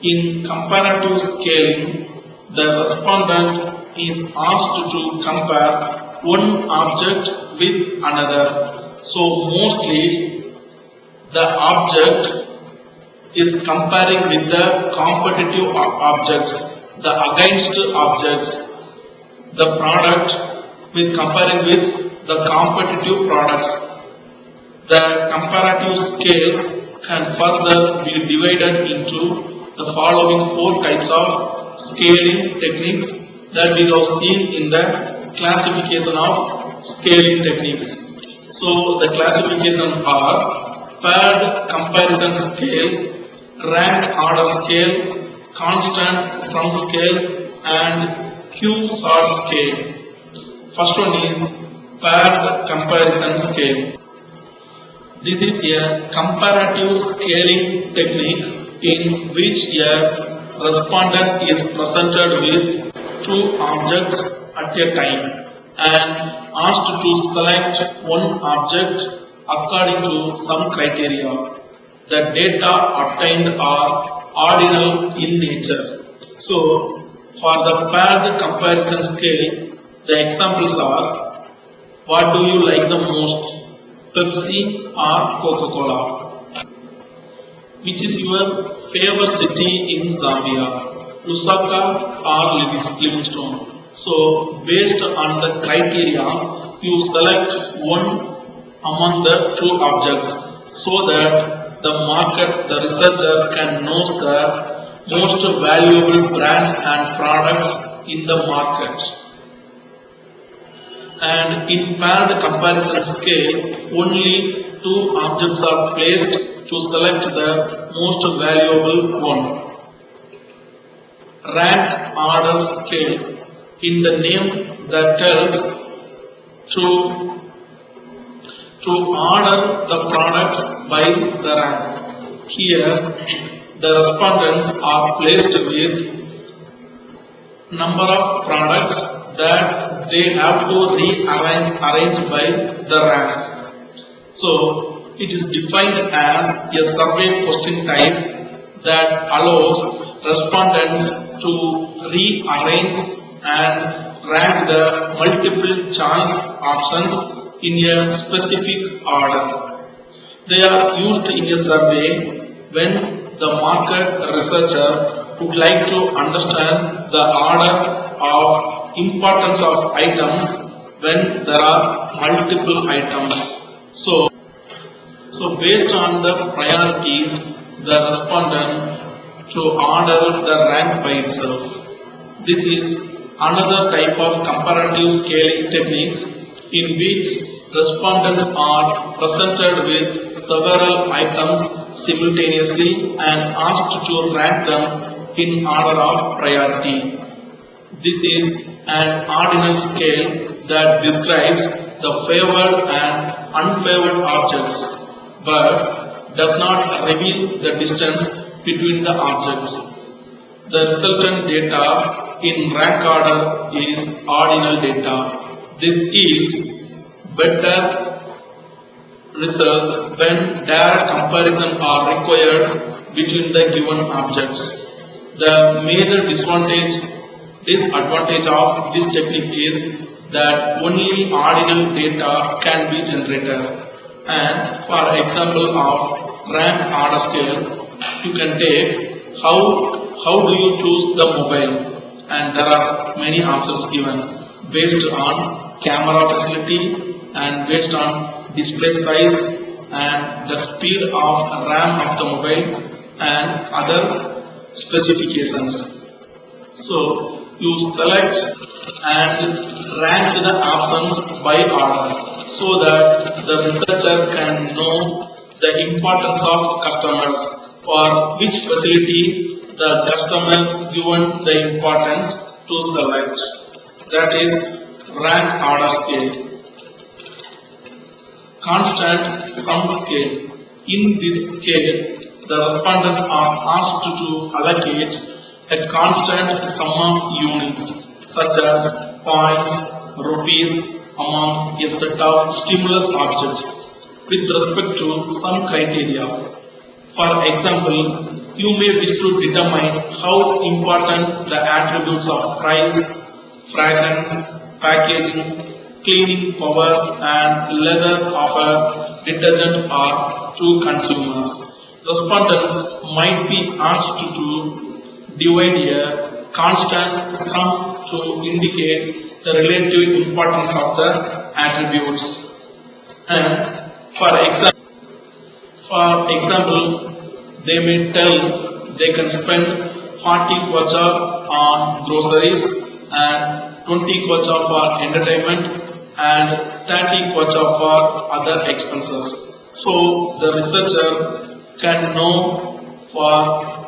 In comparative scaling, the respondent is asked to compare one object with another. So mostly the object is comparing with the competitive objects, the against objects, the product with comparing with the competitive products. The comparative scales can further be divided into the following four types of scaling techniques that we have seen in the classification of scaling techniques. So the classification are paired comparison scale, rank order scale, constant sum scale, and Q sort scale. First one is paired comparison scale. This is a comparative scaling technique in which a respondent is presented with two objects at a time and asked to select one object according to some criteria. The data obtained are ordinal in nature. So, for the paired comparison scale, the examples are: what do you like the most, Pepsi or Coca-Cola? Which is your favorite city in Zambia, Lusaka or Livingstone? So, based on the criteria, you select one among the two objects so that the researcher can know the most valuable brands and products in the market. And in paired comparison scale, only two objects are placed to select the most valuable one. Rank order scale. In the name that tells to order the products by the rank. Here, the respondents are placed with number of products that they have to arrange by the rank. So, it is defined as a survey question type that allows respondents to rearrange and rank the multiple choice options in a specific order. They are used in a survey when the market researcher would like to understand the order of importance of items when there are multiple items. So based on the priorities, the respondent to order the rank by itself. This is another type of comparative scaling technique in which respondents are presented with several items simultaneously and asked to rank them in order of priority. This is an ordinal scale that describes the favored and unfavored objects, but does not reveal the distance between the objects. The resultant data in rank order is ordinal data. This yields better results when direct comparison are required between the given objects. The major disadvantage of this technique is that only ordinal data can be generated. And for example of rank order scale, you can take how do you choose the mobile, and there are many options given based on camera facility and based on display size and the speed of RAM of the mobile and other specifications. So you select and rank the options by order so that the researcher can know the importance of customers, for which facility the customer given the importance to select. That is rank order scale. Constant sum scale. In this scale, the respondents are asked to allocate a constant sum of units such as points, rupees among a set of stimulus objects with respect to some criteria. For example, you may wish to determine how important the attributes of price, fragrance, packaging, cleaning power and leather of a detergent are to consumers. Respondents might be asked to divide a constant sum to indicate the relative importance of the attributes. And for example, they may tell they can spend 40 kwacha on groceries and 20 kwacha for entertainment and 30 kwacha for other expenses. So the researcher can know for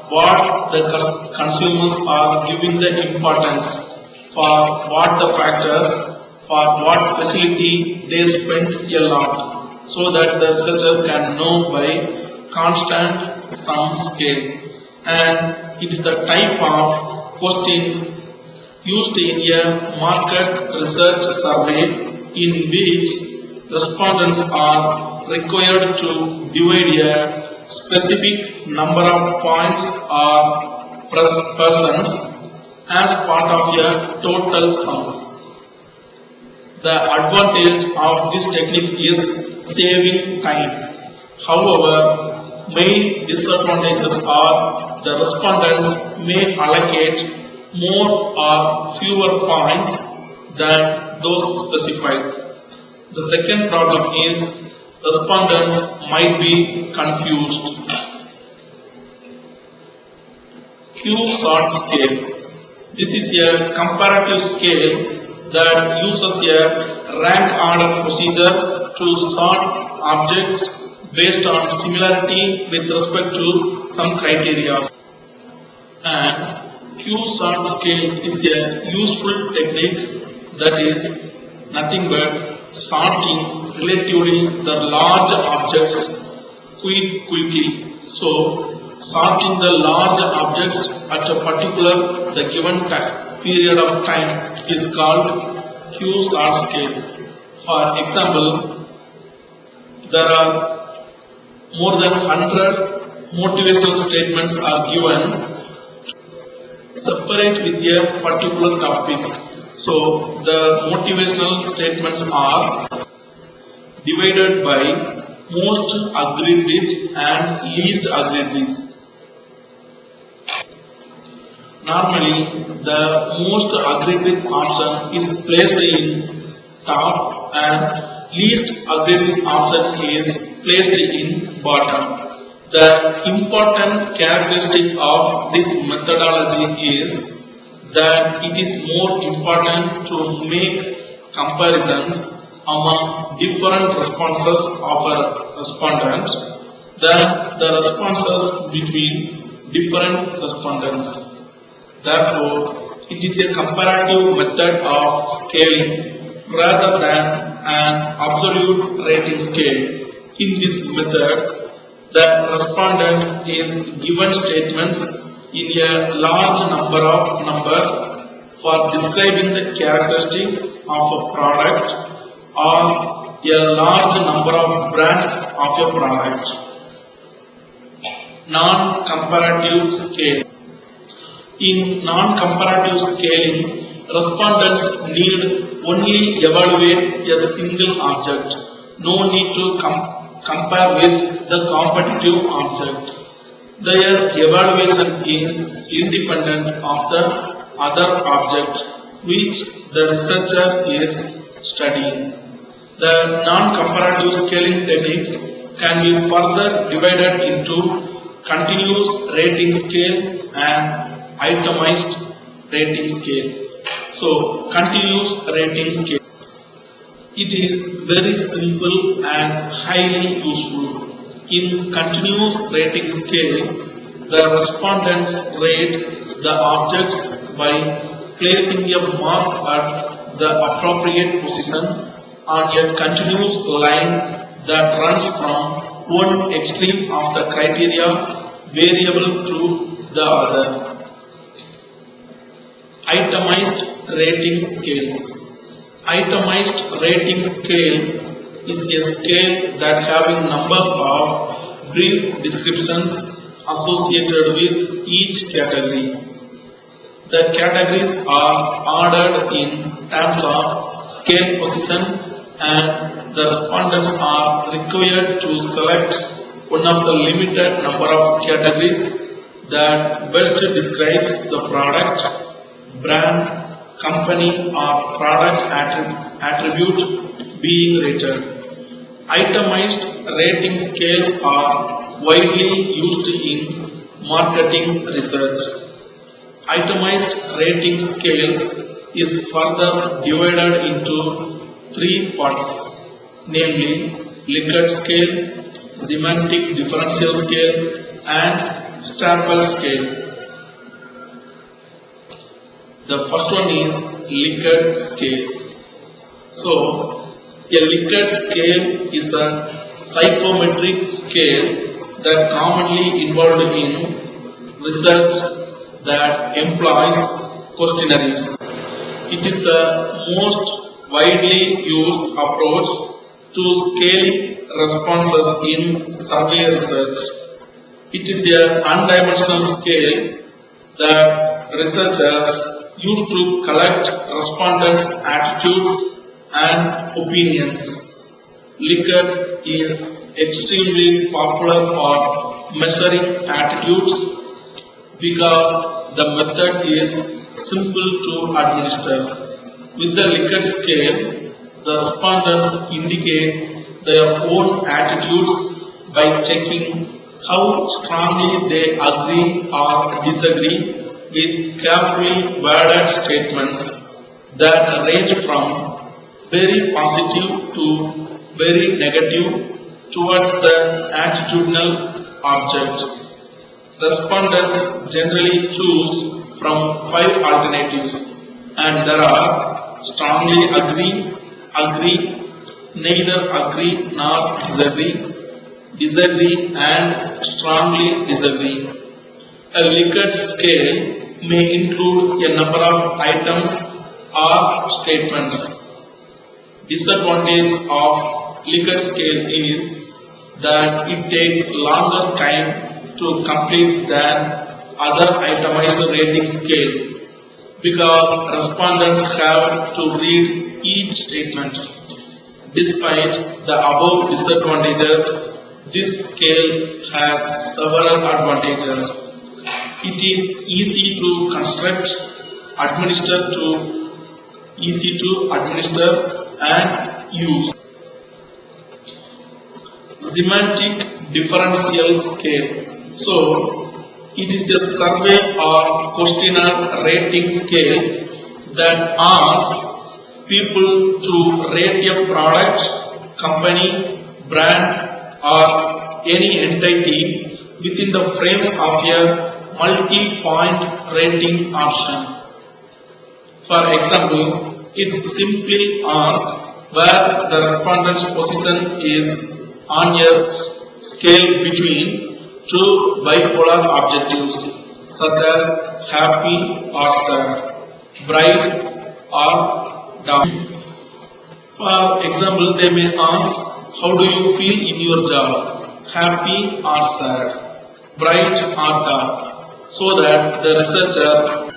what the consumers are giving the importance, for what the factors, for what facility they spend a lot, so that the researcher can know by constant sum scale. And it is the type of question used in a market research survey in which respondents are required to divide a specific number of points or persons as part of a total sum. The advantage of this technique is saving time. However, main disadvantages are the respondents may allocate more or fewer points than those specified. The second problem is respondents might be confused. Q-sort scale. This is a comparative scale that uses a rank order procedure to sort objects based on similarity with respect to some criteria. And Q-sort scale is a useful technique that is nothing but sorting relatively the large objects quickly. So sorting the large objects at a particular the given period of time is called Q-sort scale. For example, there are more than 100 motivational statements are given separate with a particular topics. So the motivational statements are divided by most agreed with and least agreed with. Normally, the most agreed with option is placed in top and least agreed with option is placed in bottom. The important characteristic of this methodology is that it is more important to make comparisons among different responses of a respondent than the responses between different respondents. Therefore, it is a comparative method of scaling rather than an absolute rating scale. In this method, the respondent is given statements in a large number for describing the characteristics of a product or a large number of brands of a product. Non-comparative scale. In non-comparative scaling, respondents need only evaluate a single object. No need to compare with the competitive object. Their evaluation is independent of the other object which the researcher is studying. The non-comparative scaling techniques can be further divided into continuous rating scale and itemized rating scale. So, continuous rating scale. It is very simple and highly useful. In continuous rating scale, the respondents rate the objects by placing a mark at the appropriate position on a continuous line that runs from one extreme of the criteria variable to the other. Itemized rating scales. Itemized rating scale is a scale that having numbers of brief descriptions associated with each category. The categories are ordered in terms of scale position and the respondents are required to select one of the limited number of categories that best describes the product, brand, company or product attribute being rated. Itemized rating scales are widely used in marketing research. Itemized rating scales is further divided into three parts, namely Likert scale, semantic differential scale and staple scale. The first one is Likert scale. So, a Likert scale is a psychometric scale that commonly involved in research that employs questionnaires. It is the most widely used approach to scaling responses in survey research. It is an undimensional scale that researchers used to collect respondents' attitudes and opinions. Likert is extremely popular for measuring attitudes because the method is simple to administer. With the Likert scale, the respondents indicate their own attitudes by checking how strongly they agree or disagree with carefully worded statements that range from very positive to very negative towards the attitudinal object. Respondents generally choose from 5 alternatives and there are strongly agree, neither agree nor disagree and strongly disagree. A Likert scale may include a number of items or statements. Disadvantage of Likert scale is that it takes longer time to complete than other itemized rating scale because respondents have to read each statement. Despite the above disadvantages, this scale has several advantages. It is easy to construct, easy to administer and use. Semantic differential scale. So, it is a survey or questionnaire rating scale that asks people to rate a product, company, brand or any entity within the frames of a multi-point rating option. For example, it's simply asked where the respondent's position is on a scale between two bipolar objectives such as happy or sad, bright or dark. For example, they may ask, how do you feel in your job? Happy or sad? Bright or dark? So that the researcher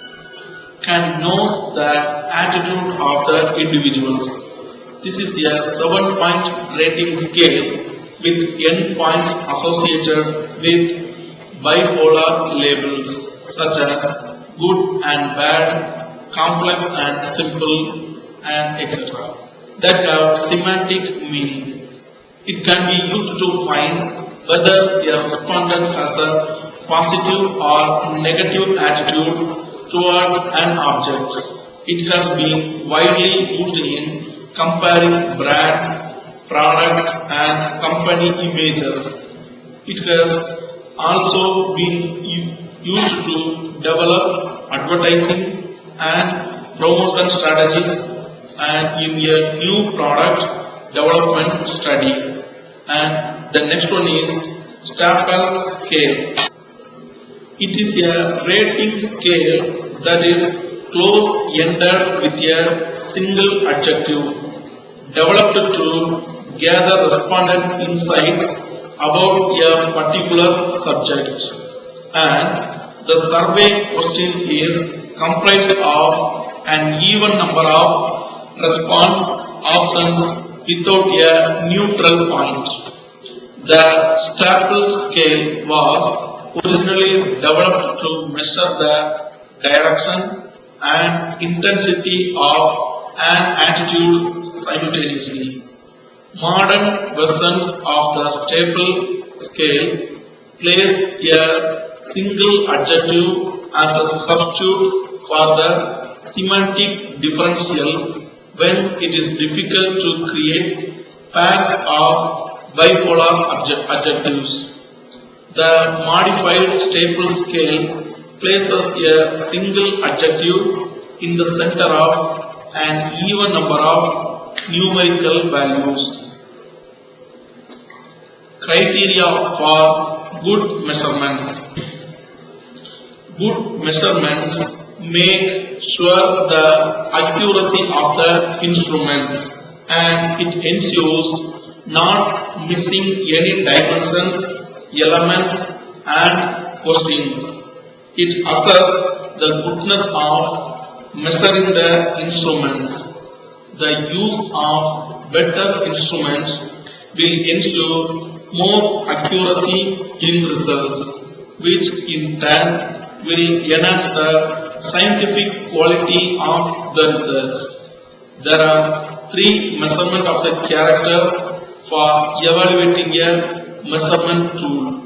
can know the attitude of the individuals. This is a 7-point rating scale with n points associated with bipolar labels such as good and bad, complex and simple, and etc. that have semantic meaning. It can be used to find whether a respondent has a positive or negative attitude towards an object. It has been widely used in comparing brands, products and company images. It has also been used to develop advertising and promotion strategies and in a new product development study. And the next one is Staple scale. It is a rating scale that is close-ended with a single adjective, developed to gather respondent insights about a particular subject. And the survey question is comprised of an even number of response options without a neutral point. The Staple scale was originally developed to measure the direction and intensity of an attitude simultaneously. Modern versions of the Staple scale place a single adjective as a substitute for the semantic differential when it is difficult to create pairs of bipolar adjectives. The modified Staple scale places a single adjective in the center of an even number of numerical values. Criteria for good measurements. Good measurements make sure the accuracy of the instruments and it ensures not missing any dimensions, elements and questions. It assesses the goodness of measuring the instruments. The use of better instruments will ensure more accuracy in results, which in turn will enhance the scientific quality of the research. There are 3 measurements of the characters for evaluating a measurement tool: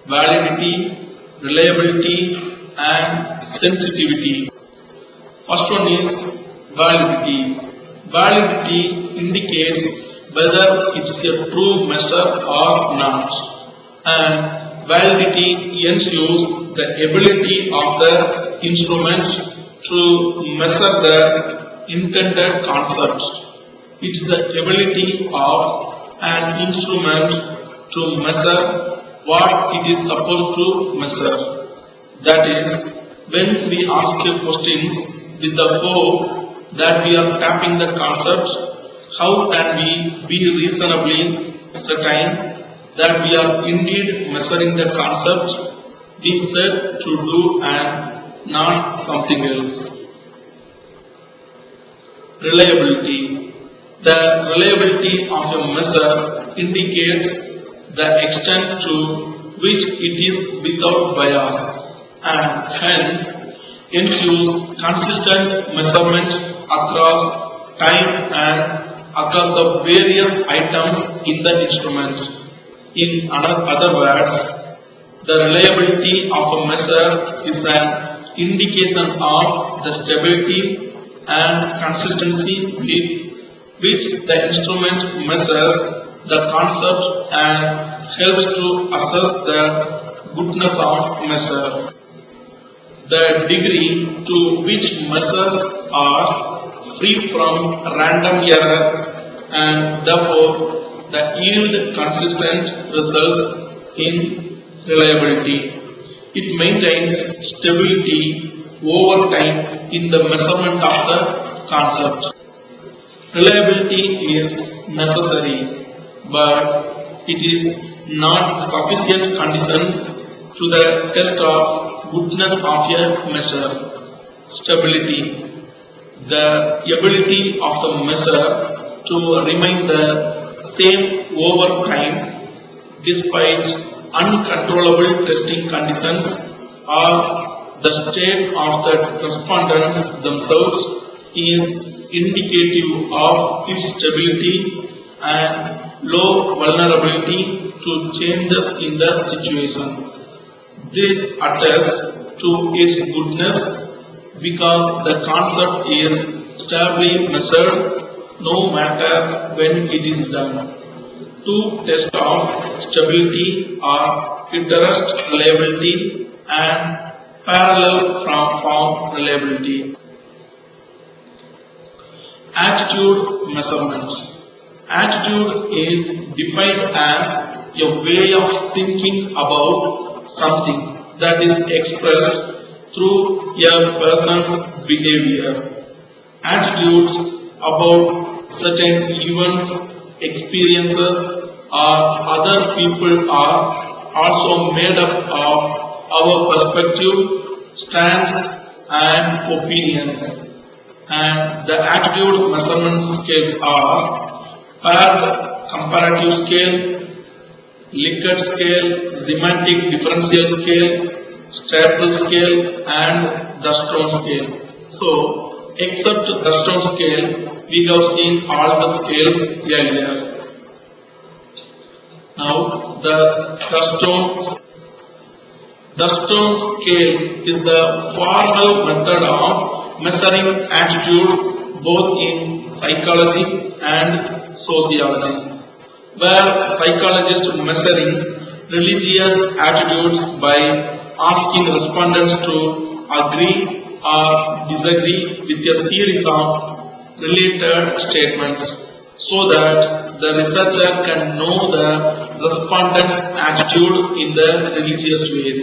validity, reliability and sensitivity. First one is validity. Validity indicates whether it's a true measure or not, and validity ensures the ability of the instrument to measure the intended concepts. It's the ability of an instrument to measure what it is supposed to measure. That is, when we ask questions with the hope that we are tapping the concepts, how can we be reasonably certain that we are indeed measuring the concepts we said to do and not something else? Reliability. The reliability of a measure indicates the extent to which it is without bias and hence ensures consistent measurements across time and across the various items in the instrument. In other words, the reliability of a measure is an indication of the stability and consistency with which the instrument measures the concept and helps to assess the goodness of measure. The degree to which measures are free from random error and therefore the yield consistent results in reliability. It maintains stability over time in the measurement of the concept. Reliability is necessary, but it is not sufficient condition to the test of goodness of a measure. Stability, the ability of the measure to remain the same over time despite uncontrollable testing conditions or the state of the respondents themselves is indicative of its stability and low vulnerability to changes in the situation. This attests to its goodness because the concept is stably measured no matter when it is done. Two tests of stability are interest reliability and parallel from form reliability. Attitude measurement. Attitude is defined as a way of thinking about something that is expressed through a person's behavior. Attitudes about certain events, experiences, or other people are also made up of our perspective, stance, and opinions. And the attitude measurement scales are paired comparative scale, Likert scale, semantic differential scale, staple scale, and the Stone scale. So, except the Stone scale, we have seen all the scales earlier. Now, the Stone scale is the formal method of measuring attitude both in psychology and sociology, where psychologists measuring religious attitudes by asking respondents to agree or disagree with a series of related statements so that the researcher can know the respondent's attitude in the religious ways.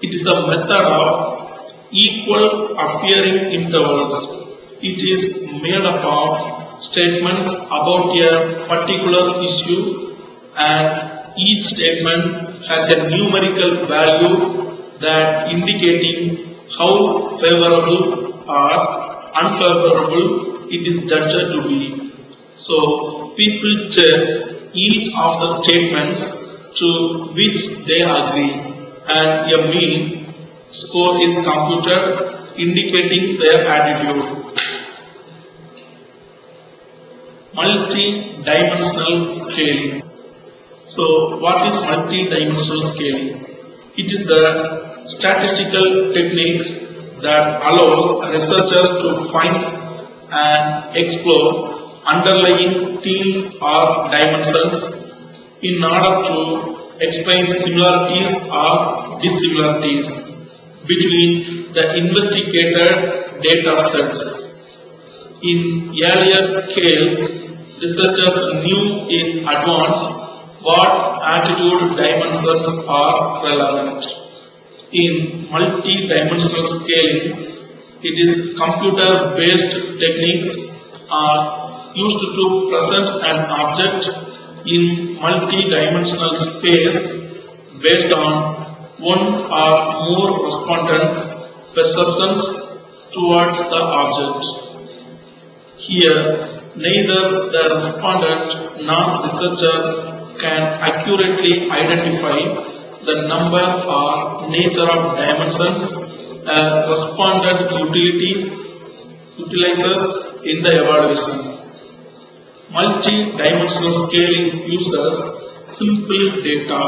It is the method of equal appearing intervals. It is made up of statements about a particular issue and each statement has a numerical value that indicating how favorable or unfavorable it is judged to be. So people check each of the statements to which they agree and a mean score is computed indicating their attitude. Multi-dimensional scaling. So what is multi-dimensional scaling? It is the statistical technique that allows researchers to find and explore underlying themes or dimensions in order to explain similarities or dissimilarities between the investigated data sets. In earlier scales, researchers knew in advance what attitude dimensions are relevant. In multi-dimensional scaling, it is computer-based techniques are used to present an object in multi-dimensional space based on one or more respondents' perceptions towards the object. Here, neither the respondent nor researcher can accurately identify the number or nature of dimensions a respondent utilizes in the evaluation. Multi-dimensional scaling uses simple data.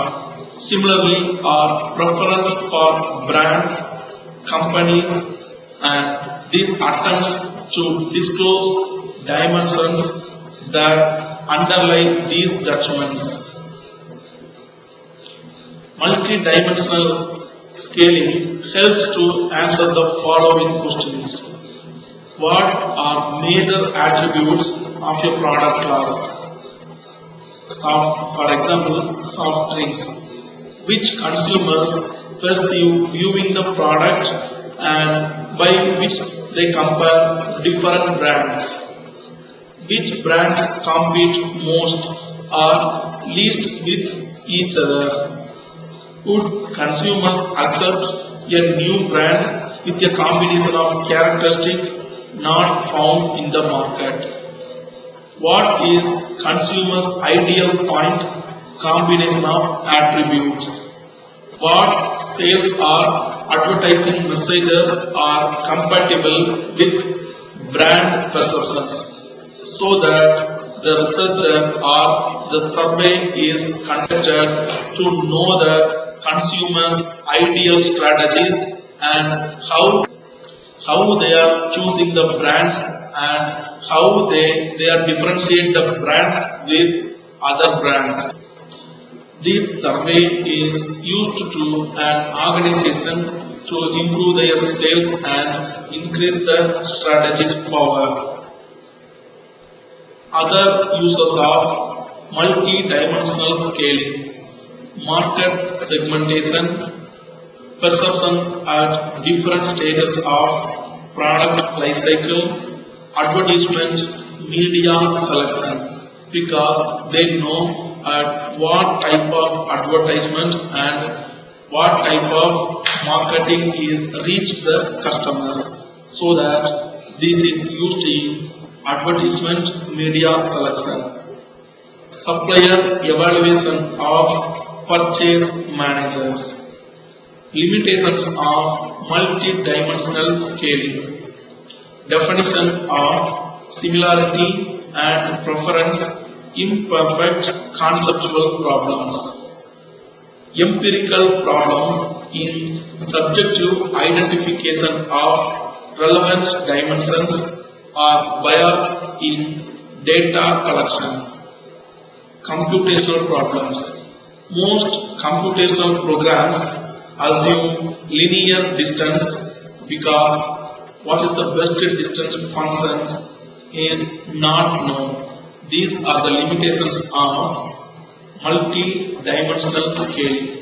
Similarly, our preference for brands, companies, and these attempts to disclose dimensions that underlie these judgments. Multi-dimensional scaling helps to answer the following questions. What are major attributes of a product class? For example, soft drinks, which consumers perceive viewing the product and by which they compare different brands. Which brands compete most or least with each other? Would consumers accept a new brand with a combination of characteristics not found in the market? What is consumers' ideal point combination of attributes? What sales or advertising messages are compatible with brand perceptions, so that the researcher or the survey is conducted to know the consumers' ideal strategies and how they are choosing the brands and how they are differentiate the brands with other brands. This survey is used to an organization to improve their sales and increase the strategy's power. Other uses of multi-dimensional scaling: market segmentation, perception at different stages of product life cycle, advertisement media selection, because they know at what type of advertisement and what type of marketing is reached the customers, so that this is used in advertisement media selection. Supplier evaluation of purchase managers. Limitations of multi-dimensional scaling. Definition of similarity and preference, imperfect conceptual problems. Empirical problems in subjective identification of relevant dimensions or bias in data collection. Computational problems. Most computational programs assume linear distance because what is the best distance function is not known. These are the limitations of multi-dimensional scaling.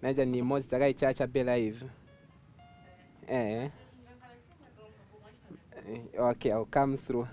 naja ni mozi takaichacha be live. Okay, I'll come through.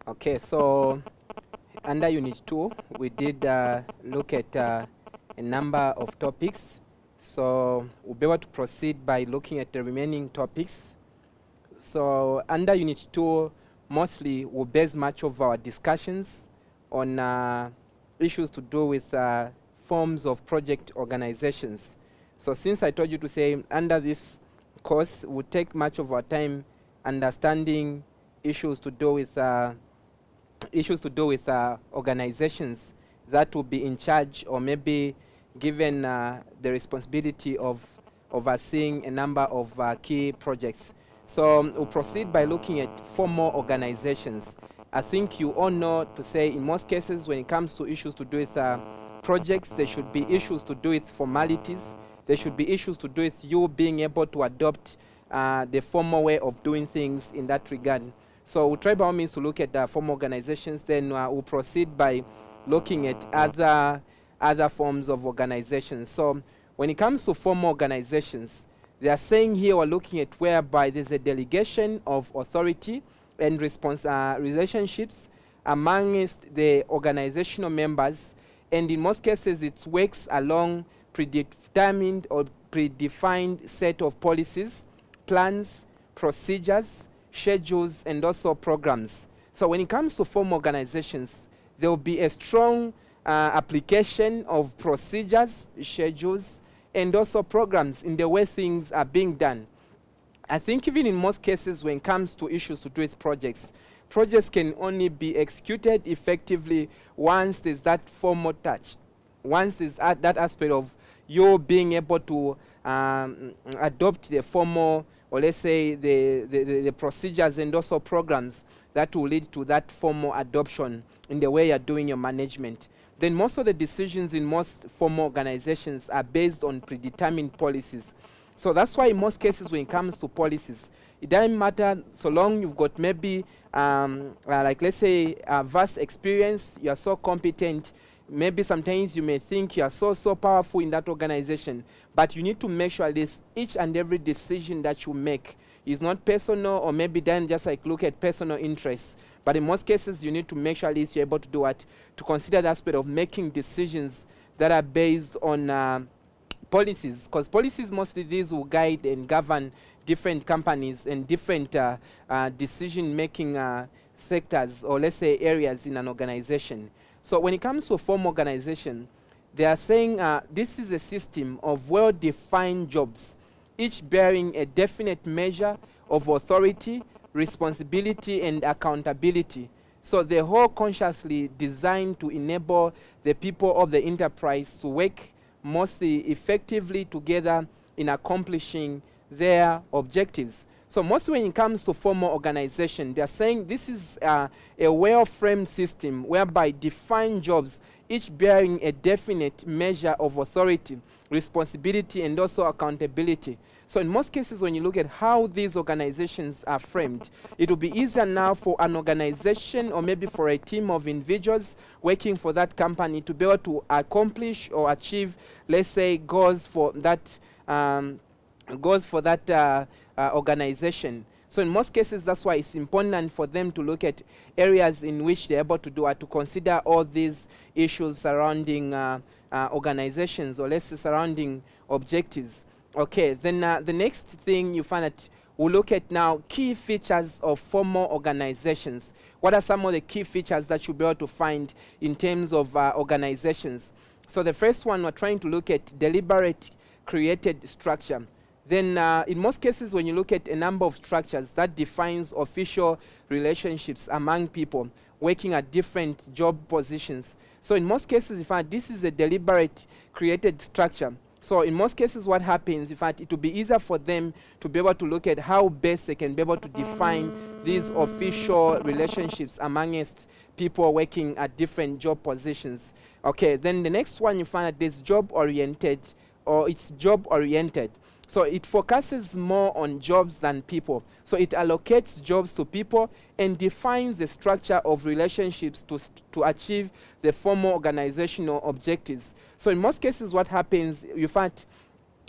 Okay, so under Unit 2, we did look at a number of topics. So we'll be able to proceed by looking at the remaining topics. So under Unit 2, mostly we'll base much of our discussions on issues to do with forms of project organizations. So since I told you to say under this course, we'll take much of our time understanding issues to do with organizations that will be in charge or maybe given the responsibility of overseeing a number of key projects. So we'll proceed by looking at formal organizations. I think you all know to say in most cases when it comes to issues to do with projects, there should be issues to do with formalities. There should be issues to do with you being able to adopt the formal way of doing things in that regard. So we'll try by all means to look at the formal organizations, then we'll proceed by looking at other forms of organizations. So when it comes to formal organizations, they are saying here we're looking at whereby there's a delegation of authority and relationships amongst the organizational members, and in most cases it works along predetermined or predefined set of policies, plans, procedures, schedules, and also programs. So when it comes to formal organizations, there will be a strong application of procedures, schedules, and also programs in the way things are being done. I think even in most cases when it comes to issues to do with projects can only be executed effectively once there's that formal touch, once there's that aspect of you being able to adopt the formal, or let's say the procedures and also programs that will lead to that formal adoption in the way you're doing your management. Then most of the decisions in most formal organizations are based on predetermined policies. So that's why in most cases when it comes to policies, it doesn't matter so long you've got maybe like let's say vast experience, you are so competent, maybe sometimes you may think you are so powerful in that organization, but you need to make sure this each and every decision that you make, is not personal, or maybe then just like look at personal interests. But in most cases, you need to make sure at least you're able to do what? To consider the aspect of making decisions that are based on policies, because policies, mostly these will guide and govern different companies and different decision-making sectors, or let's say areas in an organization. So when it comes to a formal organization, they are saying this is a system of well-defined jobs, each bearing a definite measure of authority, responsibility, and accountability. So they're all consciously designed to enable the people of the enterprise to work mostly effectively together in accomplishing their objectives. So most when it comes to formal organization, they're saying this is a well-framed system whereby defined jobs, each bearing a definite measure of authority, responsibility, and also accountability. So in most cases, when you look at how these organizations are framed, it will be easier now for an organization, or maybe for a team of individuals working for that company, to be able to accomplish or achieve, let's say, goals for that organization. So in most cases, that's why it's important for them to look at areas in which they're able to do to consider all these issues surrounding organizations, or let's say surrounding objectives. Okay, then the next thing you find that we'll look at now, key features of formal organizations. What are some of the key features that you'll be able to find in terms of organizations? So the first one, we're trying to look at deliberate created structure. Then in most cases, when you look at a number of structures, that defines official relationships among people working at different job positions. So in most cases, in fact, this is a deliberate created structure. So in most cases, what happens, in fact, it will be easier for them to be able to look at how best they can be able to define these official relationships amongst people working at different job positions. Okay, then the next one, you find that there's job-oriented, or it's job-oriented. So it focuses more on jobs than people. So it allocates jobs to people and defines the structure of relationships to achieve the formal organizational objectives. So in most cases, what happens, in fact,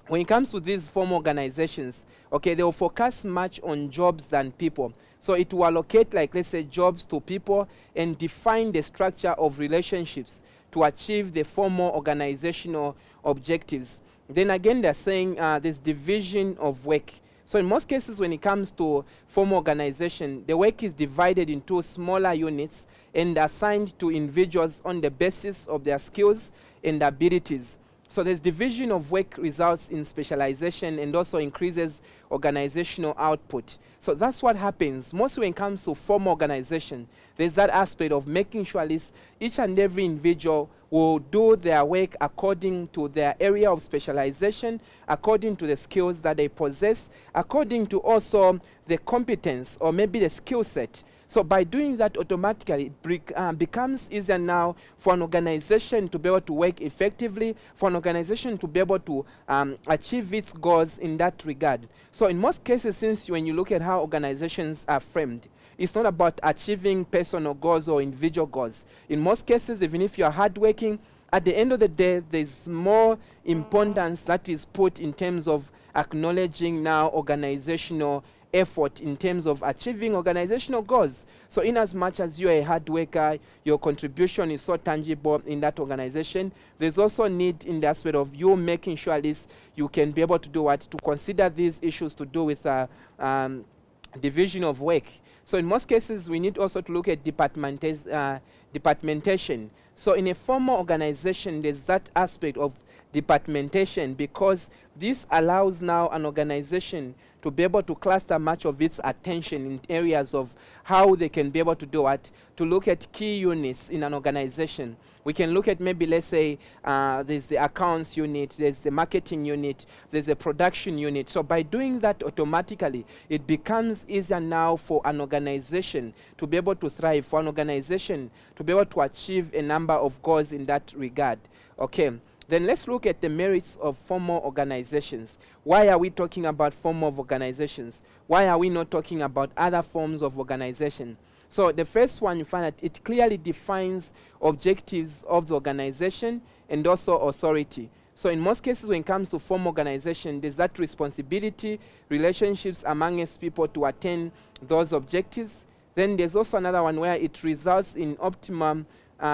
when it comes to these formal organizations, okay, they will focus much on jobs than people. So it will allocate, like, let's say, jobs to people and define the structure of relationships to achieve the formal organizational objectives. Then again, they're saying there's division of work. So in most cases, when it comes to formal organization, the work is divided into smaller units and assigned to individuals on the basis of their skills and abilities. So this division of work results in specialization and also increases organizational output. So that's what happens. Mostly when it comes to formal organization, there's that aspect of making sure at least each and every individual will do their work according to their area of specialization, according to the skills that they possess, according to also the competence or maybe the skill set. So by doing that, automatically it becomes easier now for an organization to be able to work effectively, for an organization to be able to achieve its goals in that regard. So in most cases, since when you look at how organizations are framed, it's not about achieving personal goals or individual goals. In most cases, even if you are hardworking, at the end of the day, there's more importance that is put in terms of acknowledging now organizational effort in terms of achieving organizational goals. So in as much as you're a hard worker, your contribution is so tangible in that organization, there's also need in the aspect of you making sure at least you can be able to do what? To consider these issues to do with division of work. So in most cases, we need also to look at departmentation. So in a formal organization, there's that aspect of departmentation, because this allows now an organization to be able to cluster much of its attention in areas of how they can be able to do what? To look at key units in an organization. We can look at maybe, let's say, there's the accounts unit, there's the marketing unit, there's the production unit. So by doing that automatically, it becomes easier now for an organization to be able to thrive, for an organization to be able to achieve a number of goals in that regard. Okay. Then let's look at the merits of formal organizations. Why are we talking about formal organizations? Why are we not talking about other forms of organization? So the first one, you find that it clearly defines objectives of the organization and also authority. So in most cases, when it comes to form organization, there's that responsibility, relationships amongst people to attain those objectives. Then there's also another one where it results in optimum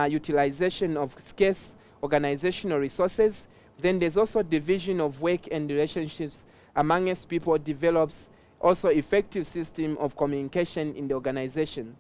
utilization of scarce organizational resources. Then there's also division of work and relationships amongst people, develops also effective system of communication in the organization.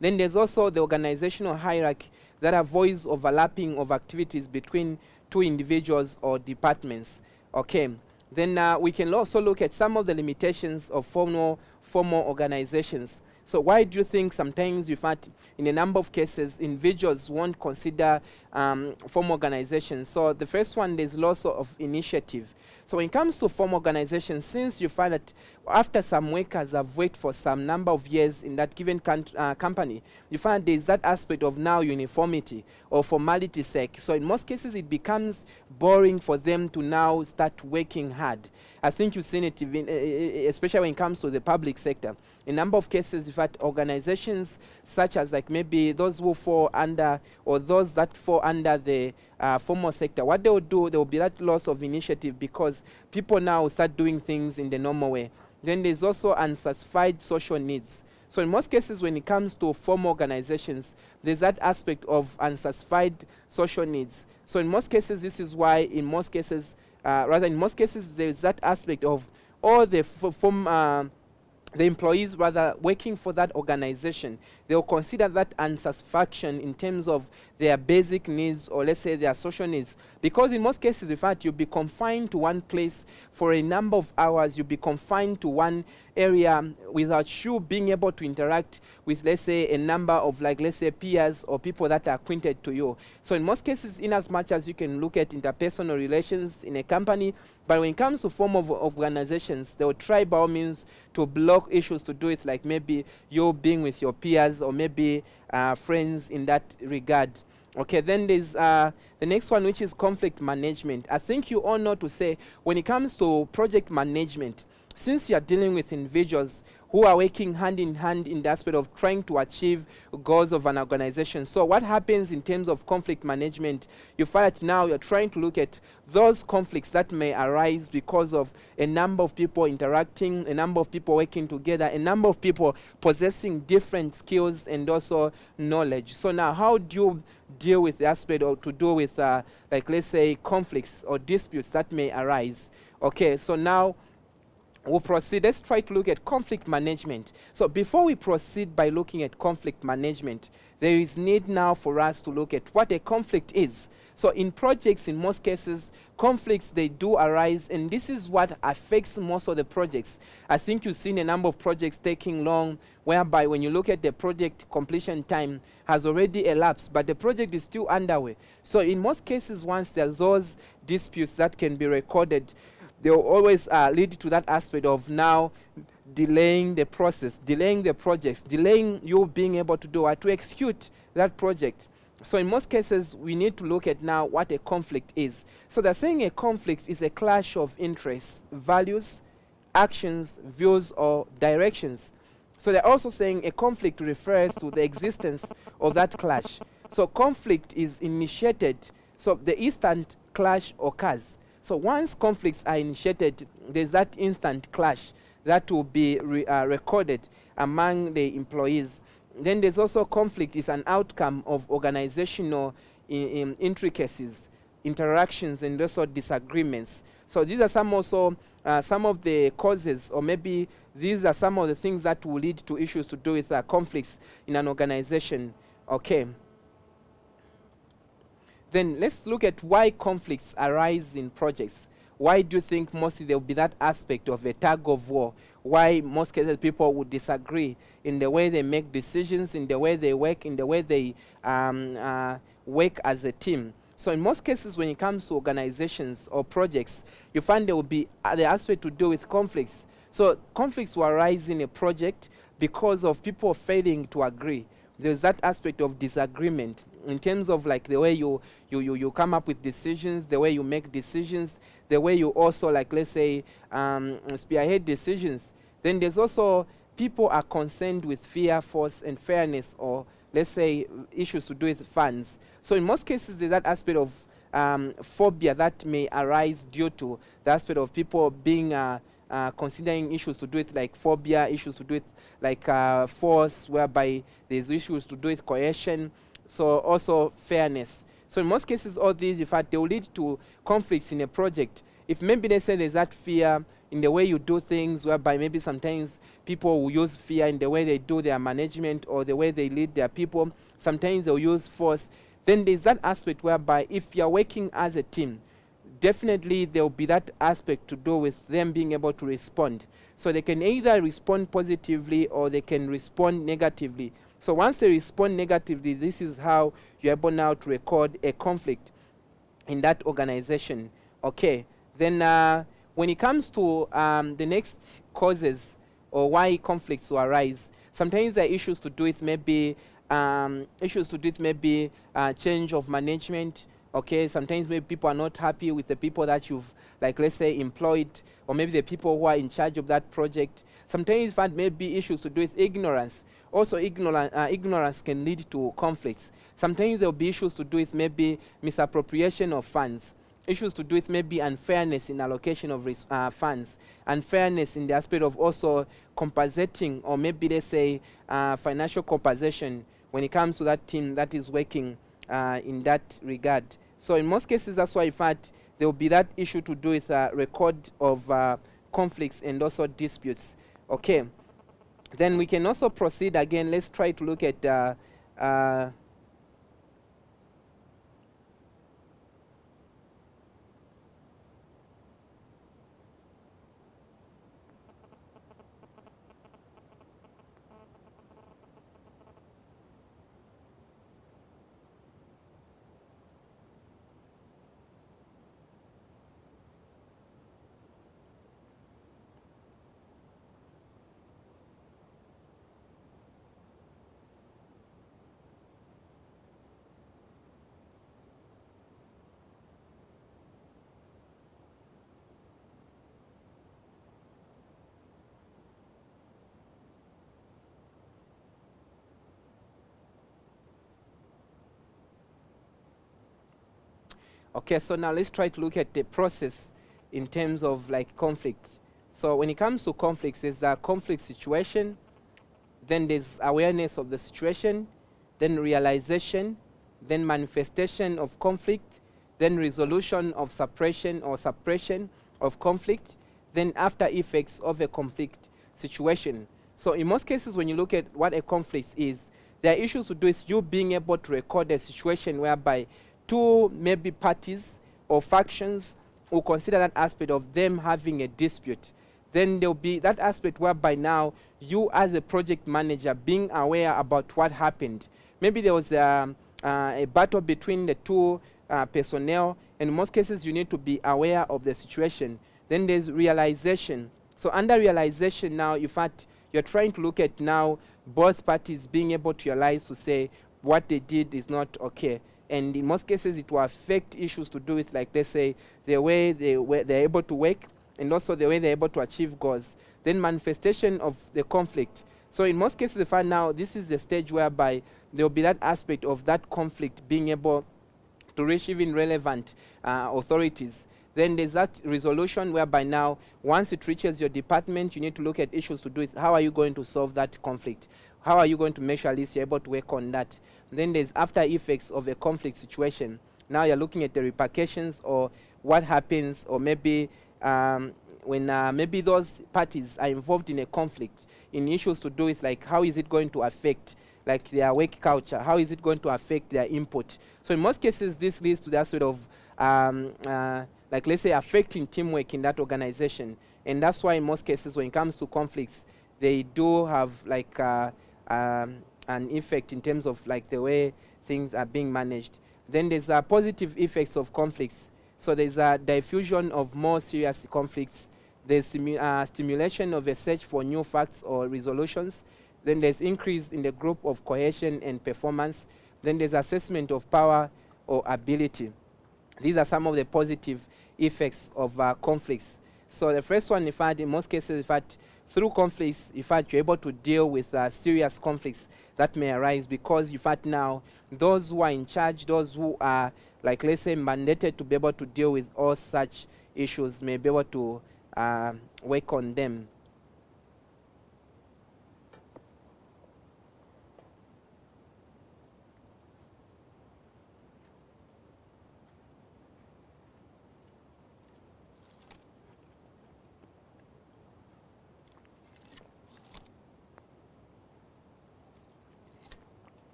Then there's also the organizational hierarchy that avoids overlapping of activities between two individuals or departments. Okay. Then we can also look at some of the limitations of formal organizations. So why do you think sometimes you've had, in a number of cases, individuals won't consider formal organizations? So the first one, there's loss of initiative. So when it comes to formal organizations, since you find that after some workers have worked for some number of years in that given company, you find there's that aspect of now uniformity or formality sake. So in most cases, it becomes boring for them to now start working hard. I think you've seen it, even, especially when it comes to the public sector. In a number of cases, you've had organizations such as like maybe those who fall under or those that fall under the formal sector. What they will do, there will be that loss of initiative because people now start doing things in the normal way. Then there's also unsatisfied social needs. So in most cases, when it comes to formal organizations, there's that aspect of unsatisfied social needs. So in most cases, this is why in most cases, there's that aspect of all the the employees rather working for that organization. They'll consider that unsatisfaction in terms of their basic needs, or let's say their social needs. Because in most cases, in fact, you'll be confined to one place for a number of hours. You'll be confined to one area without you being able to interact with, let's say, a number of, like, let's say, peers or people that are acquainted to you. So in most cases, in as much as you can look at interpersonal relations in a company, but when it comes to form of organizations, they will try by all means to block issues to do it, like maybe you being with your peers or maybe friends in that regard. Okay, then there's the next one, which is conflict management. I think you all know to say, when it comes to project management, since you are dealing with individuals who are working hand in hand in the aspect of trying to achieve goals of an organization. So what happens in terms of conflict management, you find that now you're trying to look at those conflicts that may arise because of a number of people interacting, a number of people working together, a number of people possessing different skills and also knowledge. So now how do you deal with the aspect of to do with, like, let's say, conflicts or disputes that may arise? Okay, so now we'll proceed. Let's try to look at conflict management. So before we proceed by looking at conflict management, there is need now for us to look at what a conflict is. So in projects, in most cases, conflicts, they do arise, and this is what affects most of the projects. I think you've seen a number of projects taking long, whereby when you look at the project completion time has already elapsed, but the project is still underway. So in most cases, once there are those disputes that can be recorded, they will always lead to that aspect of now delaying the process, delaying the projects, delaying you being able to do or to execute that project. So in most cases, we need to look at now what a conflict is. So they're saying a conflict is a clash of interests, values, actions, views, or directions. So they're also saying a conflict refers to the existence of that clash. So conflict is initiated, so the instant clash occurs. So once conflicts are initiated, there's that instant clash that will be recorded among the employees. Then there's also conflict is an outcome of organizational intricacies, interactions, and also disagreements. So these are some also some of the causes, or maybe these are some of the things that will lead to issues to do with conflicts in an organization. Okay. Then let's look at why conflicts arise in projects. Why do you think mostly there will be that aspect of a tug of war? Why most cases people would disagree in the way they make decisions, in the way they work, in the way they work as a team? So in most cases, when it comes to organizations or projects, you find there will be the aspect to do with conflicts. So conflicts will arise in a project because of people failing to agree. There's that aspect of disagreement in terms of, like, the way you come up with decisions, the way you make decisions, the way you also, like, let's say, spearhead decisions. Then there's also people are concerned with fear, force, and fairness, or let's say issues to do with funds. So in most cases, there's that aspect of phobia that may arise due to the aspect of people being considering issues to do with like phobia, issues to do with like force, whereby there's issues to do with coercion, so also fairness. So in most cases, all these, in fact, they will lead to conflicts in a project. If maybe they say there's that fear in the way you do things, whereby maybe sometimes people will use fear in the way they do their management or the way they lead their people, sometimes they'll use force, then there's that aspect whereby if you're working as a team, definitely there will be that aspect to do with them being able to respond. So they can either respond positively or they can respond negatively. So once they respond negatively, this is how you're able now to record a conflict in that organization. Okay, then when it comes to the next causes or why conflicts will arise, sometimes there are issues to do with maybe change of management. Okay, sometimes maybe people are not happy with the people that you've, like, let's say, employed, or maybe the people who are in charge of that project. Sometimes, in fact, maybe issues to do with ignorance. Also, ignorance can lead to conflicts. Sometimes there will be issues to do with maybe misappropriation of funds, issues to do with maybe unfairness in allocation of funds, unfairness in the aspect of also compensating, or maybe let's say financial compensation when it comes to that team that is working in that regard. So in most cases, that's why, in fact, there will be that issue to do with record of conflicts and also disputes. Okay. Then we can also proceed again. Let's try to look at okay, so now let's try to look at the process in terms of like conflicts. So when it comes to conflicts, there's the conflict situation, then there's awareness of the situation, then realization, then manifestation of conflict, then resolution of suppression or suppression of conflict, then after effects of a conflict situation. So in most cases, when you look at what a conflict is, there are issues to do with you being able to record a situation whereby two maybe parties or factions will consider that aspect of them having a dispute. Then there will be that aspect whereby now you as a project manager being aware about what happened. Maybe there was a battle between the two personnel, and in most cases you need to be aware of the situation. Then there's realization. So under realization now, in fact, you're trying to look at now both parties being able to realize to say what they did is not okay. And in most cases, it will affect issues to do with, like, let's say, the way they're able to work, and also the way they're able to achieve goals. Then manifestation of the conflict. So in most cases, if I now, this is the stage whereby there will be that aspect of that conflict being able to reach even relevant authorities. Then there's that resolution whereby now, once it reaches your department, you need to look at issues to do with how are you going to solve that conflict? How are you going to make sure at least you're able to work on that? Then there's after effects of a conflict situation. Now you're looking at the repercussions or what happens, or maybe when maybe those parties are involved in a conflict, in issues to do with like how is it going to affect like their work culture, how is it going to affect their input. So in most cases, this leads to that sort of like, let's say, affecting teamwork in that organization. And that's why in most cases when it comes to conflicts, they do have like an effect in terms of like the way things are being managed. Then there's positive effects of conflicts. So there's a diffusion of more serious conflicts. There's stimulation of a search for new facts or resolutions. Then there's increase in the group of cohesion and performance. Then there's assessment of power or ability. These are some of the positive effects of conflicts. So the first one, in fact, in most cases, in fact, through conflicts, in fact, you're able to deal with serious conflicts that may arise, because in fact now those who are in charge, those who are like let's say mandated to be able to deal with all such issues may be able to work on them.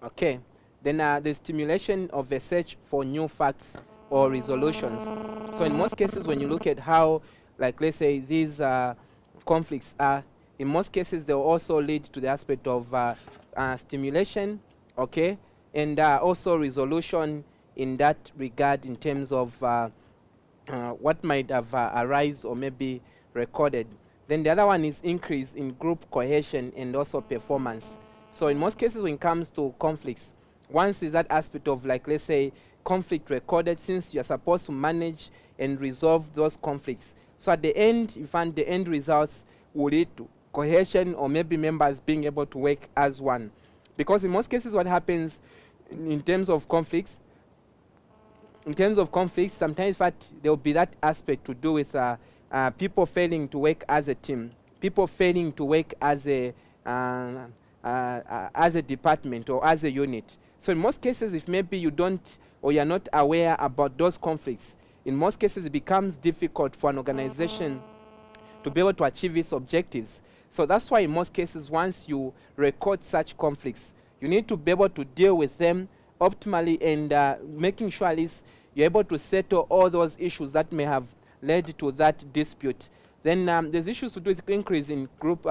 Okay, then the stimulation of a search for new facts or resolutions. So in most cases, when you look at how, like let's say, these conflicts are, in most cases, they will also lead to the aspect of stimulation, okay, and also resolution in that regard in terms of what might have arise or maybe recorded. Then the other one is increase in group cohesion and also performance. So in most cases when it comes to conflicts, once is that aspect of like let's say conflict recorded, since you're supposed to manage and resolve those conflicts. So at the end, you find the end results will lead to cohesion or maybe members being able to work as one. Because in most cases what happens in terms of conflicts, sometimes in fact there will be that aspect to do with people failing to work as a team, people failing to work as a department or as a unit. So in most cases, if maybe you don't or you're not aware about those conflicts, in most cases it becomes difficult for an organization to be able to achieve its objectives. So that's why in most cases, once you record such conflicts, you need to be able to deal with them optimally and making sure at least you're able to settle all those issues that may have led to that dispute. Then there's issues to do with increase in group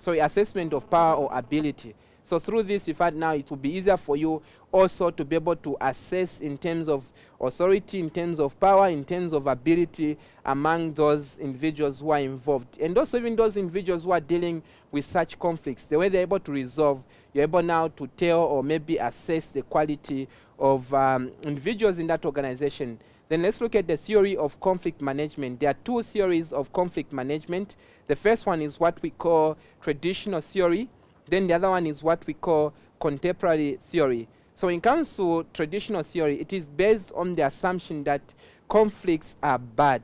assessment of power or ability. So through this, in fact, now it will be easier for you also to be able to assess in terms of authority, in terms of power, in terms of ability among those individuals who are involved. And also even those individuals who are dealing with such conflicts, the way they're able to resolve, you're able now to tell or maybe assess the quality of individuals in that organization. Then let's look at the theory of conflict management. There are two theories of conflict management. The first one is what we call traditional theory. Then the other one is what we call contemporary theory. So when it comes to traditional theory, it is based on the assumption that conflicts are bad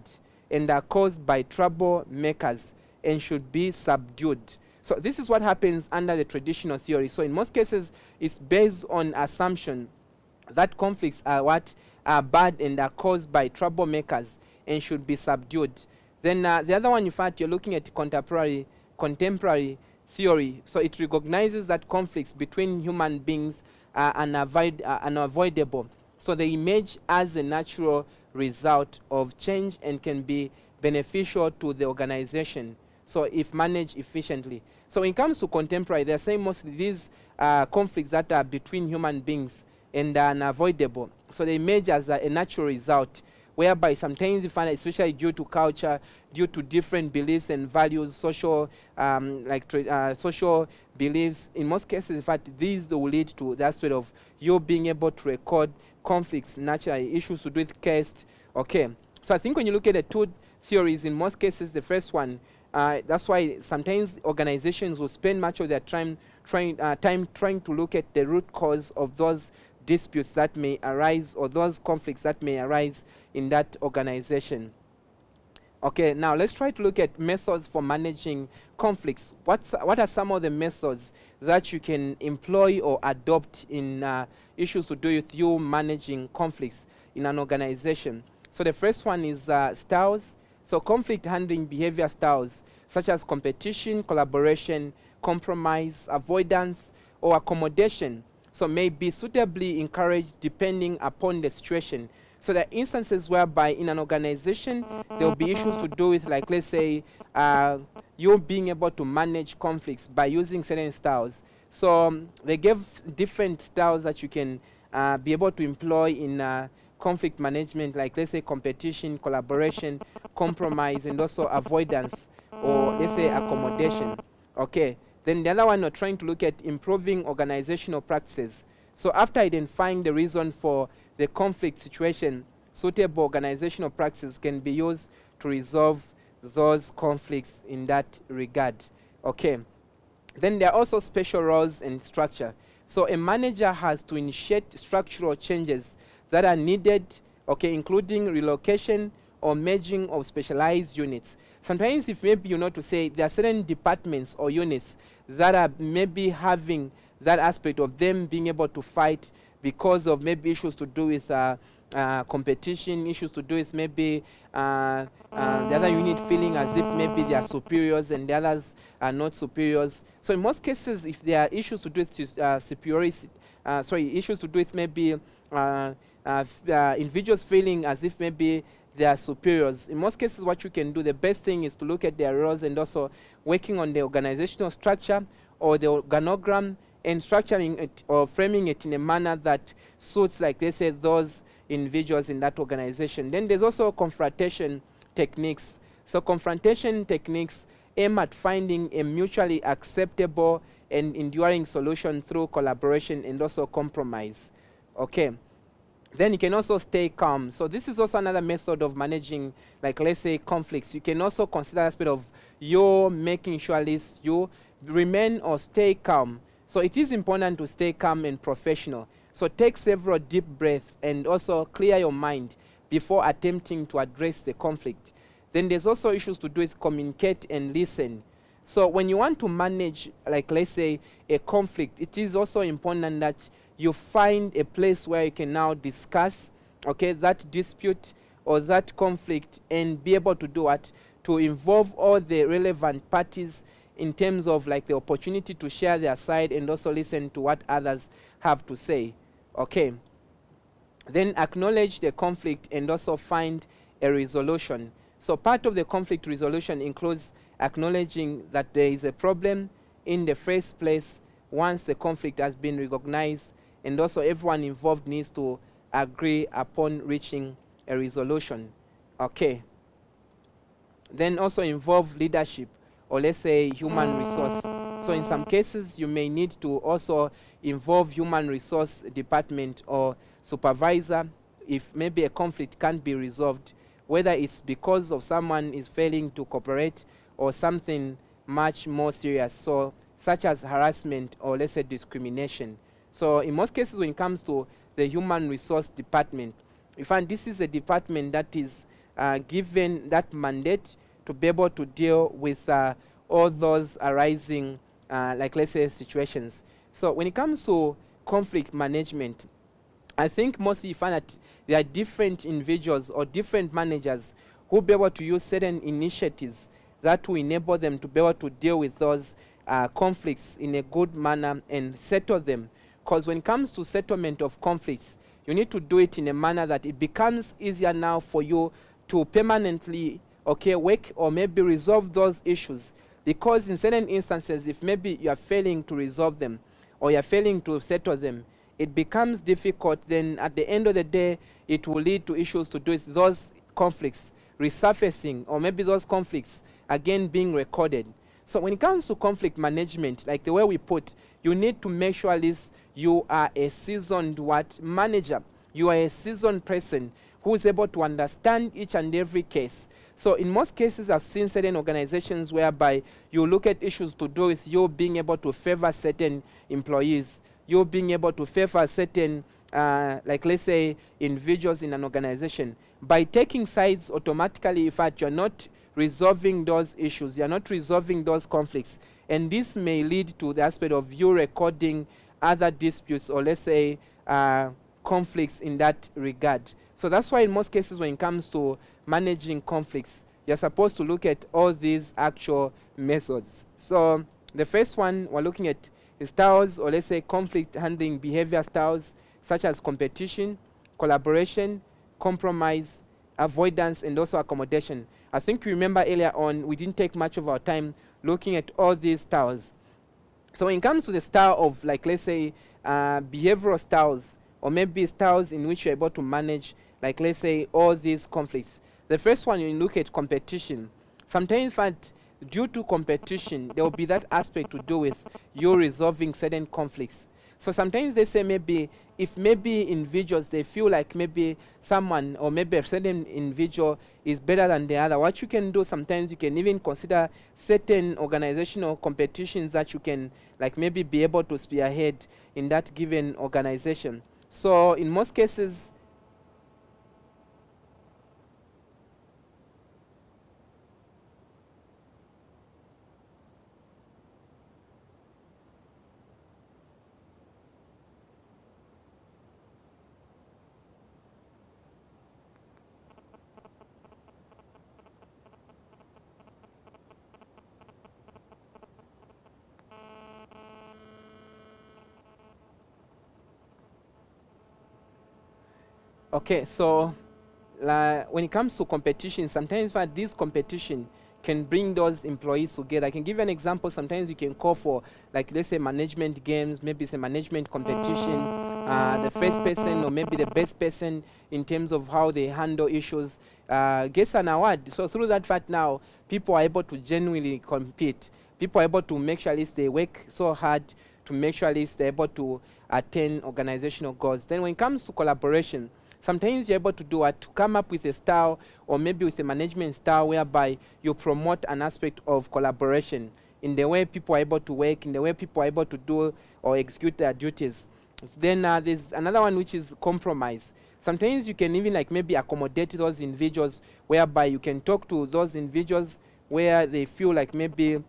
and are caused by troublemakers and should be subdued. So this is what happens under the traditional theory. So in most cases, it's based on assumption that conflicts are what are bad and are caused by troublemakers and should be subdued. Then the other one, in fact, you're looking at contemporary theory. So it recognizes that conflicts between human beings are unavoidable. So they emerge as a natural result of change and can be beneficial to the organization, so if managed efficiently. So when it comes to contemporary, they're saying mostly these conflicts that are between human beings and are unavoidable. So they emerge as a natural result, whereby sometimes you find, especially due to culture, due to different beliefs and values, social social beliefs, in most cases, in fact, these will lead to the aspect of you being able to record conflicts naturally, issues to do with caste. Okay, so I think when you look at the two theories, in most cases, the first one, that's why sometimes organizations will spend much of their time trying to look at the root cause of those disputes that may arise or those conflicts that may arise in that organization. Okay, now let's try to look at methods for managing conflicts. What are some of the methods that you can employ or adopt in issues to do with you managing conflicts in an organization? So the first one is styles. So conflict handling behavior styles such as competition, collaboration, compromise, avoidance, or accommodation, so may be suitably encouraged depending upon the situation. So there are instances whereby in an organization there will be issues to do with, like let's say, you being able to manage conflicts by using certain styles. So they give different styles that you can be able to employ in conflict management, like let's say competition, collaboration, compromise, and also avoidance, or let's say accommodation. Okay. Then the other one, we're trying to look at improving organizational practices. So after identifying the reason for the conflict situation, suitable organizational practices can be used to resolve those conflicts in that regard. Okay. Then there are also special roles and structure. So a manager has to initiate structural changes that are needed, okay, including relocation or merging of specialized units. Sometimes if maybe you know to say there are certain departments or units that are maybe having that aspect of them being able to fight because of maybe issues to do with competition, issues to do with maybe the other unit feeling as if maybe they are superiors and the others are not superiors. So in most cases, if there are issues to do with superiority, issues to do with maybe individuals feeling as if maybe they are superiors. In most cases, what you can do, the best thing is to look at their roles and also working on the organizational structure or the organogram and structuring it or framing it in a manner that suits, like they say, those individuals in that organization. Then there's also confrontation techniques. So confrontation techniques aim at finding a mutually acceptable and enduring solution through collaboration and also compromise. Okay. Then you can also stay calm. So this is also another method of managing, like let's say, conflicts. You can also consider aspect of you making sure at least you remain or stay calm. So it is important to stay calm and professional. So take several deep breaths and also clear your mind before attempting to address the conflict. Then there's also issues to do with communicate and listen. So when you want to manage, like let's say, a conflict, it is also important that you find a place where you can now discuss, okay, that dispute or that conflict and be able to do what? To involve all the relevant parties in terms of like the opportunity to share their side and also listen to what others have to say. Okay. Then acknowledge the conflict and also find a resolution. So part of the conflict resolution includes acknowledging that there is a problem in the first place once the conflict has been recognized, and also everyone involved needs to agree upon reaching a resolution. Okay. Then also involve leadership, or let's say human resource. So in some cases, you may need to also involve human resource department or supervisor if maybe a conflict can't be resolved, whether it's because of someone is failing to cooperate or something much more serious, so such as harassment or let's say discrimination. So in most cases, when it comes to the human resource department, we find this is a department that is given that mandate to be able to deal with all those arising, like let's say, situations. So when it comes to conflict management, I think mostly you find that there are different individuals or different managers who will be able to use certain initiatives that will enable them to be able to deal with those conflicts in a good manner and settle them. Because when it comes to settlement of conflicts, you need to do it in a manner that it becomes easier now for you to permanently, okay, work or maybe resolve those issues. Because in certain instances, if maybe you are failing to resolve them or you are failing to settle them, it becomes difficult. Then at the end of the day, it will lead to issues to do with those conflicts resurfacing, or maybe those conflicts again being recorded. So when it comes to conflict management, like the way we put, you need to make sure at least you are a seasoned manager. You are a seasoned person who is able to understand each and every case. So in most cases, I've seen certain organizations whereby you look at issues to do with you being able to favor certain employees, you being able to favor certain, like let's say, individuals in an organization. By taking sides automatically, in fact, you're not resolving those issues, you're not resolving those conflicts. And this may lead to the aspect of you recording other disputes or let's say conflicts in that regard. So that's why in most cases when it comes to managing conflicts, you're supposed to look at all these actual methods. So the first one we're looking at is styles, or let's say conflict handling behavior styles, such as competition, collaboration, compromise, avoidance, and also accommodation. I think you remember earlier on, we didn't take much of our time looking at all these styles. So when it comes to the style of, like, let's say, behavioral styles, or maybe styles in which you're able to manage, like, let's say, all these conflicts. The first one, you look at competition. Sometimes, in fact, due to competition, there will be that aspect to do with you resolving certain conflicts. So sometimes they say maybe if maybe individuals, they feel like maybe someone or maybe a certain individual is better than the other, what you can do sometimes, you can even consider certain organizational competitions that you can like maybe be able to spearhead in that given organization. So in most cases, okay, so when it comes to competition, sometimes this competition can bring those employees together. I can give you an example. Sometimes you can call for, like, let's say management games, maybe it's a management competition. The first person or maybe the best person in terms of how they handle issues gets an award. So through that fact now, people are able to genuinely compete. People are able to make sure at least they work so hard to make sure at least they're able to attain organizational goals. Then when it comes to collaboration, sometimes you're able to do what? To come up with a style or maybe with a management style whereby you promote an aspect of collaboration in the way people are able to work, in the way people are able to do or execute their duties. Then there's another one which is compromise. Sometimes you can even like maybe accommodate those individuals whereby you can talk to those individuals where they feel like maybe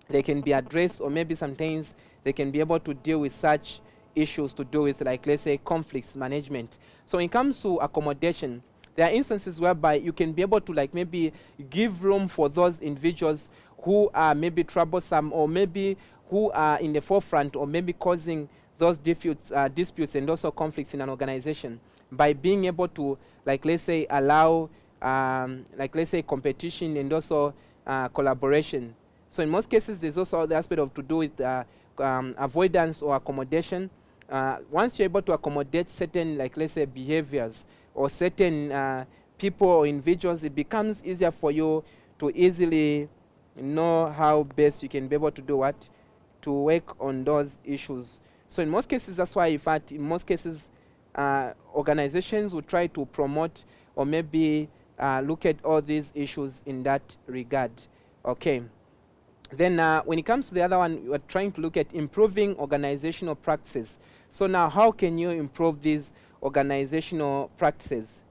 they can be addressed, or maybe sometimes they can be able to deal with such issues to do with, like, let's say, conflicts management. So when it comes to accommodation, there are instances whereby you can be able to like maybe give room for those individuals who are maybe troublesome or maybe who are in the forefront or maybe causing those disputes and also conflicts in an organization, by being able to, like, let's say, allow like, let's say, competition and also collaboration. So in most cases, there's also the aspect of to do with avoidance or accommodation. Once you're able to accommodate certain, like, let's say, behaviors or certain people or individuals, it becomes easier for you to easily know how best you can be able to do what? To work on those issues. So in most cases, that's why, in fact, in most cases, organizations will try to promote or maybe look at all these issues in that regard. Okay. Then when it comes to the other one, we're trying to look at improving organizational practices. So now, how can you improve these organizational practices?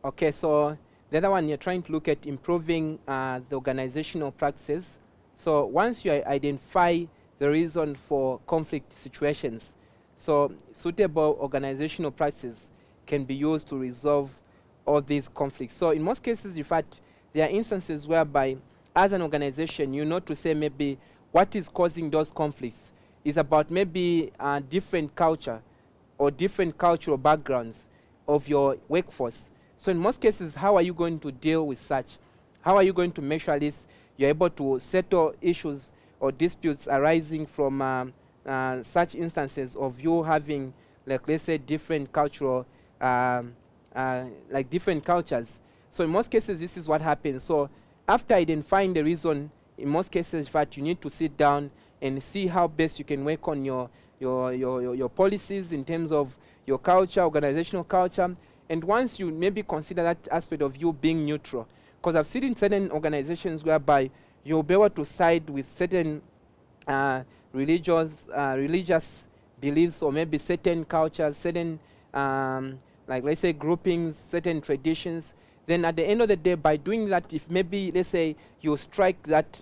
Okay, so the other one, you're trying to look at improving the organizational practices. So once you identify the reason for conflict situations, so suitable organizational practices can be used to resolve all these conflicts. So in most cases, in fact, there are instances whereby, as an organization, you know to say maybe what is causing those conflicts is about maybe a different culture or different cultural backgrounds of your workforce. So in most cases, how are you going to deal with such? How are you going to make sure at least you're able to settle issues or disputes arising from such instances of you having, like, let's say, different cultural, like different cultures? So in most cases, this is what happens. So after identifying the reason, in most cases, in fact, you need to sit down and see how best you can work on your policies in terms of your culture, organizational culture. And once you maybe consider that aspect of you being neutral, because I've seen in certain organizations whereby you'll be able to side with certain religious beliefs or maybe certain cultures, certain, like, let's say, groupings, certain traditions. Then at the end of the day, by doing that, if maybe, let's say, you strike that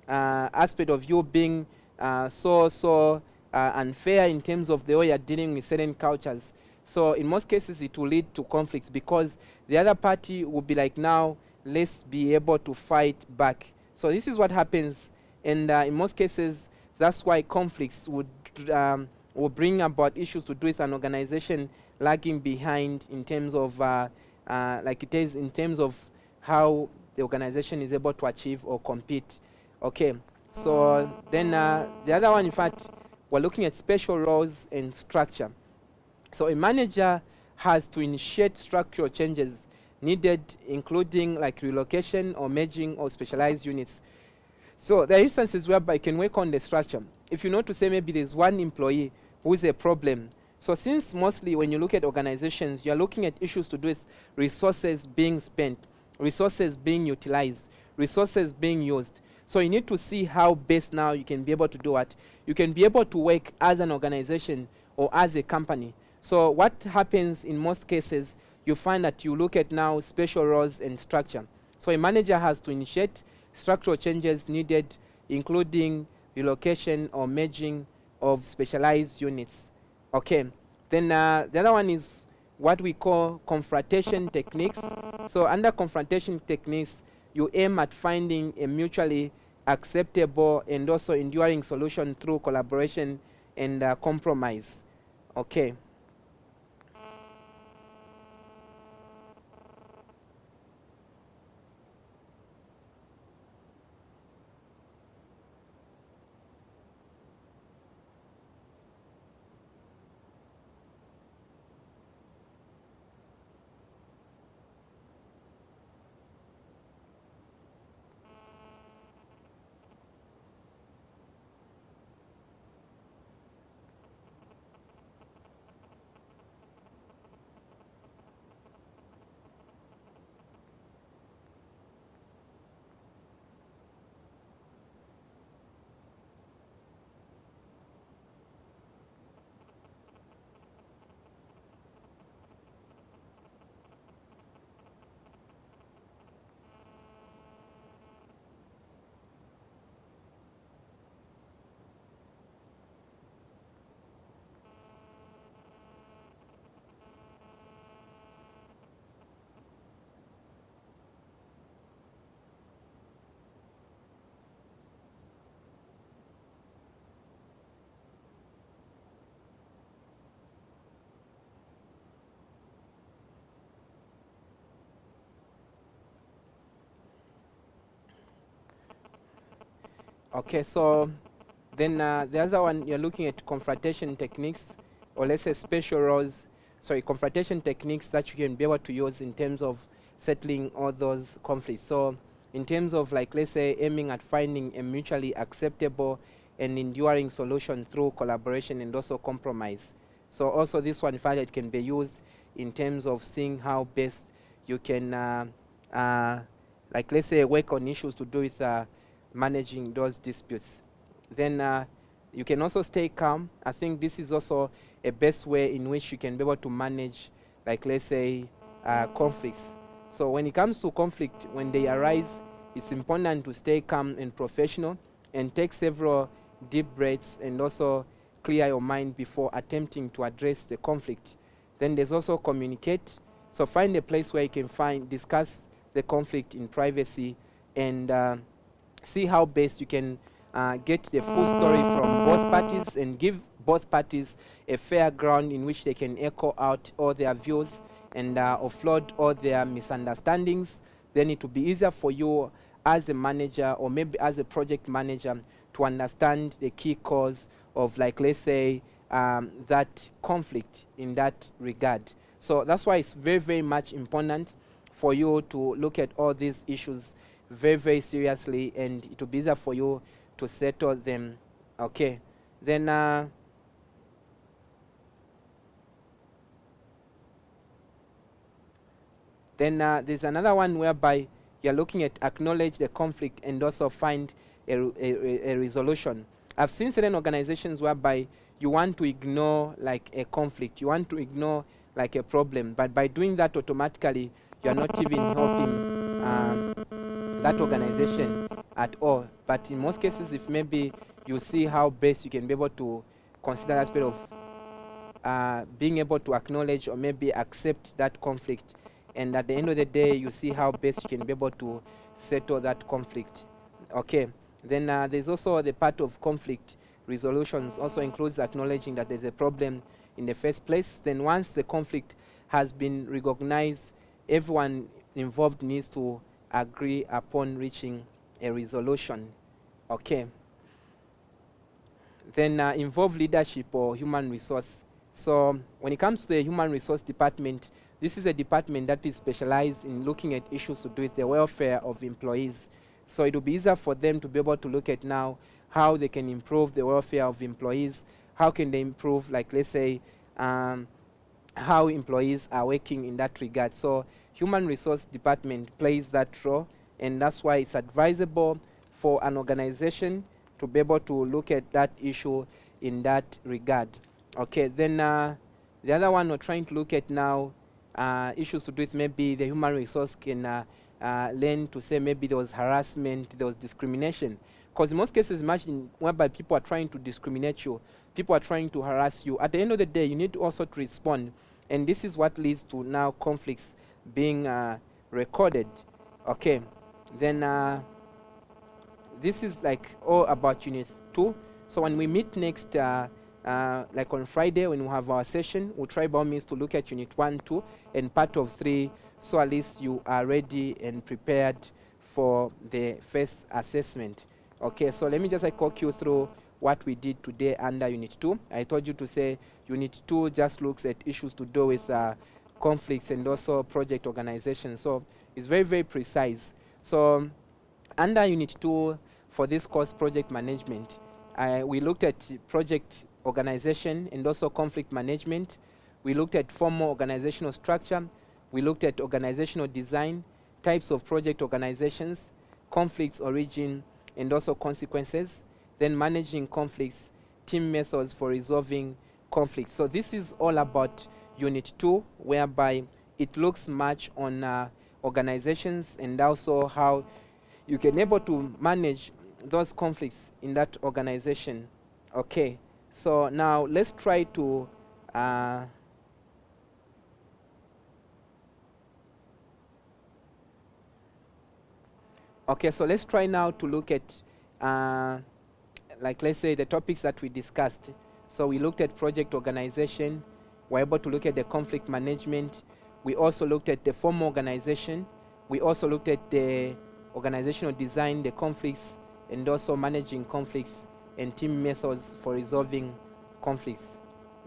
aspect of you being so unfair in terms of the way you're dealing with certain cultures, so in most cases, it will lead to conflicts because the other party will be like, now let's be able to fight back. So this is what happens, and in most cases, that's why conflicts will bring about issues to do with an organization lagging behind in terms of like it is in terms of how the organization is able to achieve or compete. Okay, so then the other one, in fact, we're looking at special roles and structure. So a manager has to initiate structural changes needed, including like relocation or merging of specialized units. So there are instances whereby you can work on the structure. If you know to say maybe there's one employee who is a problem. So since mostly when you look at organizations, you're looking at issues to do with resources being spent, resources being utilized, resources being used. So you need to see how best now you can be able to do what. You can be able to work as an organization or as a company. So what happens in most cases, you find that you look at now special roles and structure. So a manager has to initiate structural changes needed, including relocation or merging of specialized units. Okay, then the other one is what we call confrontation techniques. So under confrontation techniques, you aim at finding a mutually acceptable and also enduring solution through collaboration and compromise. Okay. Okay, so then the other one, you're looking at confrontation techniques, or let's say special roles, sorry, confrontation techniques that you can be able to use in terms of settling all those conflicts. So in terms of like, let's say, aiming at finding a mutually acceptable and enduring solution through collaboration and also compromise. So also this one, in fact, it can be used in terms of seeing how best you can, like, let's say, work on issues to do with managing those disputes. Then you can also stay calm. I think this is also a best way in which you can be able to manage, like, let's say, conflicts. So when it comes to conflict, when they arise, it's important to stay calm and professional and take several deep breaths and also clear your mind before attempting to address the conflict. Then there's also communicate. So find a place where you can discuss the conflict in privacy and see how best you can get the full story from both parties and give both parties a fair ground in which they can echo out all their views and offload all their misunderstandings. Then it will be easier for you as a manager or maybe as a project manager to understand the key cause of, like, let's say, that conflict in that regard. So that's why it's very, very much important for you to look at all these issues very, very seriously, and it will be easier for you to settle them. Okay. Then there's another one whereby you're looking at acknowledge the conflict and also find a resolution. I've seen certain organizations whereby you want to ignore like a conflict, you want to ignore like a problem, but by doing that automatically you're not even helping that organization at all. But in most cases, if maybe you see how best you can be able to consider aspect of being able to acknowledge or maybe accept that conflict and at the end of the day, you see how best you can be able to settle that conflict. Okay. Then there's also the part of conflict resolutions, also includes acknowledging that there's a problem in the first place. Then once the conflict has been recognized, everyone involved needs to agree upon reaching a resolution. Okay. Then involve leadership or human resource. So when it comes to the human resource department, this is a department that is specialized in looking at issues to do with the welfare of employees. So it will be easier for them to be able to look at now how they can improve the welfare of employees, how can they improve, like let's say, how employees are working in that regard. So human resource department plays that role, and that's why it's advisable for an organization to be able to look at that issue in that regard. Okay, then the other one we're trying to look at now, issues to do with maybe the human resource can learn to say maybe there was harassment, there was discrimination. Because in most cases, imagine whereby people are trying to discriminate you, people are trying to harass you. At the end of the day, you need also to respond. And this is what leads to now conflicts being recorded. Okay, then this is like all about Unit 2. So when we meet next, like on Friday when we have our session, we'll try by all means to look at Unit 1, 2, and part of 3, so at least you are ready and prepared for the first assessment. Okay, so let me just walk you through what we did today under Unit 2. I told you to say Unit 2 just looks at issues to do with conflicts and also project organization. So it's very, very precise. So under Unit 2 for this course, project management, we looked at project organization and also conflict management. We looked at formal organizational structure. We looked at organizational design, types of project organizations, conflicts origin, and also consequences, then managing conflicts, team methods for resolving conflicts. So this is all about Unit 2, whereby it looks much on organizations and also how you can be able to manage those conflicts in that organization. Okay, so now let's try to okay, so let's try now to look at like let's say the topics that we discussed. So we looked at project organization, we're able to look at the conflict management, we also looked at the formal organization, we also looked at the organizational design, the conflicts, and also managing conflicts and team methods for resolving conflicts.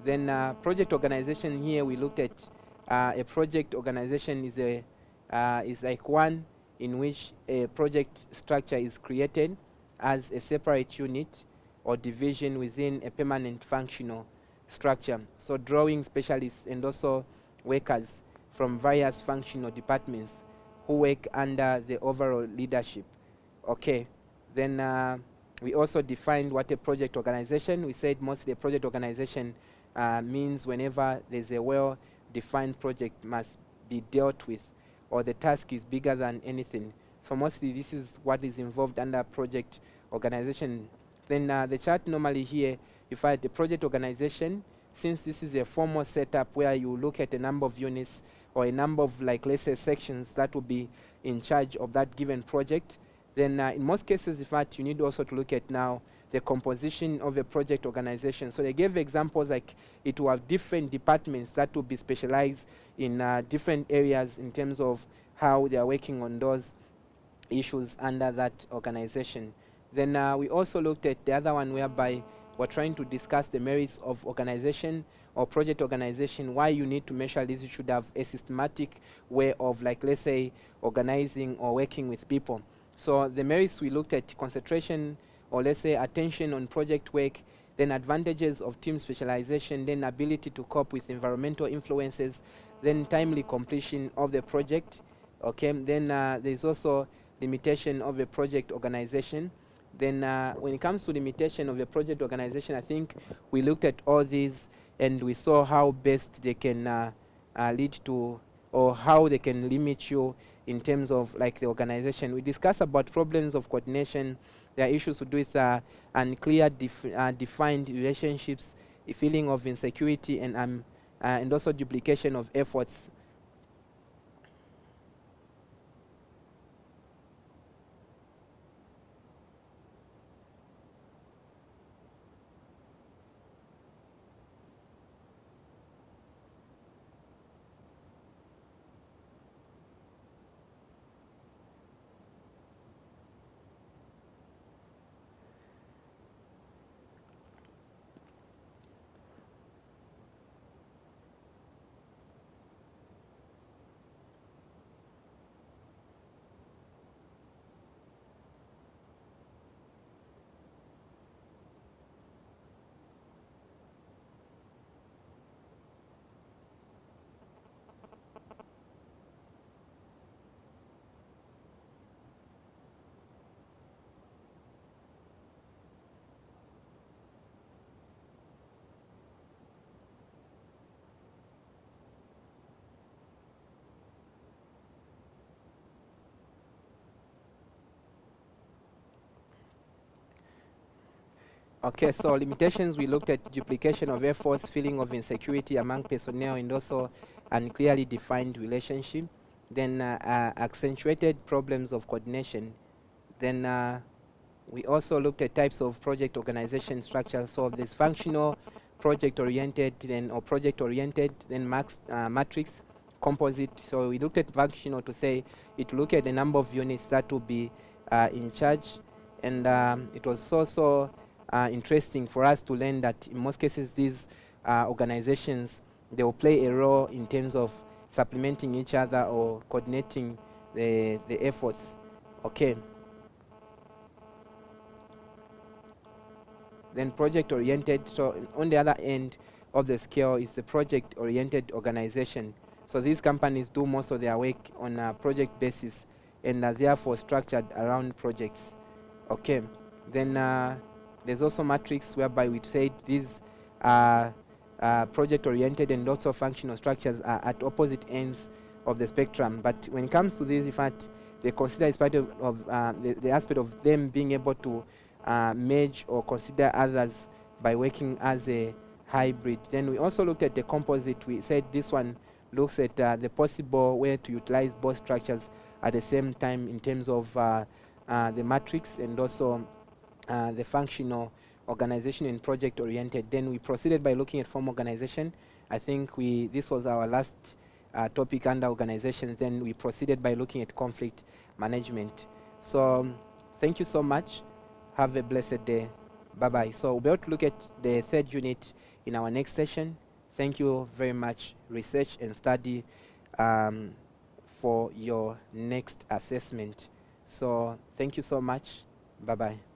Then project organization, here we looked at a project organization is like one in which a project structure is created as a separate unit or division within a permanent functional structure. So drawing specialists and also workers from various functional departments who work under the overall leadership. Okay, then we also defined what a project organization. We said mostly a project organization means whenever there's a well-defined project must be dealt with, or the task is bigger than anything. So mostly this is what is involved under project organization. Then the chart normally here, if I had the project organization, since this is a formal setup where you look at a number of units or a number of, like, let's say, sections that will be in charge of that given project, then in most cases, in fact, you need also to look at now the composition of a project organization. So they gave examples like it will have different departments that will be specialized in different areas in terms of how they are working on those issues under that organization. Then we also looked at the other one whereby we're trying to discuss the merits of organization or project organization, why you need to measure this. You should have a systematic way of, like, let's say, organizing or working with people. So the merits, we looked at concentration, or let's say attention on project work, then advantages of team specialization, then ability to cope with environmental influences, then timely completion of the project. Okay, then there's also limitation of a project organization. Then when it comes to limitation of a project organization, I think we looked at all these and we saw how best they can lead to, or how they can limit you in terms of, like, the organization. We discussed about problems of coordination. There are issues to do with unclear defined relationships, a feeling of insecurity, and also duplication of efforts. Okay, so limitations, we looked at duplication of efforts, feeling of insecurity among personnel, and also unclearly defined relationship. Then accentuated problems of coordination. Then we also looked at types of project organization structure. So there's functional, project-oriented, then or project-oriented, then matrix, composite. So we looked at functional to say it look at the number of units that will be in charge, and it was also interesting for us to learn that in most cases these organizations, they will play a role in terms of supplementing each other or coordinating the efforts. Okay. Then project oriented, so on the other end of the scale is the project oriented organization. So these companies do most of their work on a project basis and are therefore structured around projects. Okay. Then there's also matrix, whereby we said these project oriented and lots of functional structures are at opposite ends of the spectrum. But when it comes to this, in fact, they consider as part of the aspect of them being able to merge or consider others by working as a hybrid. Then we also looked at the composite. We said this one looks at the possible way to utilize both structures at the same time in terms of the matrix and also the functional organization and project oriented. Then we proceeded by looking at form organization. I think this was our last topic under organizations. Then we proceeded by looking at conflict management. So thank you so much. Have a blessed day. Bye-bye. So we'll be able to look at the third unit in our next session. Thank you very much. Research and study for your next assessment. So thank you so much. Bye-bye.